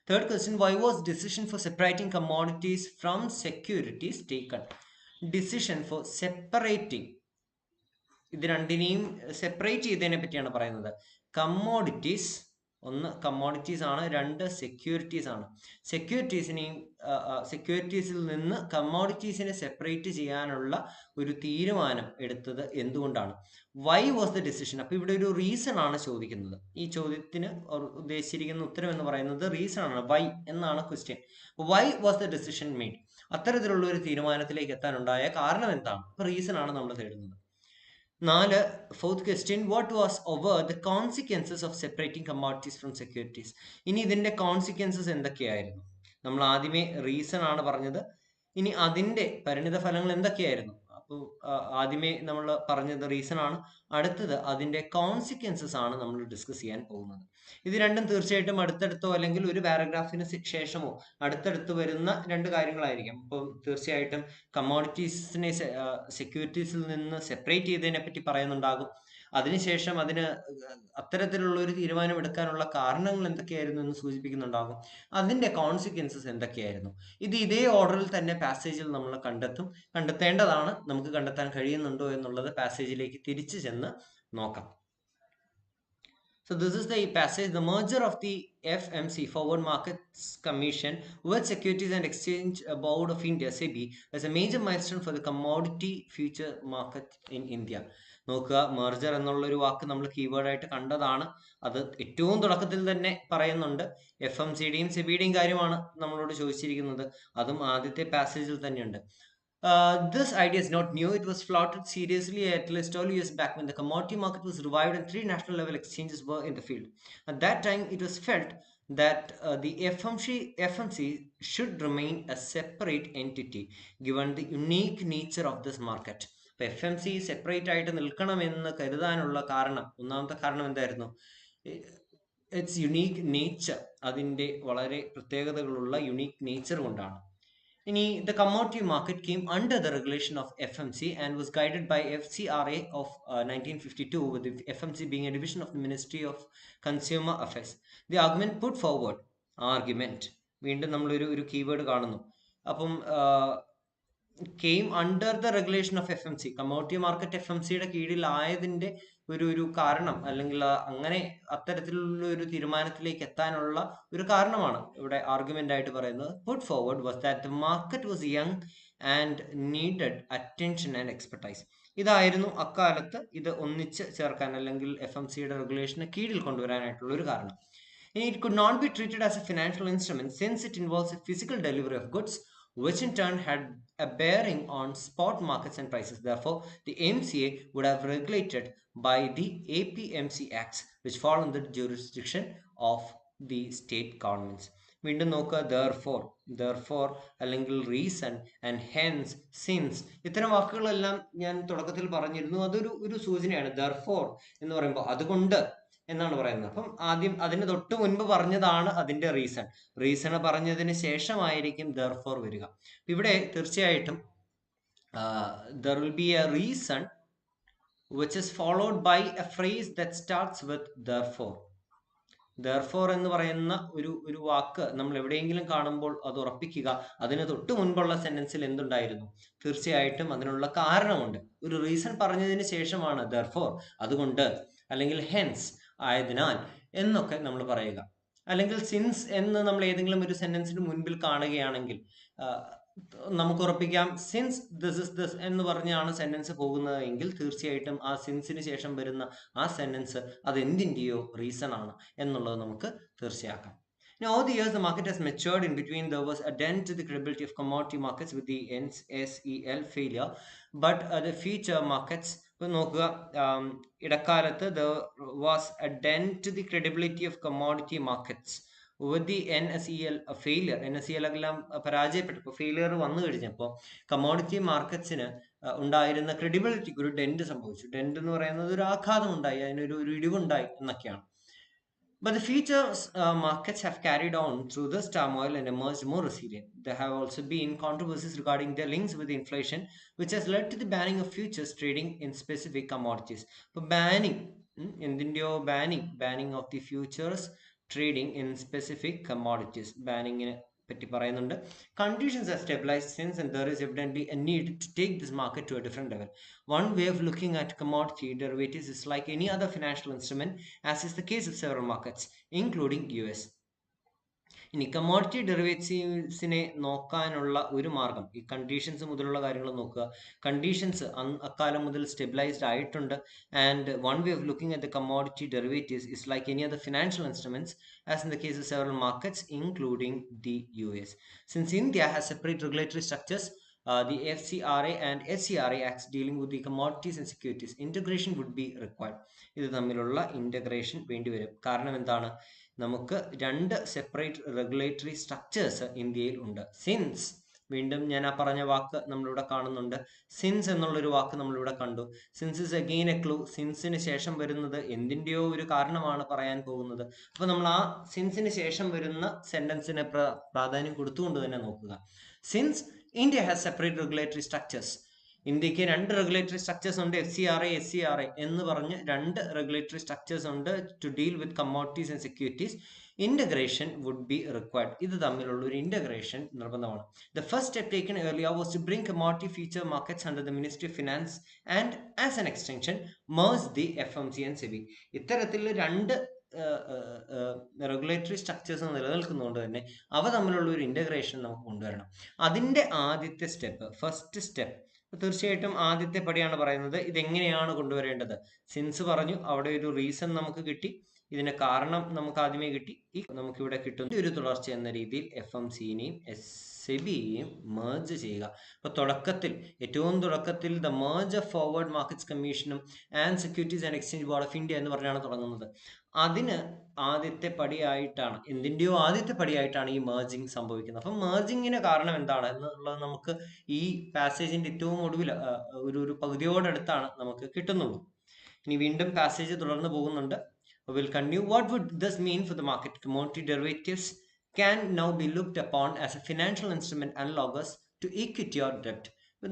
Third question, why was decision for separating commodities from securities taken? Decision for separating, ഇത് രണ്ടിനെയും സെപ്പറേറ്റ് ചെയ്തതിനെ പറ്റിയാണ് പറയുന്നത്. കമ്മോഡിറ്റീസ്, ഒന്ന് കമ്മോഡിറ്റീസ് ആണ്, രണ്ട് സെക്യൂരിറ്റീസ് ആണ്. സെക്യൂരിറ്റീസിൽ നിന്ന് കമ്മോഡിറ്റീസിനെ സെപ്പറേറ്റ് ചെയ്യാനുള്ള ഒരു തീരുമാനം എടുത്തത് എന്തുകൊണ്ടാണ്? Y was the decision? അപ്പൊ ഇവിടെ ഒരു റീസൺ ആണ് ചോദിക്കുന്നത്. ഈ ചോദ്യത്തിന് ഉദ്ദേശിച്ചിരിക്കുന്ന ഉത്തരം എന്ന് പറയുന്നത് റീസൺ ആണ്. വൈ എന്നാണ് question. Why was the decision made? അത്തരത്തിലുള്ള ഒരു തീരുമാനത്തിലേക്ക് എത്താനുണ്ടായ കാരണം എന്താണ്? അപ്പൊ റീസൺ ആണ് നമ്മൾ തേടുന്നത്. Fourth question, what was over the consequences of separating commodities from securities? ഇനി ഇതിന്റെ കോൺസിക്വൻസസ് എന്തൊക്കെയായിരുന്നു? നമ്മൾ ആദ്യമേ റീസൺ ആണ് പറഞ്ഞത്. ഇനി അതിന്റെ പരിണിത ഫലങ്ങൾ എന്തൊക്കെയായിരുന്നു? അപ്പോൾ ആദ്യമേ നമ്മൾ പറഞ്ഞത് റീസൺ ആണ്. അടുത്തത് അതിന്റെ കോൺസിക്വൻസസ് ആണ് നമ്മൾ ഡിസ്കസ് ചെയ്യാൻ പോകുന്നത്. ഇത് രണ്ടും തീർച്ചയായിട്ടും അടുത്തടുത്തോ അല്ലെങ്കിൽ ഒരു പാരഗ്രാഫിന് ശേഷമോ അടുത്തടുത്ത് വരുന്ന രണ്ട് കാര്യങ്ങളായിരിക്കും. അപ്പോൾ തീർച്ചയായിട്ടും കമ്മോഡിറ്റീസിനെ സെക്യൂരിറ്റീസിൽ നിന്ന് സെപ്പറേറ്റ് ചെയ്തതിനെ പറ്റി പറയുന്നുണ്ടാകും. അതിനുശേഷം അതിന് അത്തരത്തിലുള്ള ഒരു തീരുമാനം എടുക്കാനുള്ള കാരണങ്ങൾ എന്തൊക്കെയായിരുന്നു എന്ന് സൂചിപ്പിക്കുന്നുണ്ടാകും. അതിന്റെ കോൺസിക്വൻസസ് എന്തൊക്കെയായിരുന്നു? ഇത് ഇതേ ഓർഡറിൽ തന്നെ പാസേജിൽ നമ്മൾ കണ്ടെത്തേണ്ടതാണ്. നമുക്ക് കണ്ടെത്താൻ കഴിയുന്നുണ്ടോ എന്നുള്ളത് പാസേജിലേക്ക് തിരിച്ചു ചെന്ന് നോക്കാം. So this is the passage. The merger of the FMC, Forward Markets Commission, with Securities and Exchange Board of India, SEBI, as a major milestone for the commodity future market in India. നോക്കുക, മെർജർ എന്നുള്ളൊരു വാക്ക് നമ്മൾ കീവേഡ് ആയിട്ട് കണ്ടതാണ്. അത് ഏറ്റവും തുടക്കത്തിൽ തന്നെ പറയുന്നുണ്ട്. FMCയുടെയും സെബിയുടെയും കാര്യമാണ് നമ്മളോട് ചോദിച്ചിരിക്കുന്നത്. അതും ആദ്യത്തെ പാസേജിൽ തന്നെയുണ്ട്. This idea is not new. It was floated seriously at least 12 years back when the commodity market was revived and 3 national level exchanges were in the field. At that time, it was felt that the FMC should remain a separate entity given the unique nature of this market. FMC separate ആയിട്ട് നിൽക്കണമെന്ന് കരുതാനുള്ള കാരണം, ഒന്നാമത്തെ കാരണം എന്തായിരുന്നു? ഇറ്റ്സ് യുണീക്ക് നേച്ചർ, അതിൻ്റെ വളരെ പ്രത്യേകതകളുള്ള യുണീക്ക് നേച്ചർ കൊണ്ടാണ്. The commodity market came under the regulation of FMC and was guided by FCRA of 1952, with the FMC being a division of the Ministry of Consumer Affairs. The argument put forward, വീണ്ടും നമ്മൾ ഒരു കീവേഡ് കാണുന്നു. അപ്പം came under the regulation of FMC, commodity market FMCയുടെ കീഴിലായതിന്റെ ഒരു കാരണം, അല്ലെങ്കിൽ അങ്ങനെ അത്തരത്തിലുള്ള ഒരു തീരുമാനത്തിലേക്ക് എത്താനുള്ള ഒരു കാരണമാണ് ഇവിടെ ആർഗ്യുമെന്റ് ആയിട്ട് പറയുന്നത്. Put forward was that the market was young and needed attention and expertise. ഇതായിരുന്നു അക്കാലത്ത് ഇത് ഒന്നിച്ച് ചേർക്കാൻ അല്ലെങ്കിൽ FMCയുടെ റെഗുലേഷന് കീഴിൽ കൊണ്ടുവരാനായിട്ടുള്ള ഒരു കാരണം. It could not be treated as a financial instrument since it involves a physical delivery of goods, which in turn had a bearing on spot markets and prices. Therefore, the MCA would have regulated by the APMC Acts, which fall under the jurisdiction of the state governments. വീണ്ടും നോക്കുക, therefore അല്ലെങ്കിൽ റീസൺ ആൻഡ് ഹെൻസ്, സിൻസ്, ഇത്തരം വാക്കുകളെല്ലാം ഞാൻ തുടക്കത്തിൽ പറഞ്ഞിരുന്നു. അതൊരു സൂചനയാണ്. therefore എന്ന് പറയുമ്പോൾ അതുകൊണ്ട് എന്നാണ് പറയുന്നത്. അപ്പം ആദ്യം അതിന് തൊട്ട് മുൻപ് പറഞ്ഞതാണ് അതിന്റെ റീസൺ പറഞ്ഞതിന് ശേഷമായിരിക്കും therefore വരിക. ഇവിടെ തീർച്ചയായിട്ടും there will be a reason which is followed by a phrase that starts with therefore. therefore എന്ന് പറയുന്ന ഒരു വാക്ക് നമ്മൾ എവിടെയെങ്കിലും കാണുമ്പോൾ അത് ഉറപ്പിക്കുക. അതിന് തൊട്ട് മുൻപുള്ള സെന്റൻസിൽ എന്തുണ്ടായിരുന്നു? തീർച്ചയായിട്ടും അതിനുള്ള കാരണമുണ്ട്. ഒരു റീസൺ പറഞ്ഞതിന് ശേഷമാണ് therefore, അതുകൊണ്ട്, അല്ലെങ്കിൽ ഹെൻസ്, ആയതിനാൽ എന്നൊക്കെ നമ്മൾ പറയുക. അല്ലെങ്കിൽ സിൻസ് എന്ന് നമ്മൾ ഏതെങ്കിലും ഒരു സെന്റൻസിന് മുൻപിൽ കാണുകയാണെങ്കിൽ നമുക്ക് ഉറപ്പിക്കാം സിൻസ് ദിസ് ഇസ് ദിസ് എന്ന് പറഞ്ഞാണ് സെന്റൻസ് പോകുന്നത് എങ്കിൽ തീർച്ചയായിട്ടും ആ സിൻസിന് ശേഷം വരുന്ന ആ സെന്റൻസ് അത് എന്തിൻ്റെയോ റീസൺ ആണ് എന്നുള്ളത് നമുക്ക് തീർച്ചയാക്കാം. Now, over the years, the market has matured. In between, there was a dent to the credibility of commodity markets with the NSEL failure. But the future markets, ഇപ്പോൾ നോക്കുക, ഇടക്കാലത്ത് there was a dent to the credibility of commodity markets with the NSEL failure. NSEL എല്ലാം പരാജയപ്പെട്ടപ്പോൾ, ഫെയിലിയർ വന്നു കഴിഞ്ഞപ്പോൾ കമ്മോഡിറ്റി മാർക്കറ്റ്സിന് ഉണ്ടായിരുന്ന ക്രെഡിബിലിറ്റിക്ക് ഒരു ഡെന്റ് സംഭവിച്ചു. ഡെന്റ് എന്ന് പറയുന്നത് ഒരു ആഘാതം ഉണ്ടായി, അതിനൊരു ഇടിവുണ്ടായി എന്നൊക്കെയാണ്. But the futures markets have carried on through this turmoil and emerged more resilient. There have also been controversies regarding their links with inflation, which has led to the banning of futures trading in specific commodities. But banning of the futures trading in specific commodities. Banning പറ്റി പറയുന്നുണ്ട്. Conditions have stabilized since, and there is evidently a need to take this market to a different level. One way of looking at commodity derivatives is like any other financial instrument, as is the case of several markets, including US. ഇനി കമ്മോഡിറ്റി ഡെറിവേറ്റീവ്സിനെ നോക്കാനുള്ള ഒരു മാർഗം, ഈ കണ്ടീഷൻസ് മുതലുള്ള കാര്യങ്ങൾ നോക്കുക. കണ്ടീഷൻസ് അക്കാലം മുതൽ സ്റ്റെബിലൈസ്ഡ് ആയിട്ടുണ്ട്. And one way of looking at the commodity derivatives is like any other financial instruments, as in the case of several markets, including the US. Since India has separate regulatory structures, the FCRA and SCRA acts dealing with the commodities and securities. Integration would be required. ഇത് തമ്മിലുള്ള ഇന്റഗ്രേഷൻ വേണ്ടിവരും. കാരണം എന്താണ്? നമുക്ക് രണ്ട് സെപ്പറേറ്റ് റെഗുലേറ്ററി സ്ട്രക്ചേഴ്സ് ഇന്ത്യയിൽ ഉണ്ട്. സിൻസ്, വീണ്ടും ഞാൻ ആ പറഞ്ഞ വാക്ക് നമ്മളിവിടെ കാണുന്നുണ്ട്. സിൻസ് എന്നുള്ളൊരു വാക്ക് നമ്മളിവിടെ കണ്ടു. Since is again a clue. സിൻസിന് ശേഷം വരുന്നത് എന്തിൻ്റെയോ ഒരു കാരണമാണ് പറയാൻ പോകുന്നത്. അപ്പൊ നമ്മൾ ആ സിൻസിന് ശേഷം വരുന്ന സെന്റൻസിനെ പ്രാധാന്യം കൊടുത്തുകൊണ്ട് തന്നെ നോക്കുക. Since India has separate regulatory structures. ഇന്ത്യക്ക് രണ്ട് റെഗുലേറ്ററി സ്ട്രക്ചേഴ്സ് ഉണ്ട്, FCRA, SCRA എന്ന് പറഞ്ഞ് രണ്ട് റെഗുലേറ്ററി സ്ട്രക്ചേഴ്സ് ഉണ്ട് to deal with commodities and securities. Integration would be required. ഇത് തമ്മിലുള്ള ഒരു ഇന്റഗ്രേഷൻ നിർബന്ധമാണ്. The first step taken earlier was to bring commodity future markets under the Ministry of Finance and as an extension merge the FMC and SEBI. ഇത്തരത്തിൽ രണ്ട് റെഗുലേറ്ററി സ്ട്രക്ചേഴ്സ് നിലനിൽക്കുന്നതുകൊണ്ട് തന്നെ അവ തമ്മിലുള്ള ഒരു ഇന്റഗ്രേഷൻ നമുക്ക് കൊണ്ടുവരണം. അതിന്റെ ആദ്യത്തെ സ്റ്റെപ്പ്, ഫസ്റ്റ് സ്റ്റെപ്പ്, തീർച്ചയായിട്ടും ആദ്യത്തെ പടിയാണ് പറയുന്നത്. ഇതെങ്ങനെയാണ് കൊണ്ടുവരേണ്ടത്? സിൻസ് പറഞ്ഞു, അവിടെ ഒരു റീസൺ നമുക്ക് കിട്ടി, ഇതിന് കാരണം നമുക്ക് ആദ്യമേ കിട്ടി, നമുക്കിവിടെ കിട്ടുന്ന ഒരു തുടർച്ച എന്ന രീതിയിൽ FMCനെയും SEBിയെയും മേർജ് ചെയ്യുക. അപ്പൊ തുടക്കത്തിൽ, ഏറ്റവും തുടക്കത്തിൽ the merge of forward markets കമ്മീഷനും and securities and exchange board of India എന്ന് പറഞ്ഞാണ് തുടങ്ങുന്നത്. അതിന് ആദ്യത്തെ പടിയായിട്ടാണ്, എന്തിൻ്റെയോ ആദ്യത്തെ പടിയായിട്ടാണ് ഈ മേർജിങ് സംഭവിക്കുന്നത്. അപ്പം മേർജിങ്ങിന് കാരണം എന്താണ് എന്നുള്ളത് നമുക്ക് ഈ പാസേജിന്റെ ഏറ്റവും ഒടുവിൽ ഒരു പകുതിയോടടുത്താണ് നമുക്ക് കിട്ടുന്നുള്ളൂ. ഇനി വീണ്ടും പാസേജ് തുടർന്ന് പോകുന്നുണ്ട്. Will continue. What would this mean for the market? Commodity derivatives can now be looked upon as a financial instrument analogous to equity or debt.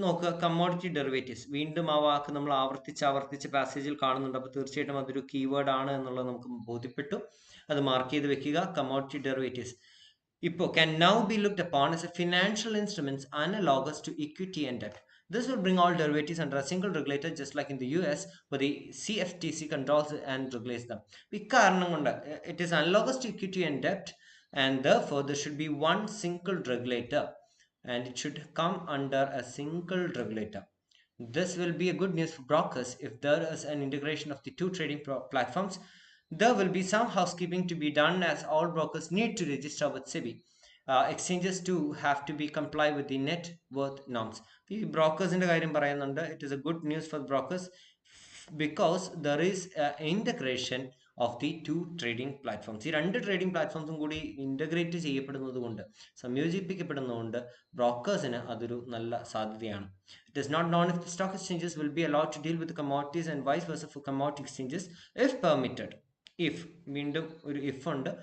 നോക്കുക, കമ്മോഡിറ്റി ഡെറിവേറ്റീവ്സ്, വീണ്ടും ആ വാക്ക് നമ്മൾ ആവർത്തിച്ച് പാസേജിൽ കാണുന്നുണ്ട്. അപ്പോൾ തീർച്ചയായിട്ടും അതൊരു കീവേഡ് ആണ് എന്നുള്ളത് നമുക്ക് ബോധ്യപ്പെട്ടു. അത് മാർക്ക് ചെയ്ത് വെക്കുക. കമ്മോഡിറ്റി ഡെറിവേറ്റീവ്സ് ഇപ്പോൾ can now be looked upon as a financial instruments analogous to equity and debt. This will bring all derivatives under a single regulator, just like in the US, where the CFTC controls and regulates them. ഇക്കാരണം കൊണ്ട് it is analogous to equity and debt, and therefore there should be one single regulator, and it should come under a single regulator. This will be a good news for brokers if there is an integration of the two trading platforms. There will be some housekeeping to be done, as all brokers need to register with SEBI. Exchanges too have to be comply with the net worth norms. ഈ ബ്രോക്കേഴ്സിന്റെ കാര്യം പറയുന്നുണ്ട്. It is a good news for brokers because there is integration of the two trading platforms. ഈ രണ്ട് ട്രേഡിംഗ് പ്ലാറ്റ്ഫോംസും കൂടി ഇന്റഗ്രേറ്റ് ചെയ്യപ്പെടുന്നത് കൊണ്ട്, സംയോജിപ്പിക്കപ്പെടുന്നതുകൊണ്ട് ബ്രോക്കേഴ്സിന് അതൊരു നല്ല സാധ്യതയാണ്. It is not known if the stock exchanges will be allowed to deal with the commodities and vice versa for commodity exchanges if permitted. If, വീണ്ടും ഒരു if ഉണ്ട്,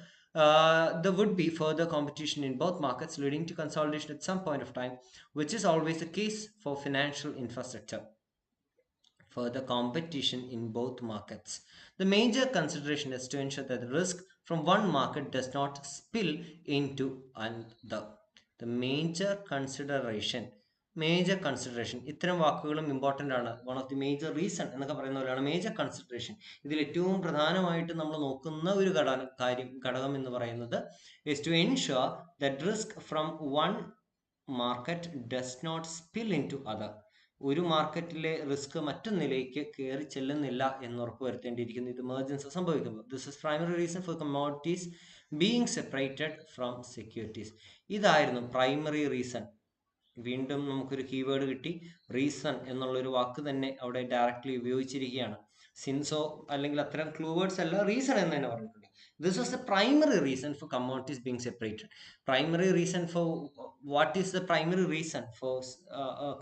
there would be further competition in both markets, leading to consolidation at some point of time, which is always the case for financial infrastructure. Further competition in both markets. The major consideration is to ensure that the risk from one market does not spill into another. The major consideration, ഇത്തരം വാക്കുകളും ഇമ്പോർട്ടൻ്റ് ആണ്. One of the major reason എന്നൊക്കെ പറയുന്ന പോലെയാണ് മേജർ കൺസിഡറേഷൻ. ഇതിൽ ഏറ്റവും പ്രധാനമായിട്ട് നമ്മൾ നോക്കുന്ന ഒരു ഘടകം എന്ന് പറയുന്നത് is to ensure that risk from one market does not spill into other. ഒരു മാർക്കറ്റിലെ റിസ്ക് മറ്റൊന്നിലേക്ക് കയറി ചെല്ലുന്നില്ല എന്ന് ഉറപ്പുവരുത്തേണ്ടിയിരിക്കുന്നു ഇത് മെർജൻസ് സംഭവിക്കുമ്പോൾ. This is primary reason for commodities being separated from securities. ഇതായിരുന്നു പ്രൈമറി റീസൺ. വീണ്ടും നമുക്കൊരു കീവേഡ് കിട്ടി, റീസൺ എന്നുള്ളൊരു വാക്ക് തന്നെ അവിടെ ഡയറക്റ്റ്ലി ഉപയോഗിച്ചിരിക്കുകയാണ്. സിൻസോ അല്ലെങ്കിൽ അത്തരം ക്ലൂ വേർഡ്സ് അല്ല, റീസൺ എന്ന് തന്നെ പറഞ്ഞിട്ടുണ്ട്. This was the primary reason for commodities being separated. Primary reason for what is the primary reason for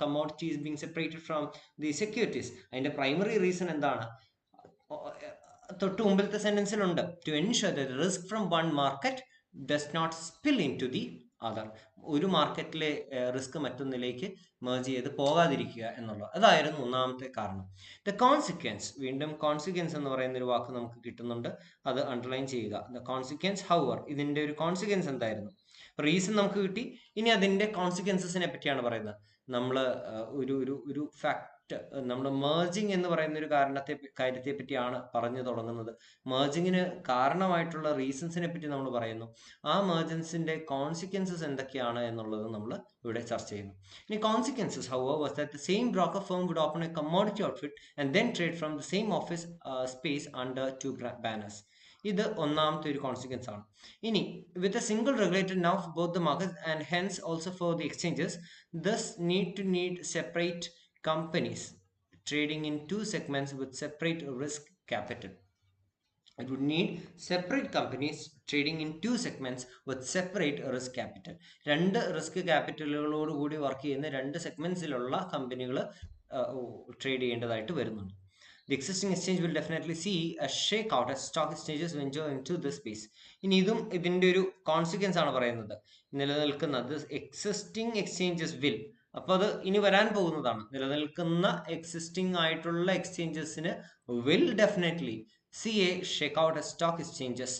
commodities being separated from the securities? അതിന്റെ primary reason എന്താണ്? തൊട്ട് മുമ്പിലത്തെ സെന്റൻസിലുണ്ട്, to ensure that the risk from one market does not spill into the other. ഒരു മാർക്കറ്റിലെ റിസ്ക് മറ്റൊന്നിലേക്ക് മേർജ് ചെയ്ത് പോകാതിരിക്കുക എന്നുള്ളത്, അതായിരുന്നു ഒന്നാമത്തെ കാരണം. ദ കോൺസിക്വൻസ്, വീണ്ടും കോൺസിക്വൻസ് എന്ന് പറയുന്ന ഒരു വാക്ക് നമുക്ക് കിട്ടുന്നുണ്ട്, അത് അണ്ടർലൈൻ ചെയ്യുക. ദ കോൺസിക്വൻസ് ഹൗവർ, ഇതിന്റെ ഒരു കോൺസിക്വൻസ് എന്തായിരുന്നു? റീസൺ നമുക്ക് കിട്ടി, ഇനി അതിന്റെ കോൺസിക്വൻസസിനെ പറ്റിയാണ് പറയുന്നത്. നമ്മൾ ഒരു ഫാക്ട്, നമ്മൾ മേർജിങ് എന്ന് പറയുന്ന ഒരു കാര്യത്തെ പറ്റിയാണ് പറഞ്ഞു തുടങ്ങുന്നത്. മേർജിങ്ങിന് കാരണമായിട്ടുള്ള റീസൺസിനെ പറ്റി നമ്മൾ പറയുന്നു. ആ മേർജൻസിന്റെ കോൺസിക്വൻസസ് എന്തൊക്കെയാണ് എന്നുള്ളത് നമ്മൾ ഇവിടെ ചർച്ച ചെയ്യുന്നു. ഇനി consequences however was that the same broker firm would open a commodity outfit and then trade from the same office space under two banners. ഇത് ഒന്നാമത്തെ ഒരു കോൺസിക്വൻസ് ആണ്. ഇനി with a single regulator now for both the markets and hence also for the exchanges, thus need separate companies trading in two segments with separate risk capital. It would need separate companies trading in two segments with separate risk capital. രണ്ട് റിസ്ക് ക്യാപിറ്റലുകളോട് കൂടി വർക്ക് ചെയ്യുന്ന രണ്ട് സെഗ്മെന്റ്സിലുള്ള കമ്പനികൾ ട്രേഡ് ചെയ്യേണ്ടതായിട്ട് വരുന്നുണ്ട്. The existing exchange will definitely see a shakeout as stock exchanges venture into this space. ഇനി ഇതും ഇതിന്റെ ഒരു കോൺസിക്വൻസ് ആണ് പറയുന്നത്. നിലനിൽക്കുന്ന existing exchanges will, അപ്പൊ അത് ഇനി വരാൻ പോകുന്നതാണ്. നിലനിൽക്കുന്ന എക്സിസ്റ്റിംഗ് ആയിട്ടുള്ള എക്സ്ചേഞ്ചസിന് will definitely see a shakeout as stock exchanges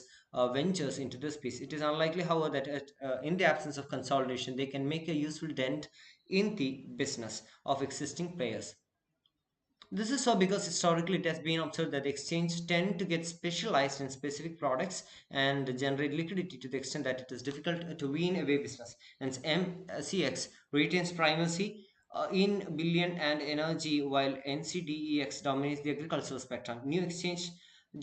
ventures into this space. It is unlikely, however, that in the absence of consolidation, they can make a useful dent in the business of existing players. This is so because historically it has been observed that the exchange tend to get specialized in specific products and generate liquidity to the extent that it is difficult to wean away business. Hence, MCX retains primacy in billion and energy, while NCDEX dominates the agricultural spectrum. New exchange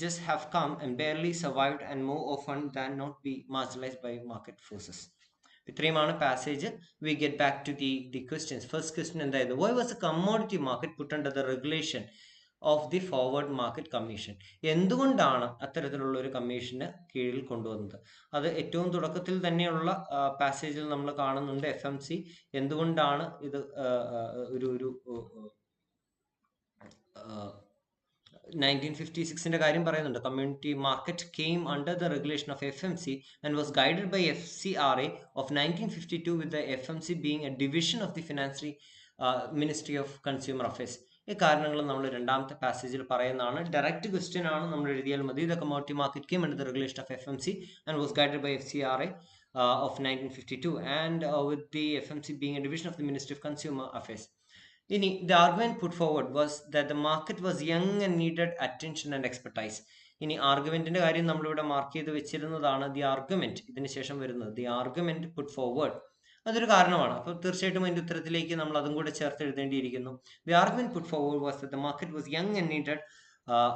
just have come and barely survived, and more often than not be marginalized by market forces. ഇത്രയുമാണ് passage. We get back to the questions. First question എന്തായിരുന്നു? Why was the commodity market put under the regulation of the forward market commission? എന്തുകൊണ്ടാണ് അത്തരത്തിലുള്ള ഒരു കമ്മീഷന് കീഴിൽ കൊണ്ടുവന്നത്? അത് ഏറ്റവും തുടക്കത്തിൽ തന്നെയുള്ള പാസേജിൽ നമ്മൾ കാണുന്നുണ്ട്. FMC എന്തുകൊണ്ടാണ് ഇത് ഒരു 1956 കാര്യം പറയുന്നുണ്ട്. Community market came under the regulation of FMC and was guided by FCRA of 1952 with the FMC being a division of the finance ministry of consumer affairs. ഈ കാരണങ്ങൾ നമ്മൾ രണ്ടാമത്തെ പാസേജിൽ പറയുന്നതാണ്. ഡയറക്റ്റ് ക്വസ്റ്റ്യൻ ആണ്, നമ്മൾ എഴുതിയാൽ മതി. The commodity market came under the regulation of FMC and was guided by FCRA of 1952 and with the FMC being a division of the Ministry of Consumer Affairs. ഇനി the argument put forward was that the market was young and needed attention and expertise. ഇനി ആർഗ്യുമെന്റിന്റെ കാര്യം നമ്മളിവിടെ മാർക്ക് ചെയ്ത് വെച്ചിരുന്നതാണ്. ദി ആർഗ്യുമെന്റ് ഇതിന് ശേഷം വരുന്നത് ദി ആർഗ്യുമെന്റ് പുട്ട് ഫോർവേഡ്, അതൊരു കാരണമാണ്. അപ്പോൾ തീർച്ചയായിട്ടും അതിന്റെ ഉത്തരത്തിലേക്ക് നമ്മൾ അതും കൂടെ ചേർത്ത് എഴുതേണ്ടിയിരിക്കുന്നു. The argument put forward was that the market was young and needed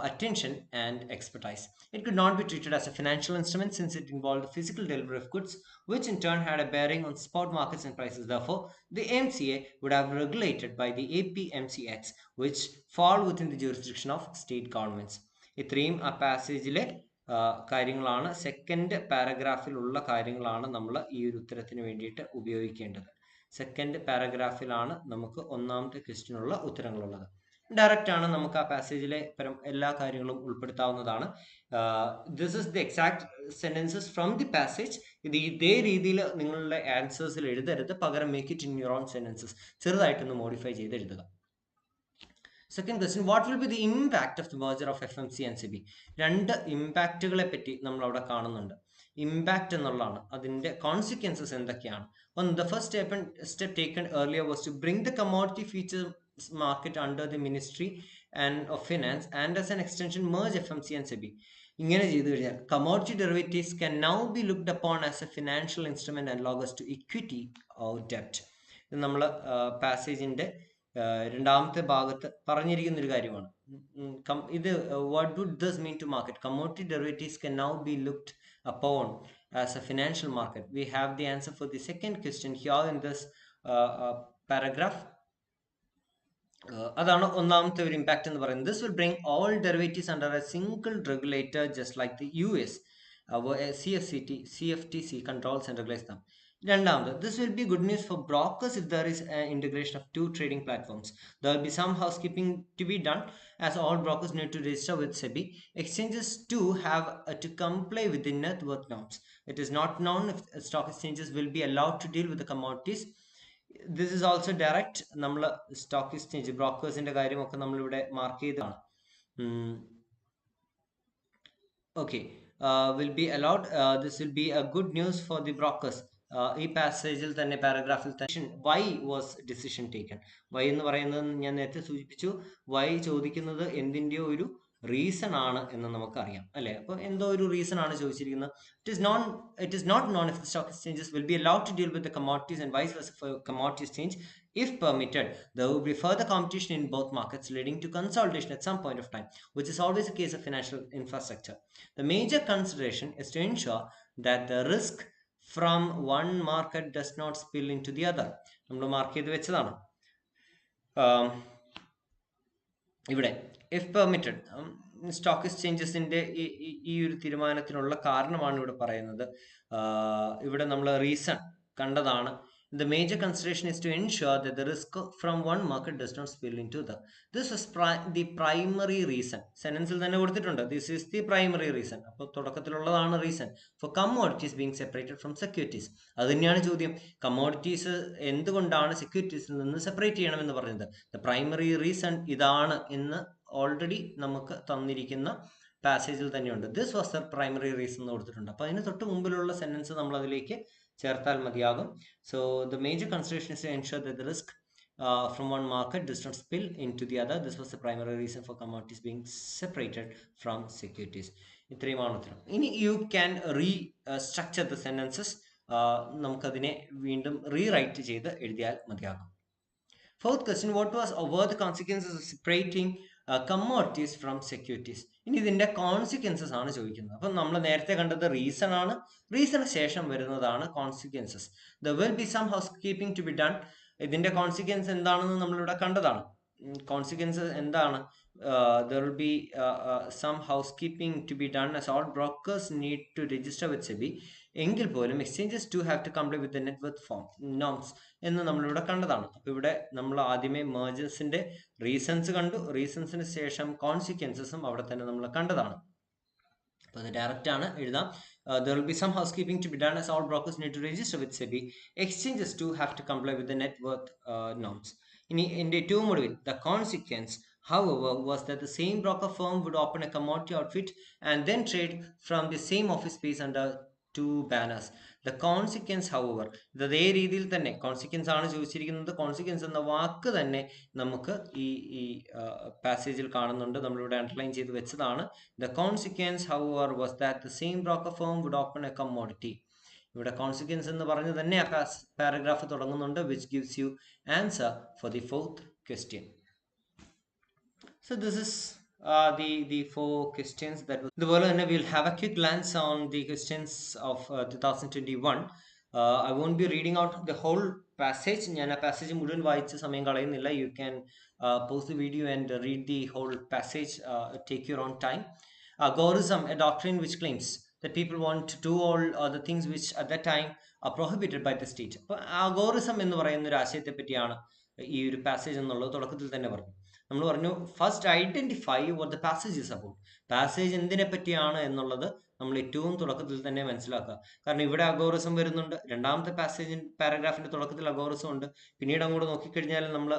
attention and expertise. It could not be treated as a financial instrument since it involved the physical delivery of goods, which in turn had a bearing on spot markets and prices. Therefore, the MCA would have regulated by the APMCX, which fall within the jurisdiction of state governments. ഇത്രയും ആ പാസേജിലെ കാര്യങ്ങളാണ്, സെക്കൻഡ് പാരഗ്രാഫിലുള്ള കാര്യങ്ങളാണ് നമ്മൾ ഈ ഒരു ഉത്തരത്തിന് വേണ്ടിയിട്ട് ഉപയോഗിക്കേണ്ടത്. സെക്കൻഡ് പാരഗ്രാഫിലാണ് നമുക്ക് ഒന്നാമത്തെ ക്വസ്റ്റ്യനുള്ള ഉത്തരങ്ങളുള്ളത്. ഡയറക്റ്റ് ആണ്, നമുക്ക് ആ പാസേജിലെ എല്ലാ കാര്യങ്ങളും ഉൾപ്പെടുത്താവുന്നതാണ്. This is the exact sentences from the passage. ഇത് ഇതേ രീതിയിൽ നിങ്ങളുടെ ആൻസേഴ്സിൽ എഴുതരുത്, പകരം make it in your own sentences. ചെറുതായിട്ടൊന്ന് മോഡിഫൈ ചെയ്ത് എഴുതുക. Second question, what will be the impact of the merger of FMC and SEBI? രണ്ട് ഇമ്പാക്റ്റുകളെ പറ്റി നമ്മൾ അവിടെ കാണുന്നുണ്ട്. ഇമ്പാക്റ്റ് എന്നുള്ളതാണ്, അതിൻ്റെ കോൺസിക്വൻസസ് എന്തൊക്കെയാണ്. The first step taken earlier was to bring the commodity futures market under the Ministry of Finance and as an extension merge FMC and SEBI. ഇങ്ങനെ ചെയ്തു കഴിഞ്ഞാൽ commodity derivatives can now be looked upon as a financial instrument analogous to equity or debt. ഇത് നമ്മൾ പാസേജിൻ്റെ രണ്ടാമത്തെ ഭാഗത്ത് പറഞ്ഞിരിക്കുന്ന ഒരു കാര്യമാണ്. ഇത് what would this mean to market? Commodity derivatives can now be looked upon as a financial market. We have the answer for the second question here in this paragraph. അതാണ് ഒന്നാമത്തെ ഒരു ഇമ്പാക്റ്റ് എന്ന് പറയുന്നത്. This will bring all derivatives under a single regulator just like the US CFTC controls and regulates them. രണ്ടാമത്, this will be good news for brokers if there is an integration of two trading platforms. There will be some housekeeping to be done as all brokers need to register with SEBI. Exchanges too have to comply with the net worth norms. It is not known if stock exchanges will be allowed to deal with the commodities. This is also direct. നമ്മൾ സ്റ്റോക്ക് എക്സ്ചേഞ്ച് ബ്രോക്കേഴ്സിന്റെ കാര്യമൊക്കെ നമ്മളിവിടെ മാർക്ക് ചെയ്തതാണ്. Okay, will be allowed. This will be a good news for the brokers. ഈ പാസേജിൽ തന്നെ പാരഗ്രാഫിൽ തന്നെ why was decision taken. Why എന്ന് പറയുന്നത് ഞാൻ നേരത്തെ സൂചിപ്പിച്ചു. വൈ ചോദിക്കുന്നത് എന്തിൻ്റെയോ ഒരു റീസൺ ആണ് എന്ന് നമുക്കറിയാം അല്ലേ. അപ്പോൾ എന്തോ ഒരു റീസൺ ആണ് ചോദിച്ചിരിക്കുന്നത്. It is not known if the stock exchanges will be allowed to deal with the commodities and vice versa for commodity exchange. If permitted, there will be further competition in both markets leading to consolidation at some point of time, which is always the case of financial infrastructure. The major consideration is to ensure that the risk from one market does not spill into the other. നമ്മൾ മാർക്ക് ചെയ്ത് വെച്ചതാണ് ഇവിടെ. ഇഫ് പെർമിറ്റഡ്, സ്റ്റോക്ക് എക്സ്ചേഞ്ചസിന്റെ ഈ ഒരു തീരുമാനത്തിനുള്ള കാരണമാണ് ഇവിടെ പറയുന്നത്. ഇവിടെ നമ്മൾ റീസൺ കണ്ടതാണ്. The major consideration is to ensure that the risk from one market does not spill into the. This is the primary reason. സെന്റൻസിൽ തന്നെ കൊടുത്തിട്ടുണ്ട്. This is the primary reason. അപ്പോൾ തുടക്കത്തിലുള്ളതാണ് reason for commodities being separated from securities. അത് തന്നെയാണ് ചോദ്യം. കമ്മോഡിറ്റീസ് എന്തുകൊണ്ടാണ് സെക്യൂരിറ്റീസിൽ നിന്ന് സെപ്പറേറ്റ് ചെയ്യണമെന്ന് പറഞ്ഞത്. The primary reason ഇതാണ് എന്ന് ഓൾറെഡി നമുക്ക് തന്നിരിക്കുന്ന പാസേജിൽ തന്നെയുണ്ട്. This was the primary reason എന്ന് കൊടുത്തിട്ടുണ്ട്. അപ്പോൾ അതിന് തൊട്ട് മുമ്പിലുള്ള സെന്റൻസ് നമ്മൾ അതിലേക്ക് ചേർത്താൽ മതിയാകും. So the major consideration is to ensure that the risk from one market does not spill into the other. This was the primary reason for commodities being separated from securities. ഇത്രയുമാണ് ഉത്തരം. ഇനി you can restructure the sentences. നമുക്കതിനെ വീണ്ടും റീറൈറ്റ് ചെയ്ത് എഴുതിയാൽ മതിയാകും. Fourth question, what were the consequences of separating commodities from securities? ഇനി ഇതിന്റെ കോൺസിക്വൻസസ് ആണ് ചോദിക്കുന്നത്. അപ്പം നമ്മൾ നേരത്തെ കണ്ടത് റീസൺ ആണ്. റീസണ് ശേഷം വരുന്നതാണ് consequences. There will be some housekeeping to be done. ഇതിന്റെ കോൺസിക്വൻസ് എന്താണെന്ന് നമ്മളിവിടെ കണ്ടതാണ്. കോൺസിക്വൻസസ് എന്താണ്? There will be some housekeeping to be done as all brokers need to register with SEBI. എങ്കിൽ പോലും exchanges to have to comply with the net worth form norms എന്ന് നമ്മളിവിടെ കണ്ടതാണ്. അപ്പോൾ ഇവിടെ നമ്മൾ ആദ്യമേ മേജേഴ്സിന്റെ റീസൺസ് കണ്ടു. റീസൺസിന് ശേഷം കോൺസിക്വൻസസും അവിടെ തന്നെ നമ്മൾ കണ്ടതാണ്. അപ്പോൾ അത് ഡയറക്റ്റ് ആണ്, എഴുതാം. There will be some housekeeping to be done as all brokers need to register with SEBI. Exchanges too have to comply with the net worth norms. ഇനി എൻ്റെ ഏറ്റവും ഒടുവിൽ the consequence, however, was that the same broker firm would open a commodity outfit and then trade from the same office space under two banners. The consequence, however, ഇത് അതേ രീതിയിൽ തന്നെ കോൺസിക്വൻസ് ആണ് ചോദിച്ചിരിക്കുന്നത്. കോൺസിക്വൻസ് എന്ന വാക്ക് തന്നെ നമുക്ക് ഈ പാസേജിൽ കാണുന്നുണ്ട്. നമ്മളിവിടെ അണ്ടർലൈൻ ചെയ്ത് വെച്ചതാണ്. The consequence, however, was that the same broker firm would open a commodity. ഇവിടെ കോൺസിക്വൻസ് എന്ന് പറഞ്ഞ് തന്നെ ആ പാരഗ്രാഫ് തുടങ്ങുന്നുണ്ട്, which gives you answer for the fourth question. So this is the four questions that അതുപോലെ തന്നെ we'll have a quick glance on the questions of 2021. I won't be reading out the whole passage. ഞാൻ ആ പാസേജ് മുഴുവൻ വായിച്ച് സമയം കളയുന്നില്ല. You can pause the video and read the whole passage. Take your own time. Agorism, a doctrine which claims that people want to do all the things which at that time are prohibited by the state. അപ്പോൾ agorism എന്ന് പറയുന്ന ഒരു ആശയത്തെ പറ്റിയാണ് ഈ ഒരു പാസേജ് എന്നുള്ളത് തുടക്കത്തിൽ തന്നെ പറഞ്ഞു. നമ്മൾ പറഞ്ഞു first identify what the passage is about. Passage എന്തിനെ പറ്റിയാണ് എന്നുള്ളത് നമ്മൾ ഏറ്റവും തുടക്കത്തിൽ തന്നെ മനസ്സിലാക്കുക. കാരണം ഇവിടെ അഗോറിസം വരുന്നുണ്ട്, രണ്ടാമത്തെ പാരഗ്രാഫിന്റെ തുടക്കത്തിൽ അഗോറിസം ഉണ്ട്, പിന്നീട് അങ്ങോട്ട് നോക്കിക്കഴിഞ്ഞാൽ നമ്മൾ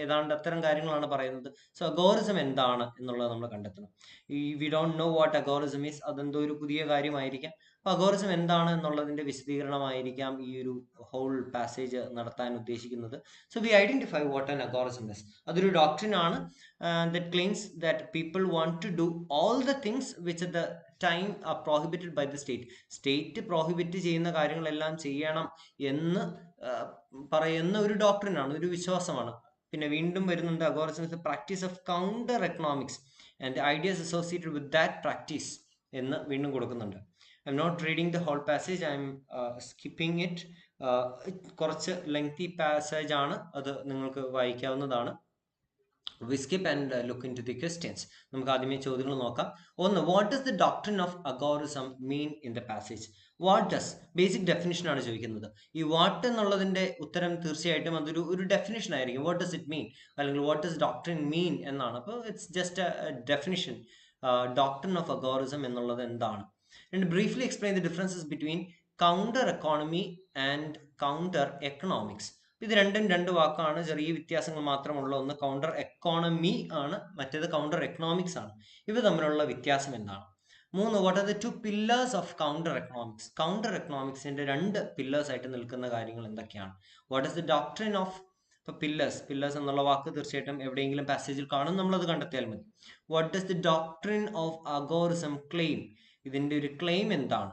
ഏതാണ്ട് അത്തരം കാര്യങ്ങളാണ് പറയുന്നത്. സോ അഗോറിസം എന്താണ് എന്നുള്ളത് നമ്മൾ കണ്ടെത്തണം. ഈ we don't know what agorism is, അതെന്തോ ഒരു പുതിയ കാര്യമായിരിക്കാം. അപ്പൊ അഗോറിസം എന്താണ് എന്നുള്ളതിന്റെ വിശദീകരണമായിരിക്കാം ഈ ഒരു ഹോൾ പാസേജ് നടത്താൻ ഉദ്ദേശിക്കുന്നത്. So we identify what an agorism is. അതൊരു ഡോക്ട്രിൻ ആണ് that claims that people want to do all the things which at the time are prohibited by the state. State prohibit ചെയ്യുന്ന കാര്യങ്ങളെല്ലാം ചെയ്യണം എന്ന് പറയുന്ന ഒരു ഡോക്ട്രിനാണ്, ഒരു വിശ്വാസമാണ്. പിന്നെ വീണ്ടും വരുന്നുണ്ട് agorism is the practice of counter economics and ideas associated with that practice എന്ന് വീണ്ടും കൊടുക്കുന്നുണ്ട്. I'm not reading the whole passage, I'm skipping it. കുറച്ച് ലെങ്തി പാസേജ് ആണ്, അത് നിങ്ങൾക്ക് വായിക്കാവുന്നതാണ്. We skip and look into the questions. നമുക്ക് ആദ്യമേ ചോദ്യങ്ങൾ നോക്കാം. ഒന്ന്, what does the doctrine of agorism mean in the passage? What does, basic definition ആണ് ചോദിക്കുന്നത്. ഈ വാട്ട് എന്നുള്ളതിന്റെ ഉത്തരം തീർച്ചയായിട്ടും അതൊരു ഡെഫിനിഷൻ ആയിരിക്കും. വാട്ട് ഡസ് ഇറ്റ് മീൻ, അല്ലെങ്കിൽ വാട്ട് ഡസ് ഡോക്ട്രിൻ മീൻ എന്നാണ്. അപ്പോൾ it's just a definition. Doctrine of agorism എന്നുള്ളത് എന്താണ്. And briefly explain the differences between counter economy and counter economics. ഇത് രണ്ടും രണ്ട് വാക്കാണ്, ചെറിയ വ്യത്യാസങ്ങൾ മാത്രമുള്ള. ഒന്ന് കൗണ്ടർ എക്കോണമി ആണ്, മറ്റേത് കൗണ്ടർ എക്കണോമിക്സ് ആണ്. ഇവ തമ്മിലുള്ള വ്യത്യാസം എന്താണ്. മൂന്ന്, what are the two pillars of counter economics. Counter എക്കണോമിക്സിന്റെ രണ്ട് പില്ലേഴ്സ് ആയിട്ട് നിൽക്കുന്ന കാര്യങ്ങൾ എന്തൊക്കെയാണ്. What is the doctrine of, ഇപ്പൊ പില്ലേഴ്സ് എന്നുള്ള വാക്ക് തീർച്ചയായിട്ടും എവിടെയെങ്കിലും പാസേജിൽ കാണും, നമ്മളത് കണ്ടെത്തിയാൽ മതി. What does the doctrine of agorism claim, ഇതിന്റെ ഒരു ക്ലെയിം എന്താണ്.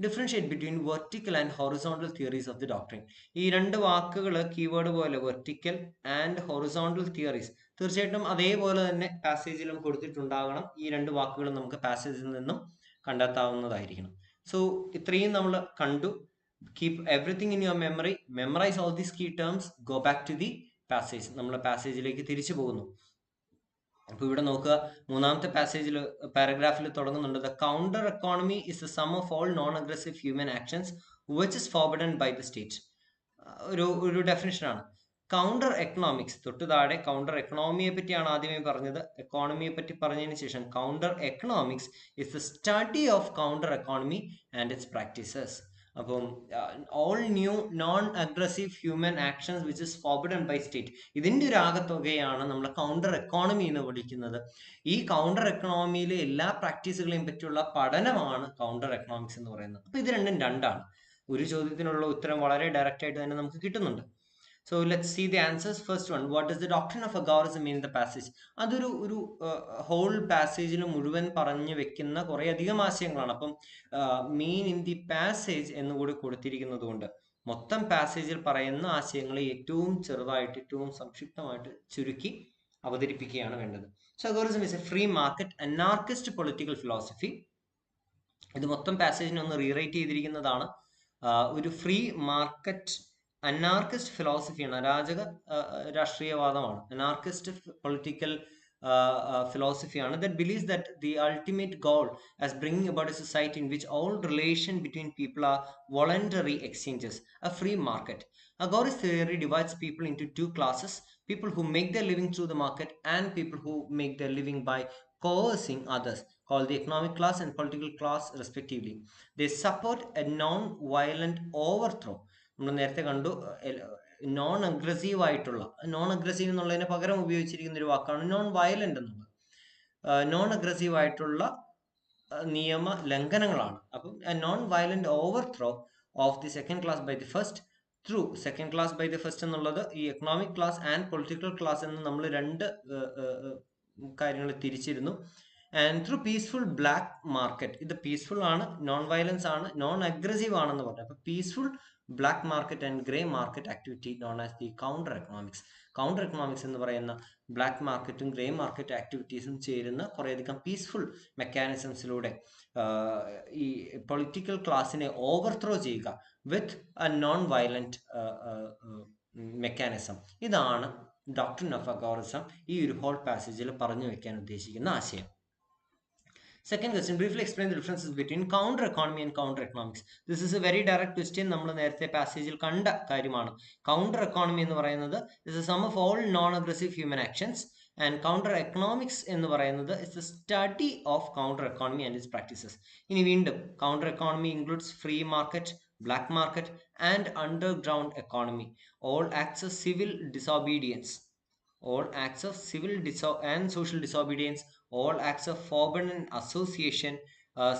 Differentiate between vertical and horizontal theories of the doctrine. ഈ രണ്ട് വാക്കുകൾ കീവേഡ് പോലെ, വെർട്ടിക്കൽ ആൻഡ് ഹൊറിസോണ്ടൽ തിയറീസ്, തീർച്ചയായിട്ടും അതേപോലെ തന്നെ പാസേജിലും കൊടുത്തിട്ടുണ്ടാകണം. ഈ രണ്ട് വാക്കുകളും നമുക്ക് പാസേജിൽ നിന്നും കണ്ടെത്താവുന്നതായിരിക്കണം. സോ ഇത്രയും നമ്മൾ കണ്ടു. Keep everything in your memory, memorize all these key terms, go back to the passage. നമ്മൾ പാസേജിലേക്ക് തിരിച്ചു പോകുന്നു. അപ്പൊ ഇവിടെ നോക്കുക, മൂന്നാമത്തെ പാരഗ്രാഫിൽ തുടങ്ങുന്നുണ്ട്, the counter economy is the sum of all non aggressive human actions which is forbidden by the state. ഒരു ഡെഫിനിഷൻ ആണ്. കൗണ്ടർ എക്കണോമിക്സ് തൊട്ട് താഴെ കൗണ്ടർ എക്കണോമിയെ പറ്റിയാണ് ആദ്യമേ പറഞ്ഞത്. എക്കോണമിയെ പറ്റി പറഞ്ഞതിന് ശേഷം counter economics is the study of counter economy and its practices. അപ്പം all new non aggressive human actions which is forbidden by state, ഇതിന്റെ ഒരു ആകത്തുകയാണ് നമ്മൾ കൗണ്ടർ എക്കോണമി എന്ന് വിളിക്കുന്നത്. ഈ കൗണ്ടർ എക്കണോമിയിലെ എല്ലാ പ്രാക്ടീസുകളെയും പറ്റിയുള്ള പഠനമാണ് കൗണ്ടർ എക്കണോമിക്സ് എന്ന് പറയുന്നത്. അപ്പൊ ഇത് രണ്ടും രണ്ടാണ്. ഒരു ചോദ്യത്തിനുള്ള ഉത്തരം വളരെ ഡയറക്റ്റ് ആയിട്ട് തന്നെ നമുക്ക് കിട്ടുന്നുണ്ട്. So let's see the answers. First one, what does the doctrine of agorism mean in the passage? അതൊരു ഹോൾ പാസേജിൽ മുഴുവൻ പറഞ്ഞു വെക്കുന്ന കുറെ അധികം ആശയങ്ങളാണ്. അപ്പം മീൻ ഇൻ ദി പാസേജ് എന്നുകൂടി കൊടുത്തിരിക്കുന്നത് കൊണ്ട് മൊത്തം പാസേജിൽ പറയുന്ന ആശയങ്ങളെ ഏറ്റവും ചെറുതായിട്ട്, ഏറ്റവും സംക്ഷിപ്തമായിട്ട് ചുരുക്കി അവതരിപ്പിക്കുകയാണ് വേണ്ടത്. So agorism is a free market anarchist political philosophy. ഇത് മൊത്തം പാസേജിനെ ഒന്ന് റീറൈറ്റ് ചെയ്തിരിക്കുന്നതാണ്. ഒരു ഫ്രീ മാർക്കറ്റ് അനാർക്കിസ്റ്റ് ഫിലോസഫിയാണ്, അരാജക രാഷ്ട്രീയവാദമാണ്. Anarchist political philosophy that believes that the ultimate goal as bringing about a society in which all relation between people are voluntary exchanges, a free market. Agorist theory divides people into two classes: people who make their living through the market and people who make their living by coercing others, called the economic class and political class respectively. They support a non-violent overthrow. നമ്മൾ നേരത്തെ കണ്ടു, നോൺ അഗ്രസീവ് ആയിട്ടുള്ള, നോൺ അഗ്രസീവ് എന്നുള്ളതിന് പകരം ഉപയോഗിച്ചിരിക്കുന്ന ഒരു വാക്കാണ് നോൺ വയലന്റ് എന്നുള്ളത്. നോൺ അഗ്രസീവ് ആയിട്ടുള്ള നിയമ ലംഘനങ്ങളാണ്. അപ്പം non violent overthrow of the second class by the first through. Second class by the first എന്നുള്ളത് ഈ economic class and political class എന്ന് നമ്മൾ രണ്ട് കാര്യങ്ങൾ തിരിച്ചിരുന്നു. And through peaceful black market, ഇത് പീസ്ഫുൾ ആണ്, നോൺ വയലൻസ് ആണ്, നോൺ അഗ്രസീവ് ആണെന്ന് പറഞ്ഞു. അപ്പൊ peaceful black market and grey market activity known as the counter economics. Counter economics എന്ന് പറയുന്ന ബ്ലാക്ക് മാർക്കറ്റും ഗ്രേ മാർക്കറ്റ് ആക്ടിവിറ്റീസും ചേരുന്ന കുറേയധികം പീസ്ഫുൾ മെക്കാനിസംസിലൂടെ ഈ പൊളിറ്റിക്കൽ ക്ലാസ്സിനെ ഓവർത്രോ ചെയ്യുക with a non violent mechanism. ഇതാണ് ഡോക്ട്രിൻ ഓഫ് അഗോറിസം ഈ ഒരു ഹോൾ പാസേജിൽ പറഞ്ഞു വെക്കാൻ ഉദ്ദേശിക്കുന്ന ആശയം. Second question, briefly explain the differences between counter economy and counter economics. This is a very direct question. നമ്മൾ നേരത്തെ പാസേജിൽ കണ്ട കാര്യമാണ്. കൗണ്ടർ എക്കോണമി എന്ന് പറയുന്നത് is a sum of all non-aggressive human actions, and counter economics എന്ന് പറയുന്നത് is the study of counter economy and its practices. ഇനി വീണ്ടും counter economy includes free market, black market, and underground economy. All acts of civil disobedience. All acts of civil and social disobedience, all acts of forbidden association,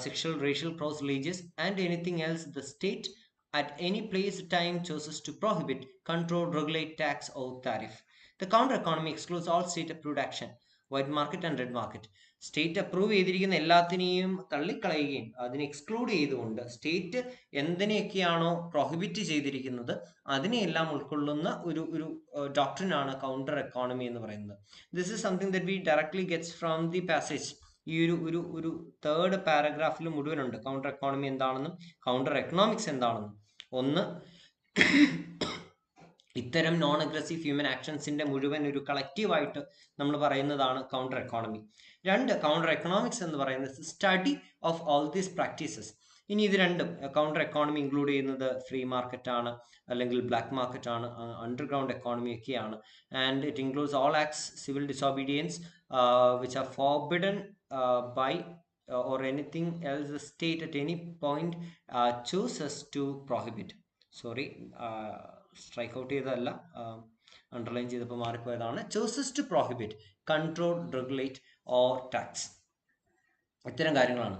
sexual, racial, cross religious, and anything else the state at any place time chooses to prohibit, control, regulate, tax, or tariff. The counter economy excludes all state approved action, white market and red market. State approve ചെയ്തിരിക്കുന്ന എല്ലാത്തിനെയും തള്ളിക്കളയുകയും അതിനെ എക്സ്ക്ലൂഡ് ചെയ്തുകൊണ്ട് സ്റ്റേറ്റ് എന്തിനെയൊക്കെയാണോ പ്രൊഹിബിറ്റ് ചെയ്തിരിക്കുന്നത് അതിനെയെല്ലാം ഉൾക്കൊള്ളുന്ന ഒരു ഡോക്ട്രിനാണ് കൗണ്ടർ എക്കോണമി എന്ന് പറയുന്നത്. This is something that we directly gets from the passage. ഈ ഒരു തേർഡ് പാരഗ്രാഫിൽ മുഴുവനുണ്ട് കൗണ്ടർ എക്കോണമി എന്താണെന്നും കൗണ്ടർ എക്കണോമിക്സ് എന്താണെന്നും. ഒന്ന്, ഇത്തരം നോൺ അഗ്രസീവ് ഹ്യൂമൻ ആക്ഷൻസിന്റെ മുഴുവൻ ഒരു കളക്റ്റീവായിട്ട് നമ്മൾ പറയുന്നതാണ് കൗണ്ടർ എക്കോണമി. രണ്ട്, കൗണ്ടർ എക്കണോമിക്സ് എന്ന് പറയുന്നത് study of all these practices. ഇനി ഇത് രണ്ടും കൗണ്ടർ എക്കോണമി ഇൻക്ലൂഡ് ചെയ്യുന്നത് ഫ്രീ മാർക്കറ്റ് ആണ്, അല്ലെങ്കിൽ ബ്ലാക്ക് മാർക്കറ്റ് ആണ്, അണ്ടർഗ്രൗണ്ട് എക്കോണമി ഒക്കെയാണ്. And it includes all acts civil disobedience which are forbidden by or anything else the state at any point chooses to prohibit. Sorry, strike out ചെയ്തതല്ല, അണ്ടർലൈൻ ചെയ്തപ്പോൾ മാറിപ്പോയതാണ്. Chooses to prohibit, control, regulate or tax. ഇത്തരം കാര്യങ്ങളാണ്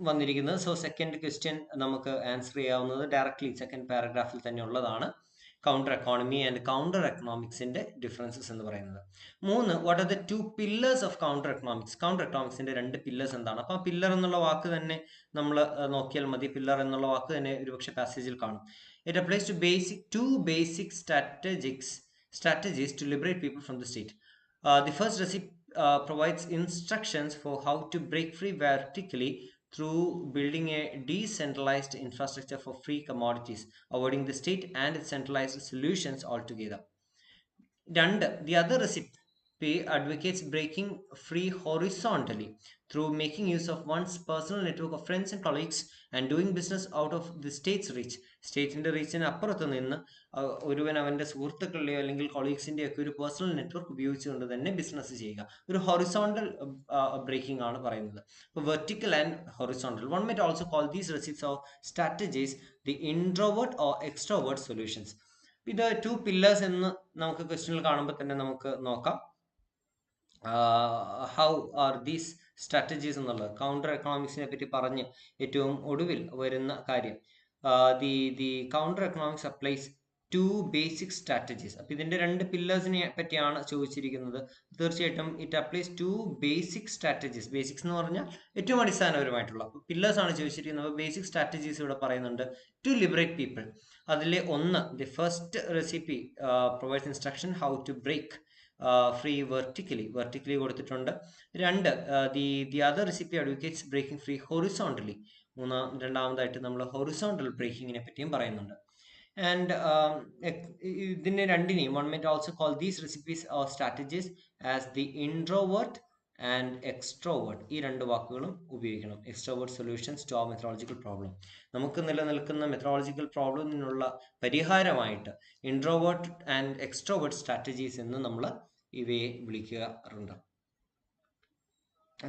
വന്നിരിക്കുന്നത്. സോ സെക്കൻഡ് ക്വസ്റ്റ്യൻ നമുക്ക് ആൻസർ ചെയ്യാവുന്നത് ഡയറക്ട്ലി സെക്കൻഡ് പാരഗ്രാഫിൽ തന്നെ ഉള്ളതാണ്. കൗണ്ടർ എക്കോണമി ആൻഡ് കൗണ്ടർ എക്കണോമിക്സിന്റെ ഡിഫറൻസസ് എന്ന് പറയുന്നത്. മൂന്ന്, what are the two pillars of counter economics. Counter എക്കണോമിക്സിന്റെ രണ്ട് പില്ലേഴ്സ് എന്താണ്? അപ്പോൾ പില്ലർ എന്നുള്ള വാക്ക് തന്നെ നമ്മൾ നോക്കിയാൽ മതി. പില്ലർ എന്നുള്ള വാക്ക് തന്നെ ഒരുപക്ഷെ പാസേജിൽ കാണും. It applies to two basic strategies to liberate people from the state. The first recipe provides instructions for how to break free vertically through building a decentralized infrastructure for free commodities, avoiding the state and its centralized solutions altogether. The other recipe advocates breaking free horizontally through making use of one's personal network of friends and colleagues and doing business out of the state's reach. സ്റ്റേറ്റിന്റെ റീച്ചിന് അപ്പുറത്ത് നിന്ന് ഒരുവൻ അവന്റെ സുഹൃത്തുക്കളുടെയോ അല്ലെങ്കിൽ കൊളീഗ്സിന്റെയോ ഒക്കെ ഒരു പേഴ്സണൽ നെറ്റ്വർക്ക് ഉപയോഗിച്ചുകൊണ്ട് തന്നെ ബിസിനസ് ചെയ്യുക. ഒരു ഹൊറിസോണ്ടൽ ബ്രേക്കിംഗ് ആണ് പറയുന്നത്. അപ്പോൾ vertical and horizontal. One might also call these receipts of strategies the introvert or extrovert solutions. ഇത് ടു പില്ലേഴ്സ് എന്ന് നമുക്ക് ക്വസ്റ്റ്യനിൽ കാണുമ്പോൾ തന്നെ നമുക്ക് നോക്കാം. ഹൗ ആർ ദീസ് സ്ട്രാറ്റജീസ് എന്നുള്ളത് കൗണ്ടർ എക്കണോമിക്സിനെ പറ്റി പറഞ്ഞ് ഏറ്റവും ഒടുവിൽ വരുന്ന കാര്യം, the counter economics applies two basic strategies. അപ്പോൾ ഇതിന്റെ രണ്ട് പില്ലേഴ്സിനെ പറ്റിയാണ് ചോദിച്ചിരിക്കുന്നത്. തീർച്ചയായിട്ടും it applies to basic strategies. Basics എന്ന് പറഞ്ഞാൽ ഏറ്റവും അടിസ്ഥാനപരമായിട്ടുള്ള പില്ലേഴ്സ് ആണ് ചോദിച്ചിരിക്കുന്നത്. ബേസിക് സ്ട്രാറ്റജീസ് ഇവിടെ പറയുന്നുണ്ട് ടു ലിബറേറ്റ് പീപ്പിൾ. അതിലെ ഒന്ന്, the first recipe provides instruction how to break free vertically കൊടുത്തിട്ടുണ്ട്. രണ്ട്, the other recipe advocates breaking free horizontally. രണ്ടാമതായിട്ട് നമ്മൾ ഹൊറിസോണ്ടൽ ബ്രേക്കിങ്ങിനെ പറ്റിയും പറയുന്നുണ്ട്. ആൻഡ് ഇതിനെ രണ്ടിനെയും one might also call these recipes or strategies as the introvert and extrovert. ഈ രണ്ട് വാക്കുകളും ഉപയോഗിക്കണം. Extrovert solutions to our methodological problem. നമുക്ക് നിലനിൽക്കുന്ന മെത്തഡോളജിക്കൽ പ്രോബ്ലത്തിനുള്ള പരിഹാരമായിട്ട് ഇൻട്രോവേർട്ട് ആൻഡ് എക്സ്ട്രോവേർട്ട് സ്ട്രാറ്റജീസ് എന്ന് നമ്മൾ ഇവയെ വിളിക്കാറുണ്ട്.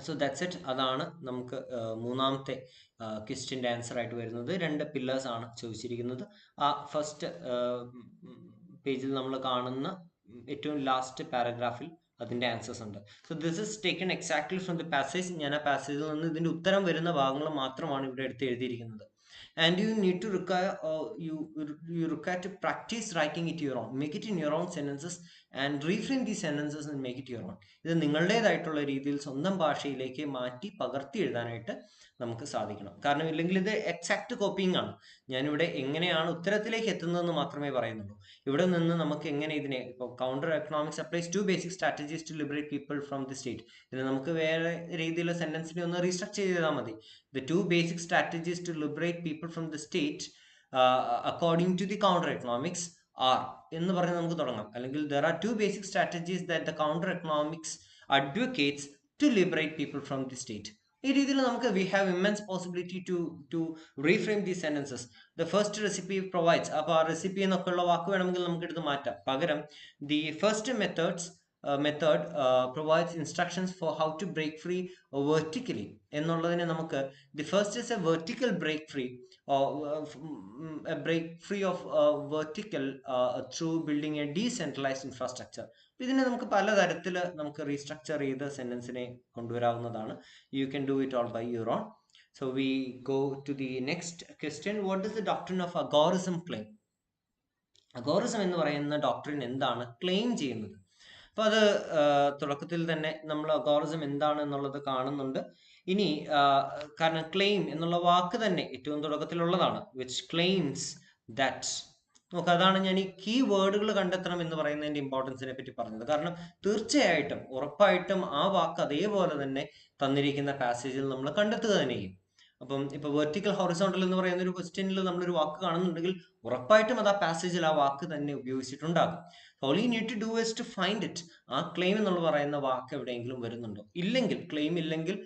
So that's it. അതാണ് നമുക്ക് മൂന്നാമത്തെ ക്വസ്റ്റ്യൻ്റെ ആൻസർ ആയിട്ട് വരുന്നത്. രണ്ട് പില്ലേഴ്സ് ആണ് ചോദിച്ചിരിക്കുന്നത്. ആ ഫസ്റ്റ് പേജിൽ നമ്മൾ കാണുന്ന ഏറ്റവും ലാസ്റ്റ് പാരഗ്രാഫിൽ അതിൻ്റെ ആൻസേഴ്സ് ഉണ്ട്. So this is taken exactly from the passage. ഞാൻ ആ പാസേജിൽ നിന്ന് ഇതിൻ്റെ ഉത്തരം വരുന്ന ഭാഗങ്ങൾ മാത്രമാണ് ഇവിടെ എടുത്ത് എഴുതിയിരിക്കുന്നത്. And you need to require you require to practice writing it your own, make it in your own sentences and reframe these sentences and make it your own. ഇത് നിങ്ങളുടേതായിട്ടുള്ള രീതിയിൽ സ്വന്തം ഭാഷയിലേക്ക് മാറ്റി പകർത്തി എഴുതാനായിട്ട് നമുക്ക് സാധിക്കണം. കാരണം ഇല്ലെങ്കിൽ ഇത് എക്സാക്ട് കോപ്പിയിങ് ആണ്. ഞാനിവിടെ എങ്ങനെയാണ് ഉത്തരത്തിലേക്ക് എത്തുന്നതെന്ന് മാത്രമേ പറയുന്നുള്ളൂ. ഇവിടെ നിന്ന് നമുക്ക് എങ്ങനെ ഇതിനെ, ഇപ്പോൾ counter economics applies to basic strategies to liberate people from the state. ഇത് നമുക്ക് വേറെ രീതിയിലുള്ള സെന്റൻസിനെ ഒന്ന് റീസ്ട്രക്ചർ ചെയ്താൽ മതി. The two basic strategies to liberate people from the state according to the counter economics are എന്ന് പറഞ്ഞ് നമുക്ക് തുടങ്ങാം. അല്ലെങ്കിൽ there are two basic strategies that the counter economics advocates to liberate people from the state. ഈ രീതിയിൽ നമുക്ക് we have immense possibility to reframe these sentences. The first recipe provides, അപ്പോൾ ആ റെസിപ്പി എന്നൊക്കെയുള്ള വാക്ക് വേണമെങ്കിൽ നമുക്ക് എടുത്ത് മാറ്റാം. പകരം the first method provides instructions for how to break free vertically എന്നുള്ളതിനെ നമുക്ക് the first is a vertical break free, or a break free of vertical through building a decentralized infrastructure. ഇതിനെ നമുക്ക് പലതരത്തിൽ നമുക്ക് റീസ്ട്രക്ചർ ചെയ്ത് സെന്റൻസിനെ കൊണ്ടുവരാവുന്നതാണ്. You can do it all by your own. So we go to the next question. What is the doctrine of agorism claim? Agorism എന്ന് പറയുന്ന ഡോക്ട്രിൻ എന്താണ് ക്ലെയിം ചെയ്യുന്നത്? അപ്പോൾ അത് തുടക്കത്തിൽ തന്നെ നമ്മൾ അഗോറിസം എന്താണ് എന്നുള്ളത് കാണുന്നുണ്ട്. ഇനി കാരണം ക്ലെയിം എന്നുള്ള വാക്ക് തന്നെ ഏറ്റവും തുടക്കത്തിലുള്ളതാണ്, വിച്ച് ക്ലെയിംസ് ദാറ്റ്. നോക്കുക, അതാണ് ഞാൻ ഈ കീ വേർഡുകൾ കണ്ടെത്തണം എന്ന് പറയുന്നതിന്റെ ഇമ്പോർട്ടൻസിനെ പറ്റി പറഞ്ഞത്. കാരണം തീർച്ചയായിട്ടും ഉറപ്പായിട്ടും ആ വാക്ക് അതേപോലെ തന്നെ തന്നിരിക്കുന്ന പാസേജിൽ നമ്മൾ കണ്ടെത്തുക തന്നെ ചെയ്യും. അപ്പം ഇപ്പൊ വെർട്ടിക്കൽ ഹൊറിസോണ്ടൽ എന്ന് പറയുന്ന ഒരു ക്വസ്റ്റ്യനിൽ നമ്മളൊരു വാക്ക് കാണുന്നുണ്ടെങ്കിൽ ഉറപ്പായിട്ടും അത് ആ പാസേജിൽ ആ വാക്ക് തന്നെ ഉപയോഗിച്ചിട്ടുണ്ടാകും. All you need to do is to find it. ആ ക്ലെയിം എന്നുള്ള പറയുന്ന വാക്ക് എവിടെയെങ്കിലും വരുന്നുണ്ടോ? ഇല്ലെങ്കിൽ, ക്ലെയിം ഇല്ലെങ്കിൽ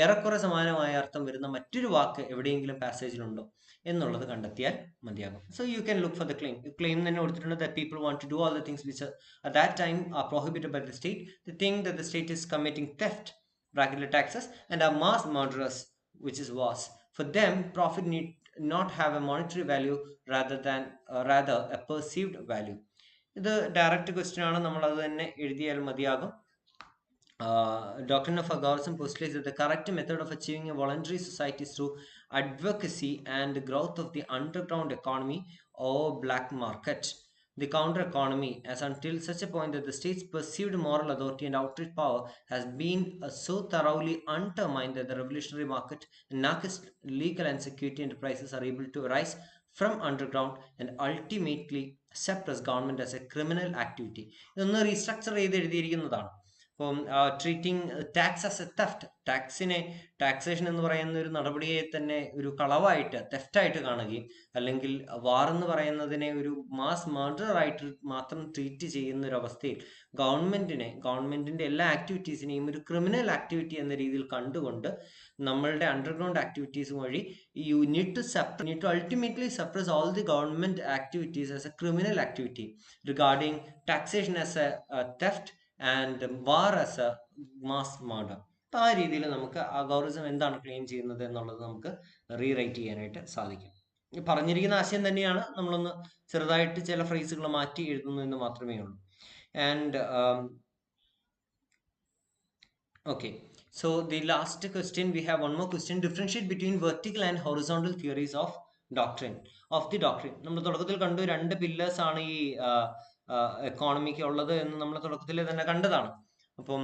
ഏറെക്കുറെ സമാനമായ അർത്ഥം വരുന്ന മറ്റൊരു വാക്ക് എവിടെയെങ്കിലും പാസേജിലുണ്ടോ എന്നുള്ളത് കണ്ടെത്തിയാൽ മതിയാകും. So you can look for the claim. Claim തന്നെ കൊടുത്തിട്ടുണ്ട് that people want to do all the things which at that time are prohibited by the state. They think that the state is committing theft, bracketed taxes, and are mass murderers, which is was. For them, profit need not have a monetary value rather a perceived value. ഇത് ഡയറക്റ്റ് ക്വസ്റ്റ്യൻ ആണ്, നമ്മൾ അത് തന്നെ എഴുതിയാൽ മതിയാകും. Doctrine of agorism postulates that the correct method of achieving a voluntary society is through advocacy and growth of the underground economy or black market. The counter economy, as until such a point that the state's perceived moral authority and outright power has been so thoroughly undermined that the revolutionary market and anarchist legal and security enterprises are able to arise from underground and ultimately suppress government as a criminal activity. ഇതൊന്ന് റീസ്ട്രക്ചർ ചെയ്ത് എഴുതിയിരിക്കുന്നതാണ്. അപ്പം treating tax as a theft, taxation എന്ന് പറയുന്ന ഒരു നടപടിയെ തന്നെ ഒരു കളവായിട്ട്, തെഫ്റ്റായിട്ട് കാണുകയും, അല്ലെങ്കിൽ വാർ എന്ന് പറയുന്നതിനെ ഒരു മാസ് മർഡർ ആയിട്ട് മാത്രം ട്രീറ്റ് ചെയ്യുന്ന ഒരു അവസ്ഥയിൽ ഗവൺമെന്റിന്റെ എല്ലാ ആക്ടിവിറ്റീസിനെയും ഒരു ക്രിമിനൽ ആക്ടിവിറ്റി എന്ന രീതിയിൽ കണ്ടുകൊണ്ട് നമ്മളുടെ അണ്ടർഗ്രൗണ്ട് ആക്ടിവിറ്റീസ് വഴി you need to ultimately suppress all the government activities as a criminal activity regarding taxation as a theft and war as a mass murder. അപ്പം ആ രീതിയിൽ നമുക്ക് അഗോറിസം എന്താണ് ക്ലെയിം ചെയ്യുന്നത് എന്നുള്ളത് നമുക്ക് റീറൈറ്റ് ചെയ്യാനായിട്ട് സാധിക്കും. പറഞ്ഞിരിക്കുന്ന ആശയം തന്നെയാണ്, നമ്മളൊന്ന് ചെറുതായിട്ട് ചില ഫ്രേസുകൾ മാറ്റി എഴുതുന്നു എന്ന് മാത്രമേ ഉള്ളൂ. And okay, so the last question, we have one more question. Differentiate between vertical and horizontal theories of the doctrine. നമ്മൾ തുടക്കത്തിൽ കണ്ടു, 2 പില്ലേഴ്സ് ആണ് ഈ എക്കോണമിക്ക് ഉള്ളത് എന്ന് നമ്മൾ തുടക്കത്തിൽ തന്നെ കണ്ടതാണ്. അപ്പം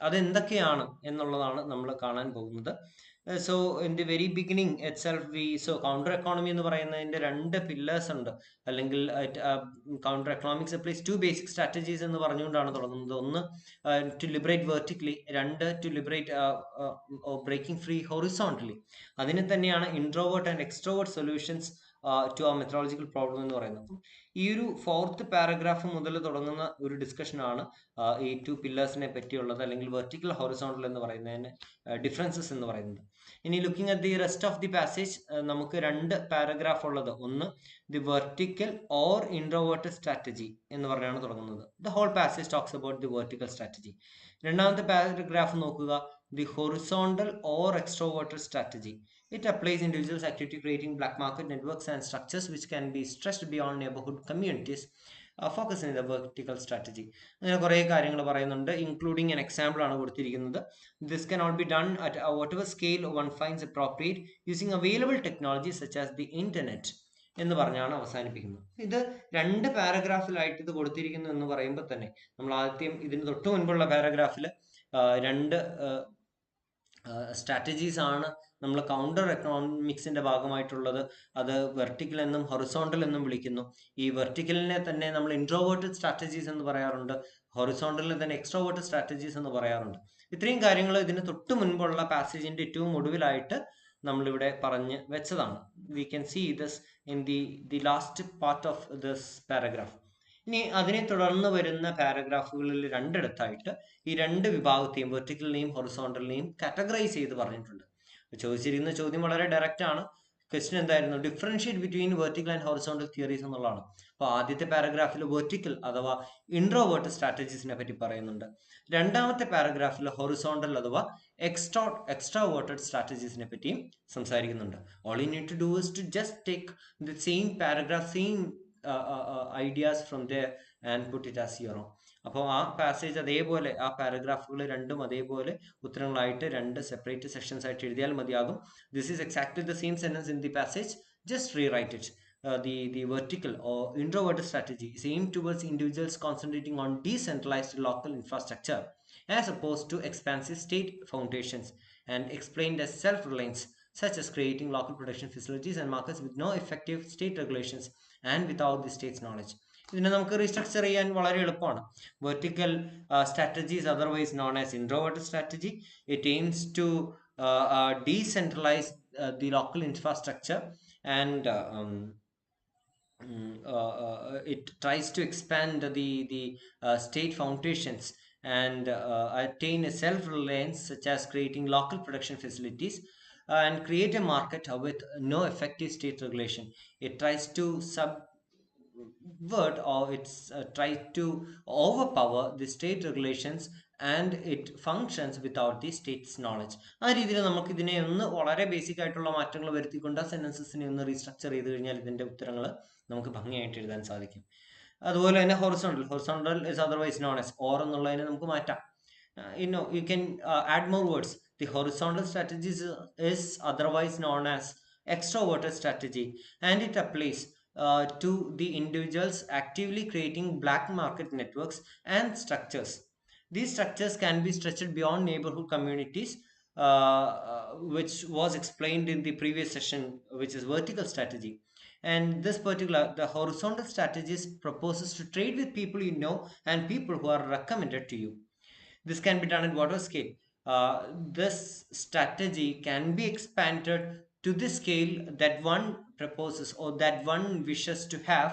അതെന്തൊക്കെയാണ് എന്നുള്ളതാണ് നമ്മൾ കാണാൻ പോകുന്നത്. So in the very beginning so counter economy എന്ന് പറയുന്നതിന്റെ 2 പില്ലേഴ്സ് ഉണ്ട്, അല്ലെങ്കിൽ counter economics applies 2 basic strategies എന്ന് പറഞ്ഞുകൊണ്ടാണ് തുടങ്ങുന്നത്. ഒന്ന് to liberate vertically, 2 to liberate breaking free horizontally. അതിനെ തന്നെയാണ് introvert and extrovert solutions to ആ മെത്തഡോളജിക്കൽ പ്രോബ്ലം എന്ന് പറയുന്നത്. ഈ ഒരു 4th പാരഗ്രാഫ് മുതൽ തുടങ്ങുന്ന ഒരു ഡിസ്കഷൻ ആണ് ഈ 2 പില്ലേഴ്സിനെ പറ്റിയുള്ളത്, അല്ലെങ്കിൽ വെർട്ടിക്കൽ ഹൊറിസോണ്ടൽ എന്ന് പറയുന്നതിന് ഡിഫറൻസസ് എന്ന് പറയുന്നത്. ഇനി looking at the rest of the passage, നമുക്ക് 2 പാരഗ്രാഫ് ഉള്ളത്. ഒന്ന് the vertical or introverted strategy എന്ന് പറഞ്ഞാണ് തുടങ്ങുന്നത്. The whole passage talks about the vertical strategy. രണ്ടാമത്തെ പാരഗ്രാഫ് നോക്കുക, the horizontal or extroverted strategy. It applies individuals' activity creating black market networks and structures which can be stretched beyond neighborhood communities, focusing the vertical strategy. അങ്ങനെ കുറേ കാര്യങ്ങൾ പറയുന്നുണ്ട്, ഇൻക്ലൂഡിങ് an example ആണ് കൊടുത്തിരിക്കുന്നത്. This cannot be done at whatever scale one finds appropriate using available technologies such as the internet എന്ന് പറഞ്ഞാണ് അവസാനിപ്പിക്കുന്നത്. ഇത് 2 പാരഗ്രാഫിലായിട്ട് ഇത് കൊടുത്തിരിക്കുന്നു എന്ന് പറയുമ്പോൾ തന്നെ നമ്മൾ ആദ്യം ഇതിന് തൊട്ട് മുൻപുള്ള പാരഗ്രാഫിൽ 2 സ്ട്രാറ്റജീസ് ആണ് നമ്മൾ കൗണ്ടർ എക്കണോമിക്സിന്റെ ഭാഗമായിട്ടുള്ളത്. അത് വെർട്ടിക്കൽ എന്നും ഹൊറിസോണ്ടൽ എന്നും വിളിക്കുന്നു. ഈ വെർട്ടിക്കലിനെ തന്നെ നമ്മൾ ഇൻട്രോവേർട്ടഡ് സ്ട്രാറ്റജീസ് എന്ന് പറയാറുണ്ട്, ഹൊറിസോണ്ടലിനെ തന്നെ എക്സ്ട്രോവേർട്ടഡ് സ്ട്രാറ്റജീസ് എന്ന് പറയാറുണ്ട്. ഇത്രയും കാര്യങ്ങൾ ഇതിന് തൊട്ട് മുൻപുള്ള പാസേജിന്റെ ഏറ്റവും ഒടുവിലായിട്ട് നമ്മളിവിടെ പറഞ്ഞ് വെച്ചതാണ്. We can see this in the last part of this paragraph. ഇനി അതിനെ തുടർന്ന് വരുന്ന പാരഗ്രാഫുകളിൽ രണ്ടിടത്തായിട്ട് ഈ രണ്ട് വിഭാഗത്തെയും വെർട്ടിക്കലിനെയും ഹൊറിസോണ്ടലിനെയും കാറ്റഗറൈസ് ചെയ്ത് പറഞ്ഞിട്ടുണ്ട്. ചോദിച്ചിരിക്കുന്ന ചോദ്യം വളരെ ഡയറക്റ്റ് ആണ്. ക്വസ്റ്റ്യൻ എന്തായിരുന്നു? Differentiate between vertical and horizontal theories എന്നുള്ളതാണ്. അപ്പോൾ ആദ്യത്തെ പാരഗ്രാഫിൽ വെർട്ടിക്കൽ അഥവാ ഇൻട്രോവേർട്ട് സ്ട്രാറ്റജീസിനെ പറ്റി പറയുന്നുണ്ട്. രണ്ടാമത്തെ പാരഗ്രാഫിൽ ഹൊറിസോണ്ടൽ അഥവാ എക്സ്ട്രാവേർട്ടഡ് സ്ട്രാറ്റജീസിനെ പറ്റിയും സംസാരിക്കുന്നുണ്ട്. All you need to do is to just take the same paragraph, same ideas from there and put it as your own. അപ്പോൾ ആ പാസേജ് അതേപോലെ, ആ പാരഗ്രാഫുകൾ രണ്ടും അതേപോലെ ഉത്തരങ്ങളായിട്ട് രണ്ട് സെപ്പറേറ്റ് സെക്ഷൻസ് ആയിട്ട് എഴുതിയാൽ മതിയാകും. This is exactly the same sentence in the passage, just rewrite it. The vertical or introverted strategy is aimed towards individuals concentrating on decentralized local infrastructure as opposed to expansive state foundations, and explained as self-reliance, such as creating local production facilities and markets with no effective state regulations and without the state's knowledge. ഇതിനെ നമുക്ക് റീസ്ട്രക്ചർ ചെയ്യാൻ വളരെ എളുപ്പമാണ്. Vertical strategies otherwise known as introverted strategy. It aims to decentralize the local infrastructure and it tries to expand the state foundations and attain a self-reliance, such as creating local production facilities and create a market with no effective state regulation. It tries to subvert or it tries to overpower the state regulations and it functions without the state's knowledge. ആ രീതിയിൽ നമുക്ക് ഇതിനെ ഒന്ന് വളരെ ബേസിക് ആയിട്ടുള്ള മാറ്റങ്ങൾ വരുത്തിക്കൊണ്ട് ആ സെന്റൻസസിനെ ഒന്ന് റീസ്ട്രക്ചർ ചെയ്ത് കഴിഞ്ഞാൽ ഇതിന്റെ ഉത്തരങ്ങൾ നമുക്ക് ഭംഗിയായിട്ട് എഴുതാൻ സാധിക്കും. അതുപോലെ തന്നെ horizontal is otherwise known as, or എന്നുള്ളതിനെ നമുക്ക് മാറ്റാം. You can add more words. The horizontal strategy is otherwise known as extroverted strategy, and it applies to the individuals actively creating black market networks and structures. These structures can be stretched beyond neighborhood communities, which was explained in the previous session, which is vertical strategy. And this particular, the horizontal strategies proposes to trade with people you know and people who are recommended to you. This can be done at whatever scale. This strategy can be expanded to the scale that one proposes or that one wishes to have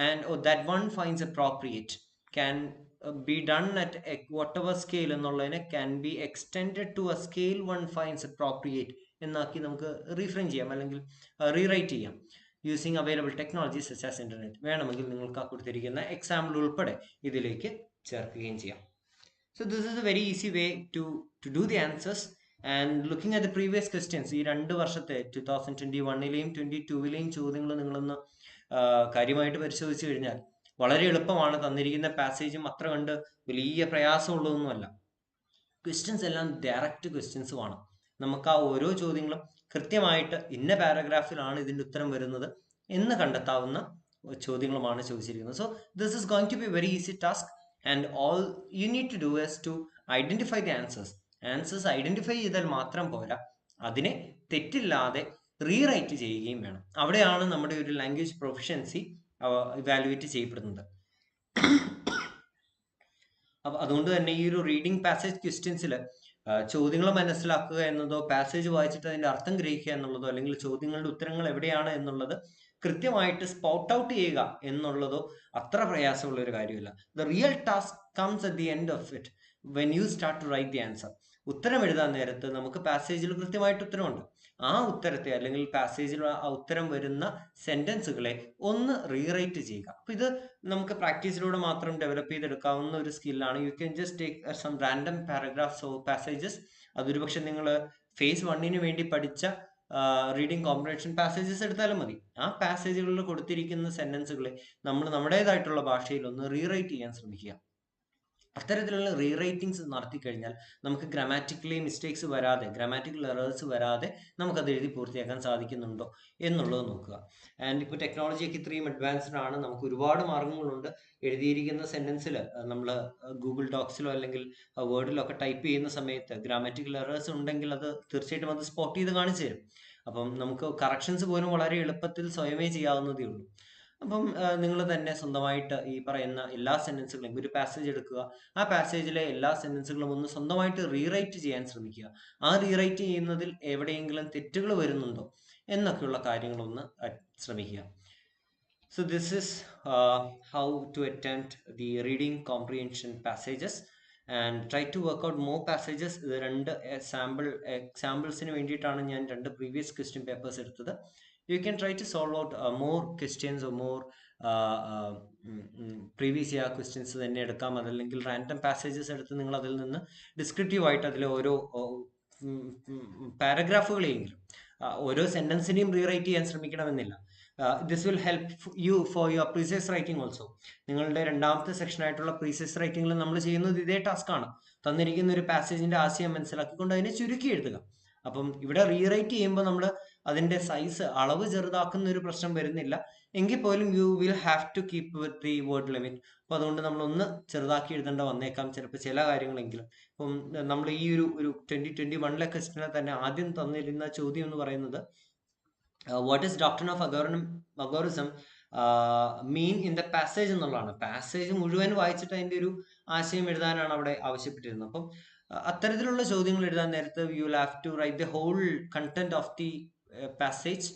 and or that one finds appropriate. Can be done at whatever scale എന്നുള്ളതിനെ can be extended to a scale one finds appropriate എന്നാക്കി നമുക്ക് റീഫ്രെയിം ചെയ്യാം അല്ലെങ്കിൽ റീറൈറ്റ് ചെയ്യാം using available technology such as internet. വേണമെങ്കിൽ നിങ്ങൾക്ക് ആ കൊടുത്തിരിക്കുന്ന എക്സാമ്പിൾ ഉൾപ്പെടെ ഇതിലേക്ക് ചേർക്കുകയും ചെയ്യാം. So this is a very easy way to do the answers. And looking at the previous questions, ഈ രണ്ട് വർഷത്തെ 2021ലെയും 2022ലെയും ചോദ്യങ്ങൾ നിങ്ങളൊന്ന് കാര്യമായിട്ട് പരിശോധിച്ചു കഴിഞ്ഞാൽ വളരെ എളുപ്പമാണ്. തന്നിരിക്കുന്ന പാസേജും അത്ര കണ്ട് വലിയ പ്രയാസമുള്ളതൊന്നുമല്ല. ക്വസ്റ്റ്യൻസ് എല്ലാം ഡയറക്റ്റ് ക്വസ്റ്റ്യൻസുമാണ്. നമുക്ക് ആ ഓരോ ചോദ്യങ്ങളും കൃത്യമായിട്ട് ഇന്ന പാരഗ്രാഫിലാണ് ഇതിൻ്റെ ഉത്തരം വരുന്നത് എന്ന് കണ്ടെത്താവുന്ന ചോദ്യങ്ങളുമാണ് ചോദിച്ചിരിക്കുന്നത്. So this is going to be very easy task. And all you need to do is to identify the answers. Answers identify ചെയ്താൽ മാത്രം പോരാ, അതിനെ തെറ്റില്ലാതെ റീറൈറ്റ് ചെയ്യുകയും വേണം. അവിടെയാണ് നമ്മുടെ ഒരു ലാംഗ്വേജ് പ്രൊഫഷൻസി ഇവാലുവേറ്റ് ചെയ്യപ്പെടുന്നത്. അപ്പം അതുകൊണ്ട് തന്നെ ഈ ഒരു റീഡിംഗ് പാസേജ് ക്വസ്റ്റ്യൻസിൽ ചോദ്യങ്ങൾ മനസ്സിലാക്കുക എന്നതോ പാസേജ് വായിച്ചിട്ട് അതിന്റെ അർത്ഥം ഗ്രഹിക്കുക എന്നുള്ളതോ അല്ലെങ്കിൽ ചോദ്യങ്ങളുടെ ഉത്തരങ്ങൾ എവിടെയാണ് എന്നുള്ളത് കൃത്യമായിട്ട് സ്പോട്ട് ഔട്ട് ചെയ്യുക എന്നുള്ളതോ അത്ര പ്രയാസമുള്ള ഒരു കാര്യമില്ല. The real task comes at the end of it when you start to write the answer. ഉത്തരം എഴുതാൻ നേരത്ത് നമുക്ക് പാസേജിൽ കൃത്യമായിട്ട് ഉത്തരമുണ്ട്. ആ ഉത്തരത്തെ അല്ലെങ്കിൽ പാസേജിൽ ആ ഉത്തരം വരുന്ന സെന്റൻസുകളെ ഒന്ന് റീറൈറ്റ് ചെയ്യുക. അപ്പൊ ഇത് നമുക്ക് പ്രാക്ടീസിലൂടെ മാത്രം ഡെവലപ്പ് ചെയ്തെടുക്കാവുന്ന ഒരു സ്കില്ലാണ്. You can just take some random paragraphs or passages. അതൊരു പക്ഷെ നിങ്ങൾ ഫേസ് 1 വേണ്ടി പഠിച്ച റീഡിംഗ് കോംപ്രിഹെൻഷൻ പാസേജസ് എടുത്താലും മതി. ആ പാസേജുകളിൽ കൊടുത്തിരിക്കുന്ന സെന്റൻസുകളെ നമ്മൾ നമ്മുടേതായിട്ടുള്ള ഭാഷയിൽ ഒന്ന് റീറൈറ്റ് ചെയ്യാൻ ശ്രമിക്കുക. അത്തരത്തിലുള്ള റീറൈറ്റിങ്സ് നടത്തി കഴിഞ്ഞാൽ നമുക്ക് ഗ്രാമാറ്റിക്കലി മിസ്റ്റേക്സ് വരാതെ, ഗ്രാമാറ്റിക്കൽ എറേഴ്സ് വരാതെ നമുക്കത് എഴുതി പൂർത്തിയാക്കാൻ സാധിക്കുന്നുണ്ടോ എന്നുള്ളത് നോക്കുക. ആൻഡ് ഇപ്പോൾ ടെക്നോളജിയൊക്കെ ഇത്രയും അഡ്വാൻസ്ഡ് ആണ്. നമുക്ക് ഒരുപാട് മാർഗങ്ങളുണ്ട്. എഴുതിയിരിക്കുന്ന സെന്റൻസിൽ നമ്മൾ ഗൂഗിൾ ഡോക്സിലോ അല്ലെങ്കിൽ വേർഡിലോ ഒക്കെ ടൈപ്പ് ചെയ്യുന്ന സമയത്ത് ഗ്രാമാറ്റിക്കൽ എറേഴ്സ് ഉണ്ടെങ്കിൽ അത് തീർച്ചയായിട്ടും അത് സ്പോട്ട് ചെയ്ത് കാണിച്ചു തരും. അപ്പം നമുക്ക് കറക്ഷൻസ് പോലും വളരെ എളുപ്പത്തിൽ സ്വയമേ ചെയ്യാവുന്നതേ ഉള്ളൂ. അപ്പം നിങ്ങൾ തന്നെ സ്വന്തമായിട്ട് ഈ പറയുന്ന എല്ലാ സെന്റൻസുകളും, ഒരു പാസേജ് എടുക്കുക, ആ പാസേജിലെ എല്ലാ സെന്റൻസുകളും ഒന്ന് സ്വന്തമായിട്ട് റീറൈറ്റ് ചെയ്യാൻ ശ്രമിക്കുക. ആ റീറൈറ്റ് ചെയ്യുന്നതിൽ എവിടെയെങ്കിലും തെറ്റുകൾ വരുന്നുണ്ടോ എന്നൊക്കെയുള്ള കാര്യങ്ങളൊന്ന് ശ്രമിക്കുക. So this is how to attempt the reading comprehension passages and try to work out more passages. ഇത് രണ്ട് എക്സാമ്പിൾസിന് വേണ്ടിയിട്ടാണ് ഞാൻ രണ്ട് പ്രീവിയസ് ക്വസ്റ്റ്യൻ പേപ്പേഴ്സ് എടുത്തത്. You can try to solve out more questions or more previous year questions തന്നെ എടുക്കാം. അതല്ലെങ്കിൽ റാൻഡം പാസേജസ് എടുത്ത് നിങ്ങൾ അതിൽ നിന്ന് ഡിസ്ക്രിപ്റ്റീവ് ആയിട്ട് അതിൽ ഓരോ പാരഗ്രാഫുകളെങ്കിലും ഓരോ സെന്റൻസിനെയും റീറൈറ്റ് ചെയ്യാൻ ശ്രമിക്കണമെന്നില്ല. This will help you for your precis writing also. നിങ്ങളുടെ രണ്ടാമത്തെ സെക്ഷൻ ആയിട്ടുള്ള പ്രീസിയസ് റൈറ്റിംഗിൽ നമ്മൾ ചെയ്യുന്നത് ഇതേ ടാസ്ക് ആണ്. തന്നിരിക്കുന്ന ഒരു പാസേജിന്റെ ആശയം മനസ്സിലാക്കിക്കൊണ്ട് അതിനെ ചുരുക്കി എഴുതുക. അപ്പം ഇവിടെ റീറൈറ്റ് ചെയ്യുമ്പോൾ നമ്മൾ അതിന്റെ സൈസ് അളവ് ചെറുതാക്കുന്ന ഒരു പ്രശ്നം വരുന്നില്ല. എങ്കിൽ പോലും you will have to keep with the word limit. അപ്പൊ അതുകൊണ്ട് നമ്മൾ ഒന്ന് ചെറുതാക്കി എഴുതേണ്ട വന്നേക്കാം ചിലപ്പോൾ ചില കാര്യങ്ങളെങ്കിലും. ഇപ്പം നമ്മൾ ഈ ഒരു 2021 ക്വസ്റ്റിനെ തന്നെ ആദ്യം തന്നിരുന്ന ചോദ്യം എന്ന് പറയുന്നത് what is doctrine of agorism mean in the passage എന്നുള്ളതാണ്. പാസേജ് മുഴുവൻ വായിച്ചിട്ട് അതിന്റെ ഒരു ആശയം എഴുതാനാണ് അവിടെ ആവശ്യപ്പെട്ടിരുന്നത്. അപ്പം അത്തരത്തിലുള്ള ചോദ്യങ്ങൾ എഴുതാൻ നേരത്ത് you will have to write the whole content of the passage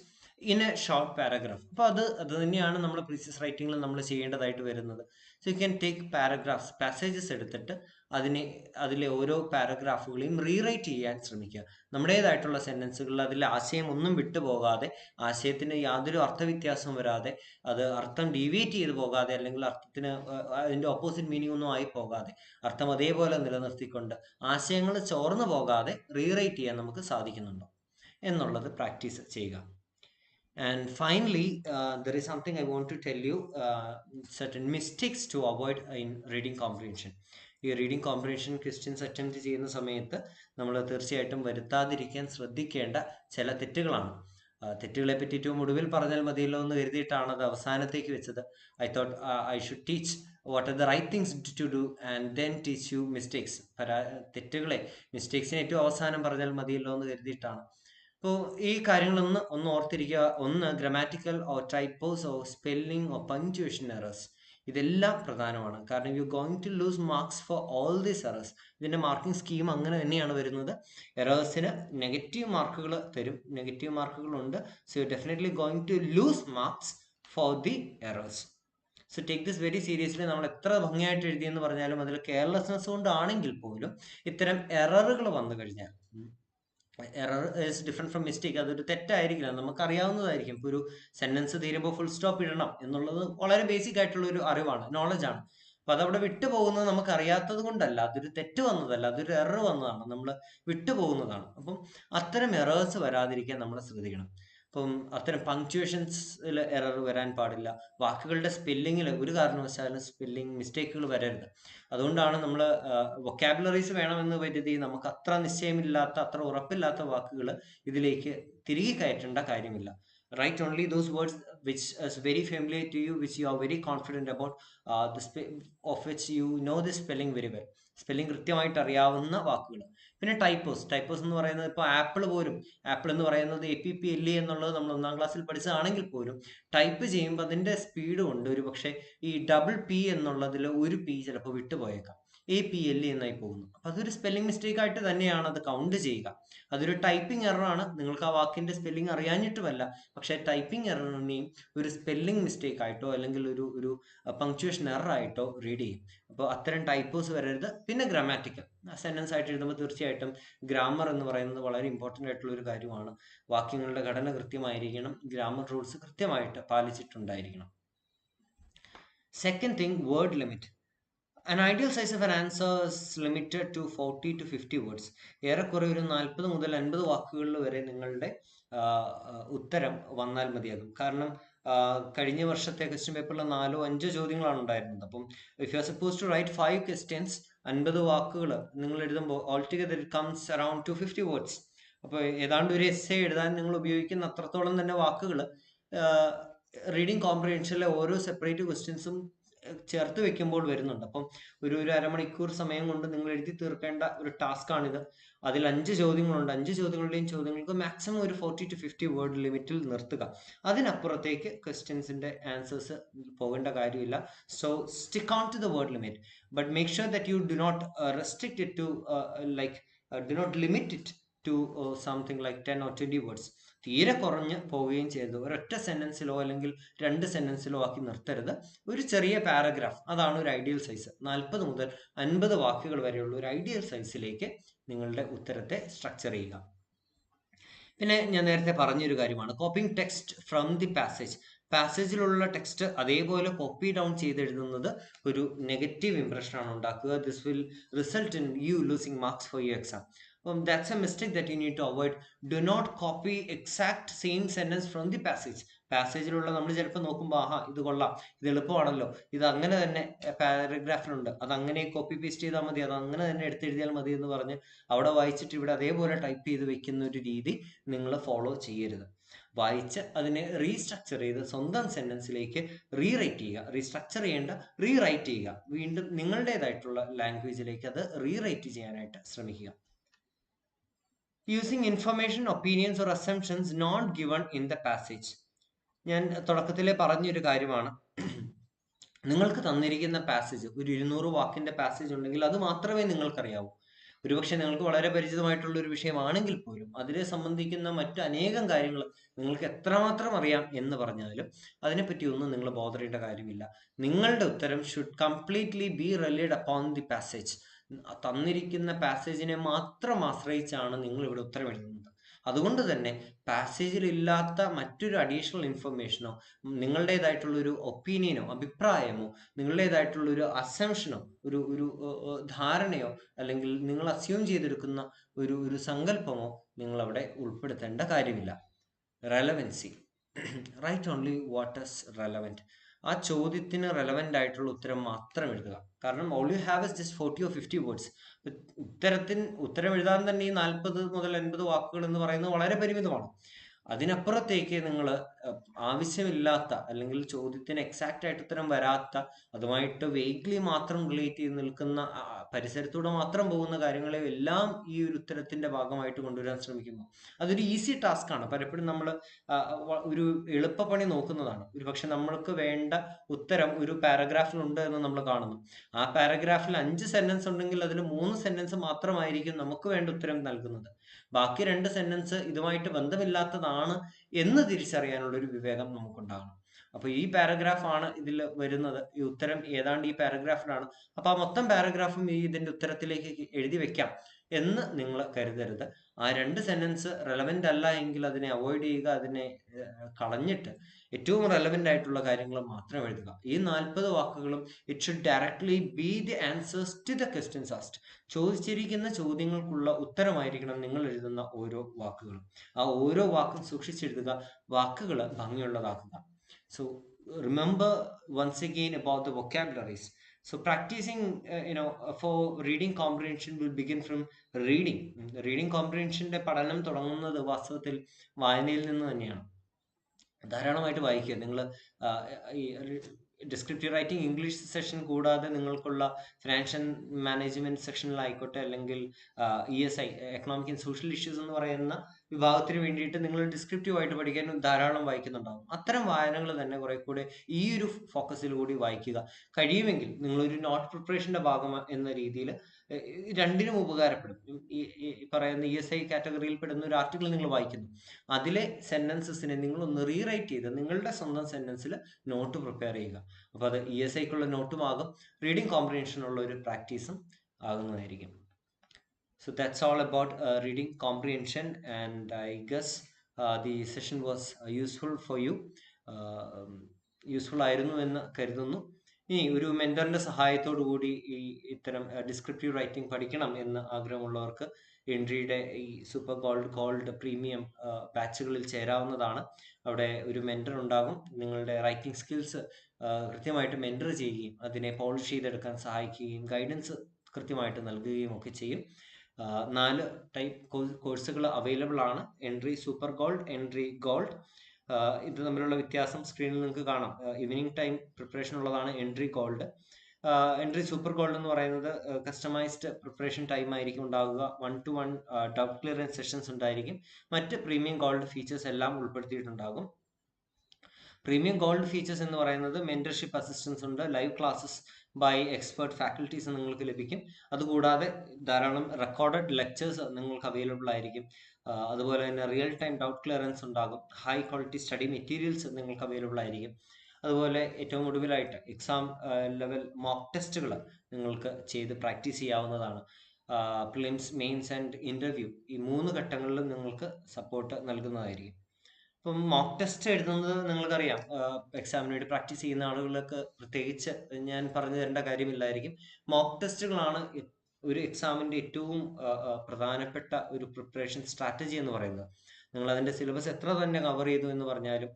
in a short paragraph. അപ്പോൾ അത് തന്നെയാണ് നമ്മൾ പ്രീസിയസ് റൈറ്റിംഗിൽ നമ്മൾ ചെയ്യേണ്ടതായിട്ട് വരുന്നത്. So you can take paragraphs, passages എടുത്തിട്ട് അതിലെ ഓരോ പാരഗ്രാഫുകളെയും റീറൈറ്റ് ചെയ്യാൻ ശ്രമിക്കുക. നമ്മുടേതായിട്ടുള്ള സെന്റൻസുകളിൽ അതിലെ ആശയം ഒന്നും വിട്ടുപോകാതെ, ആശയത്തിന് യാതൊരു അർത്ഥവ്യത്യാസവും വരാതെ, അത് അർത്ഥം ഡീവിയേറ്റ് ചെയ്ത് പോകാതെ, അല്ലെങ്കിൽ അർത്ഥത്തിന് അതിന്റെ ഓപ്പോസിറ്റ് മീനിങ് ഒന്നും ആയി പോകാതെ, അർത്ഥം അതേപോലെ നിലനിർത്തിക്കൊണ്ട് ആശയങ്ങൾ ചോർന്നു പോകാതെ റീറൈറ്റ് ചെയ്യാൻ നമുക്ക് സാധിക്കുന്നുണ്ടോ എന്നുള്ളത് പ്രാക്ടീസ് ചെയ്യുക. And finally, there is something I want to tell you, certain mistakes to avoid in reading comprehension. ഈ റീഡിംഗ് കോംപ്രിഹെൻഷൻ ക്വസ്റ്റ്യൻസ് അറ്റംപ്റ്റ് ചെയ്യുന്ന സമയത്ത് നമ്മൾ തീർച്ചയായിട്ടും വരുത്താതിരിക്കാൻ ശ്രദ്ധിക്കേണ്ട ചില തെറ്റുകളാണ്. തെറ്റുകളെ പറ്റി ഏറ്റവും ഒടുവിൽ പറഞ്ഞാൽ മതിയല്ലോ എന്ന് കരുതിയിട്ടാണ് അത് അവസാനത്തേക്ക് വെച്ചത്. I thought I should teach what are the right things to do and then teach you mistakes. മിസ്റ്റേക്സിനെ ഏറ്റവും അവസാനം പറഞ്ഞാൽ മതിയല്ലോ എന്ന് കരുതിയിട്ടാണ്. അപ്പോൾ ഈ കാര്യങ്ങളൊന്ന് ഓർത്തിരിക്കുക. ഒന്ന്, grammatical or typos or spelling or punctuation errors, ഇതെല്ലാം പ്രധാനമാണ്. കാരണം you going to lose marks for all these errors. ഇതിന്റെ മാർക്കിംഗ് സ്കീം അങ്ങനെ തന്നെയാണ് വരുന്നത്. എറേഴ്സിന് നെഗറ്റീവ് മാർക്കുകൾ തരും, നെഗറ്റീവ് മാർക്കുകളുണ്ട്. So you definitely going to lose marks for the errors. So take this very seriously. നമ്മൾ എത്ര ഭംഗിയായിട്ട് എഴുതിയെന്ന് പറഞ്ഞാലും അതിൽ കെയർലെസ്നെസ് കൊണ്ടാണെങ്കിൽ പോലും ഇത്തരം എററുകൾ വന്നു കഴിഞ്ഞാൽ, error is different from mistake. അതൊരു തെറ്റായിരിക്കില്ല, നമുക്ക് അറിയാവുന്നതായിരിക്കും. ഇപ്പോൾ ഒരു സെന്റൻസ് തീരുമ്പോൾ ഫുൾ സ്റ്റോപ്പ് ഇടണം എന്നുള്ളത് വളരെ ബേസിക് ആയിട്ടുള്ള ഒരു അറിവാണ്, നോളജാണ്. അപ്പൊ അതവിടെ വിട്ടുപോകുന്നത് നമുക്ക് അറിയാത്തത് കൊണ്ടല്ല, അതൊരു തെറ്റ് വന്നതല്ല, അതൊരു എറർ വന്നതാണ്, നമ്മൾ വിട്ടുപോകുന്നതാണ്. അപ്പം അത്തരം എറേഴ്സ് വരാതിരിക്കാൻ നമ്മൾ ശ്രദ്ധിക്കണം. അപ്പം അത്തരം പങ്ക്ച്വേഷൻസിൽ എറർ വരാൻ പാടില്ല. വാക്കുകളുടെ സ്പെല്ലിങ്ങിൽ ഒരു കാരണവശാലും സ്പെല്ലിംഗ് മിസ്റ്റേക്കുകൾ വരരുത്. അതുകൊണ്ടാണ് നമ്മൾ വൊക്കാബുലറീസ് വേണമെന്ന് കരുതി നമുക്ക് അത്ര നിശ്ചയമില്ലാത്ത, അത്ര ഉറപ്പില്ലാത്ത വാക്കുകൾ ഇതിലേക്ക് തിരികെ കയറ്റേണ്ട കാര്യമില്ല. Write only those words which is very familiar to you, which you are very confident about, of which you know the spelling very well. Spelling കൃത്യമായിട്ട് അറിയാവുന്ന വാക്കുകൾ. പിന്നെ ടൈപ്പോസ് എന്ന് പറയുന്നത്, ഇപ്പോൾ ആപ്പിൾ എന്ന് പറയുന്നത് APPLE എന്നുള്ളത് നമ്മൾ 1ാം ക്ലാസ്സിൽ പഠിച്ചതാണെങ്കിൽ പോലും ടൈപ്പ് ചെയ്യുമ്പോൾ അതിന്റെ സ്പീഡ് കൊണ്ട് ഒരു പക്ഷേ ഈ ഡബിൾ P എന്നുള്ളതിൽ ഒരു P ചിലപ്പോൾ വിട്ടുപോയേക്കാം, APLE എന്നായി പോകുന്നു. അപ്പൊ അതൊരു സ്പെല്ലിംഗ് മിസ്റ്റേക്ക് ആയിട്ട് തന്നെയാണ് അത് കൗണ്ട് ചെയ്യുക. അതൊരു ടൈപ്പിംഗ് എററാണ്, നിങ്ങൾക്ക് ആ വാക്കിന്റെ സ്പെല്ലിംഗ് അറിയാഞ്ഞിട്ടുമല്ല. പക്ഷെ ടൈപ്പിംഗ് എററിനെയും ഒരു സ്പെല്ലിംഗ് മിസ്റ്റേക്ക് ആയിട്ടോ അല്ലെങ്കിൽ ഒരു പങ്ക്ച്വേഷൻ എറർ ആയിട്ടോ റീഡ് ചെയ്യും. അപ്പോൾ അത്തരം ടൈപ്പോസ് വരരുത്. പിന്നെ ഗ്രാമാറ്റിക്കൽ സെന്റൻസ് ആയിട്ട് എഴുതുമ്പോൾ തീർച്ചയായിട്ടും ഗ്രാമർ എന്ന് പറയുന്നത് വളരെ ഇമ്പോർട്ടൻ്റ് ആയിട്ടുള്ള ഒരു കാര്യമാണ്. വാക്യങ്ങളുടെ ഘടന കൃത്യമായിരിക്കണം, ഗ്രാമർ റൂൾസ് കൃത്യമായിട്ട് പാലിച്ചിട്ടുണ്ടായിരിക്കണം. Second thing, word limit. An ideal size of an answer is limited to 40 to 50 words. ഏറെക്കുറെ ഒരു 40 മുതൽ 50 വാക്കുകളിൽ വരെ നിങ്ങളുടെ ഉത്തരം വന്നാൽ മതിയാകും. കാരണം കഴിഞ്ഞ വർഷത്തെ ക്വസ്റ്റ്യൻ പേപ്പറിൽ 4-5 ചോദ്യങ്ങളാണ് ഉണ്ടായിരുന്നത്. അപ്പം if you are suppose to write 5 questions, 50 വാക്കുകൾ നിങ്ങൾ എഴുതുമ്പോൾ all together it comes around 250 words. അപ്പോൾ ഏതാണ്ട് ഒരു എസ്സേ എഴുതാൻ നിങ്ങൾ ഉപയോഗിക്കുന്ന അത്രത്തോളം തന്നെ വാക്കുകൾ റീഡിംഗ് കോംപ്രിഹെൻഷനിലെ ഓരോ സെപ്പറേറ്റ് ക്വസ്റ്റ്യൻസും ചേർത്ത് വെക്കുമ്പോൾ വരുന്നുണ്ട്. അപ്പം ഒരു അരമണിക്കൂർ സമയം കൊണ്ട് നിങ്ങൾ എഴുതി തീർക്കേണ്ട ഒരു ടാസ്ക് ആണിത്. അതിൽ 5 ചോദ്യങ്ങളുണ്ട്. 5 ചോദ്യങ്ങളുടെയും ചോദ്യങ്ങൾക്ക് മാക്സിമം ഒരു 40 to 50 വേർഡ് ലിമിറ്റിൽ നിർത്തുക. അതിനപ്പുറത്തേക്ക് ക്വസ്റ്റ്യൻസിന്റെ ആൻസേഴ്സ് പോകേണ്ട കാര്യമില്ല. So stick on to the word limit, but make sure that you do not restrict it to do not limit it to something like 10 or 20 words. തീരെ കുറഞ്ഞ് പോവുകയും ചെയ്തു. ഒരൊറ്റ സെന്റൻസിലോ അല്ലെങ്കിൽ 2 സെന്റൻസിലോ ആക്കി നിർത്തരുത്. ഒരു ചെറിയ പാരഗ്രാഫ്, അതാണ് ഒരു ഐഡിയൽ സൈസ്. 40 മുതൽ 50 വാക്കുകൾ വരെയുള്ള ഒരു ഐഡിയൽ സൈസിലേക്ക് നിങ്ങളുടെ ഉത്തരത്തെ സ്ട്രക്ചർ ചെയ്യുക. പിന്നെ ഞാൻ നേരത്തെ പറഞ്ഞൊരു കാര്യമാണ് copying text from the passage. പാസേജിലുള്ള ടെക്സ്റ്റ് അതേപോലെ കോപ്പി ഡൗൺ ചെയ്തെഴുതുന്നത് ഒരു നെഗറ്റീവ് ഇംപ്രഷനാണ് ഉണ്ടാക്കുക. This will result in you losing marks for your exam. That's a mistake that you need to avoid. Do not copy exact same sentence from the passage. പാസേജിലുള്ള നമ്മൾ ചിലപ്പോൾ നോക്കുമ്പോൾ ആഹാ ഇത് കൊള്ളാം, ഇത് എളുപ്പമാണല്ലോ, ഇത് അങ്ങനെ തന്നെ പാരഗ്രാഫിലുണ്ട്, അത് അങ്ങനെ കോപ്പി പേസ്റ്റ് ചെയ്താൽ മതി, അത് അങ്ങനെ തന്നെ എടുത്തെഴുതിയാൽ മതി എന്ന് പറഞ്ഞ് അവിടെ വായിച്ചിട്ട് ഇവിടെ അതേപോലെ ടൈപ്പ് ചെയ്ത് വെക്കുന്ന ഒരു രീതി നിങ്ങൾ ഫോളോ ചെയ്യരുത്. വായിച്ച് അതിനെ റീസ്ട്രക്ചർ ചെയ്ത് സ്വന്തം സെന്റൻസിലേക്ക് റീറൈറ്റ് ചെയ്യുക. റീസ്ട്രക്ചർ ചെയ്യേണ്ട, റീറൈറ്റ് ചെയ്യുക. വീണ്ടും നിങ്ങളുടേതായിട്ടുള്ള ലാംഗ്വേജിലേക്ക് അത് റീറൈറ്റ് ചെയ്യാനായിട്ട് ശ്രമിക്കുക. Using information, opinions or assumptions not given in the passage. ഞാൻ തുടക്കത്തിലെ പറഞ്ഞൊരു കാര്യമാണ്, നിങ്ങൾക്ക് തന്നിരിക്കുന്ന പാസേജ് ഒരു 200 വാക്കിന്റെ പാസേജ് ഉണ്ടെങ്കിൽ അത് മാത്രമേ നിങ്ങൾക്കറിയാവൂ. ഒരുപക്ഷെ നിങ്ങൾക്ക് വളരെ പരിചിതമായിട്ടുള്ള ഒരു വിഷയമാണെങ്കിൽ പോലും അതിനെ സംബന്ധിക്കുന്ന മറ്റു അനേകം കാര്യങ്ങൾ നിങ്ങൾക്ക് എത്രമാത്രം അറിയാം എന്ന് പറഞ്ഞാലും അതിനെപ്പറ്റി ഒന്നും നിങ്ങൾ ബോധർ ചെയ്യേണ്ട കാര്യമില്ല. നിങ്ങളുടെ ഉത്തരം should completely B relied upon the passage. തന്നിരിക്കുന്ന പാസേജിനെ മാത്രം ആശ്രയിച്ചാണ് നിങ്ങൾ ഇവിടെ ഉത്തരം എഴുതുന്നത്. അതുകൊണ്ട് തന്നെ പാസേജിൽ ഇല്ലാത്ത മറ്റൊരു അഡീഷണൽ ഇൻഫർമേഷനോ നിങ്ങളുടേതായിട്ടുള്ളൊരു ഒപ്പീനിയനോ അഭിപ്രായമോ നിങ്ങളുടേതായിട്ടുള്ളൊരു അസംഷനോ ഒരു ധാരണയോ അല്ലെങ്കിൽ നിങ്ങൾ അസ്യൂം ചെയ്തെടുക്കുന്ന ഒരു സങ്കല്പമോ നിങ്ങൾ അവിടെ ഉൾപ്പെടുത്തേണ്ട കാര്യമില്ല. Relevancy, right only what is relevant. ആ ചോദ്യത്തിന് റെലവൻ്റ് ആയിട്ടുള്ള ഉത്തരം മാത്രം എഴുതുക. കാരണം all you have is just 40 or 50 words. ഉത്തരം എഴുതാൻ തന്നെ ഈ 40 മുതൽ 50 വാക്കുകൾ എന്ന് പറയുന്നത് വളരെ പരിമിതമാണ്. അതിനപ്പുറത്തേക്ക് നിങ്ങൾ ആവശ്യമില്ലാത്ത അല്ലെങ്കിൽ ചോദ്യത്തിന് എക്സാക്റ്റ് ആയിട്ട് ഉത്തരം വരാത്ത, അതുമായിട്ട് വേഗ്ലി മാത്രം റിലേറ്റ് ചെയ്ത് നിൽക്കുന്ന, പരിസരത്തൂടെ മാത്രം പോകുന്ന കാര്യങ്ങളെ എല്ലാം ഈ ഒരു ഉത്തരത്തിന്റെ ഭാഗമായിട്ട് കൊണ്ടുവരാൻ ശ്രമിക്കുന്നു. അതൊരു ഈസി ടാസ്ക് ആണ്. പലപ്പോഴും നമ്മൾ ഒരു എളുപ്പപ്പണി നോക്കുന്നതാണ്. ഒരു പക്ഷെ നമ്മൾക്ക് വേണ്ട ഉത്തരം ഒരു പാരഗ്രാഫിലുണ്ട് എന്ന് നമ്മൾ കാണുന്നു. ആ പാരഗ്രാഫിൽ 5 സെന്റൻസ് ഉണ്ടെങ്കിൽ അതിൽ 3 സെന്റൻസ് മാത്രമായിരിക്കും നമുക്ക് വേണ്ട ഉത്തരം നൽകുന്നത്. ബാക്കി 2 സെന്റൻസ് ഇതുമായിട്ട് ബന്ധമില്ലാത്തതാണ് എന്ന് തിരിച്ചറിയാനുള്ള ഒരു വിവേകം നമുക്കുണ്ടാകണം. അപ്പൊ ഈ പാരഗ്രാഫ് ആണ് ഇതിൽ വരുന്നത്, ഈ ഉത്തരം ഏതാണ്ട് ഈ പാരഗ്രാഫിലാണ്, അപ്പൊ ആ മൊത്തം പാരഗ്രാഫും ഇതിന്റെ ഉത്തരത്തിലേക്ക് എഴുതി വെക്കാം എന്ന് നിങ്ങൾ കരുതരുത്. ആ 2 സെന്റൻസ് റെലവെന്റ് അല്ല എങ്കിൽ അതിനെ അവോയ്ഡ് ചെയ്യുക, അതിനെ കളഞ്ഞിട്ട് ഏറ്റവും റെലവെന്റ് ആയിട്ടുള്ള കാര്യങ്ങൾ മാത്രം എഴുതുക. ഈ 40 വാക്കുകളും it should directly be the answers to the questions asked. ചോദിച്ചിരിക്കുന്ന ചോദ്യങ്ങൾക്കുള്ള ഉത്തരമായിരിക്കണം നിങ്ങൾ എഴുതുന്ന ഓരോ വാക്കുകളും. ആ ഓരോ വാക്കും സൂക്ഷിച്ചെഴുതുക, വാക്കുകൾ ഭംഗിയുള്ളതാക്കുക. So remember once again about the vocabularies. So practicing for reading comprehension will begin from reading. Reading comprehension പഠനം തുടങ്ങുന്നത് വാസ്തവത്തിൽ വായനയിൽ നിന്ന് തന്നെയാണ്. ധാരാളമായിട്ട് വായിക്കുക. നിങ്ങൾ ഈ ഡിസ്ക്രിപ്റ്റീവ് റൈറ്റിംഗ് ഇംഗ്ലീഷ് സെഷൻ കൂടാതെ നിങ്ങൾക്കുള്ള ഫിനാൻഷ്യൽ മാനേജ്മെന്റ് സെക്ഷനിലായിക്കോട്ടെ അല്ലെങ്കിൽ ESI economic and social issues എന്ന് പറയുന്ന വിഭാഗത്തിന് വേണ്ടിയിട്ട് നിങ്ങൾ ഡിസ്ക്രിപ്റ്റീവ് ആയിട്ട് പഠിക്കാൻ ധാരാളം വായിക്കുന്നുണ്ടാവും. അത്തരം വായനകൾ തന്നെ കുറെ കൂടെ ഈ ഒരു ഫോക്കസിൽ കൂടി വായിക്കുക. കഴിയുമെങ്കിൽ നിങ്ങളൊരു നോട്ട് പ്രിപ്പറേഷന്റെ ഭാഗം എന്ന രീതിയിൽ രണ്ടിനും ഉപകാരപ്പെടും. ഈ പറയുന്ന ESI കാറ്റഗറിയിൽ പെടുന്ന ഒരു ആർട്ടിക്കിൾ നിങ്ങൾ വായിക്കുന്നു, അതിലെ സെന്റൻസസിനെ നിങ്ങൾ ഒന്ന് റീറൈറ്റ് ചെയ്ത് നിങ്ങളുടെ സ്വന്തം സെന്റൻസിൽ നോട്ട് പ്രിപ്പയർ ചെയ്യുക. അപ്പൊ അത് ESIക്കുള്ള നോട്ടും ആകും, റീഡിംഗ് കോംപ്രിഹെൻഷനുള്ള ഒരു പ്രാക്ടീസും ആകുന്നതായിരിക്കും. So that's all about reading comprehension, and I guess the session was useful for you. Useful ആയിരുന്നു എന്ന് കരുതുന്നു. ഇനി ഒരു മെന്ററിന്റെ സഹായത്തോടു കൂടി ഇത്തരം ഡിസ്ക്രിപ്റ്റീവ് റൈറ്റിംഗ് പഠിക്കണം എന്ന് ആഗ്രഹമുള്ളവർക്ക് എൻട്രിയുടെ ഈ സൂപ്പർ ഗോൾഡ് പ്രീമിയം ബാച്ചുകളിൽ ചേരാവുന്നതാണ്. അവിടെ ഒരു മെന്റർ ഉണ്ടാകും, നിങ്ങളുടെ റൈറ്റിംഗ് സ്കിൽസ് കൃത്യമായിട്ട് മെന്റർ ചെയ്യുകയും അതിനെ പോളിഷ് ചെയ്തെടുക്കാൻ സഹായിക്കുകയും ഗൈഡൻസ് കൃത്യമായിട്ട് നൽകുകയും ഒക്കെ ചെയ്യും. 4 ടൈപ്പ് കോഴ്സുകൾ അവൈലബിൾ ആണ്. Entry super gold, entry gold. ഇത് തമ്മിലുള്ള വ്യത്യാസം സ്ക്രീനിൽ നിങ്ങൾക്ക് കാണാം. ഈവനിങ് ടൈം പ്രിപ്പറേഷൻ ഉള്ളതാണ് entry gold. Entry super gold എന്ന് പറയുന്നത് കസ്റ്റമൈസ്ഡ് പ്രിപ്പറേഷൻ ടൈം ആയിരിക്കും ഉണ്ടാവുക. 1-to-1 ഡൗട്ട് ക്ലിയറൻസ് സെഷൻസ് ഉണ്ടായിരിക്കും. മറ്റ് പ്രീമിയം ഗോൾഡ് ഫീച്ചേഴ്സ് എല്ലാം ഉൾപ്പെടുത്തിയിട്ടുണ്ടാകും. പ്രീമിയം ഗോൾഡ് ഫീച്ചേഴ്സ് എന്ന് പറയുന്നത് മെന്റർഷിപ്പ് അസിസ്റ്റൻസ് ഉണ്ട്, live classes by expert faculties നിങ്ങൾക്ക് ലഭിക്കും. അതുകൂടാതെ ധാരാളം റെക്കോർഡഡ് ലെക്ചേഴ്സ് നിങ്ങൾക്ക് അവൈലബിൾ ആയിരിക്കും. അതുപോലെ തന്നെ റിയൽ ടൈം ഡൗട്ട് ക്ലിയറൻസ് ഉണ്ടാകും. ഹൈ ക്വാളിറ്റി സ്റ്റഡി മെറ്റീരിയൽസ് നിങ്ങൾക്ക് അവൈലബിൾ ആയിരിക്കും. അതുപോലെ ഏറ്റവും ഒടുവിലായിട്ട് എക്സാം ലെവൽ മോക്ക് ടെസ്റ്റുകൾ നിങ്ങൾക്ക് ചെയ്ത് പ്രാക്ടീസ് ചെയ്യാവുന്നതാണ്. പ്രിലിംസ്, മെയിൻസ് ആൻഡ് ഇൻ്റർവ്യൂ ഈ 3 ഘട്ടങ്ങളിലും നിങ്ങൾക്ക് സപ്പോർട്ട് നൽകുന്നതായിരിക്കും. ഇപ്പം മോക്ക് ടെസ്റ്റ് എഴുതുന്നത് നിങ്ങൾക്കറിയാം, എക്സാമിന് വേണ്ടി പ്രാക്ടീസ് ചെയ്യുന്ന ആളുകൾക്ക് പ്രത്യേകിച്ച് ഞാൻ പറഞ്ഞു തരേണ്ട കാര്യമില്ലായിരിക്കും. മോക്ക് ടെസ്റ്റുകളാണ് ഒരു എക്സാമിൻ്റെ ഏറ്റവും പ്രധാനപ്പെട്ട ഒരു പ്രിപ്പറേഷൻ സ്ട്രാറ്റജി എന്ന് പറയുന്നത്. നിങ്ങൾ അതിൻ്റെ സിലബസ് എത്ര തന്നെ കവർ ചെയ്തു എന്ന് പറഞ്ഞാലും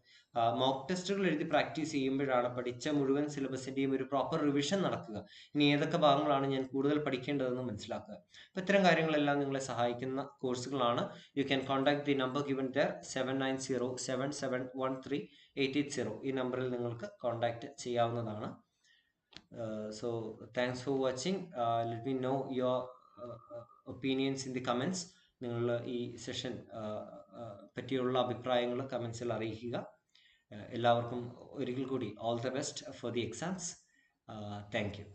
മോക്ക് ടെസ്റ്റുകൾ എഴുതി പ്രാക്ടീസ് ചെയ്യുമ്പോഴാണ് പഠിച്ച മുഴുവൻ സിലബസിൻ്റെയും ഒരു പ്രോപ്പർ റിവിഷൻ നടക്കുക. ഇനി ഏതൊക്കെ ഭാഗങ്ങളാണ് ഞാൻ കൂടുതൽ പഠിക്കേണ്ടതെന്ന് മനസ്സിലാക്കുക. അപ്പം ഇത്തരം കാര്യങ്ങളെല്ലാം നിങ്ങളെ സഹായിക്കുന്ന കോഴ്സുകളാണ്. You can contact the number given there 7907713880. ഈ നമ്പറിൽ നിങ്ങൾക്ക് കോൺടാക്ട് ചെയ്യാവുന്നതാണ്. So thanks for watching. Let me know your opinions in the comments. നിങ്ങൾ ഈ സെഷൻ പറ്റിയുള്ള അഭിപ്രായങ്ങൾ കമൻസിൽ അറിയിക്കുക. എല്ലാവർക്കും ഒരിക്കൽ കൂടി all the best for the exams. Thank you.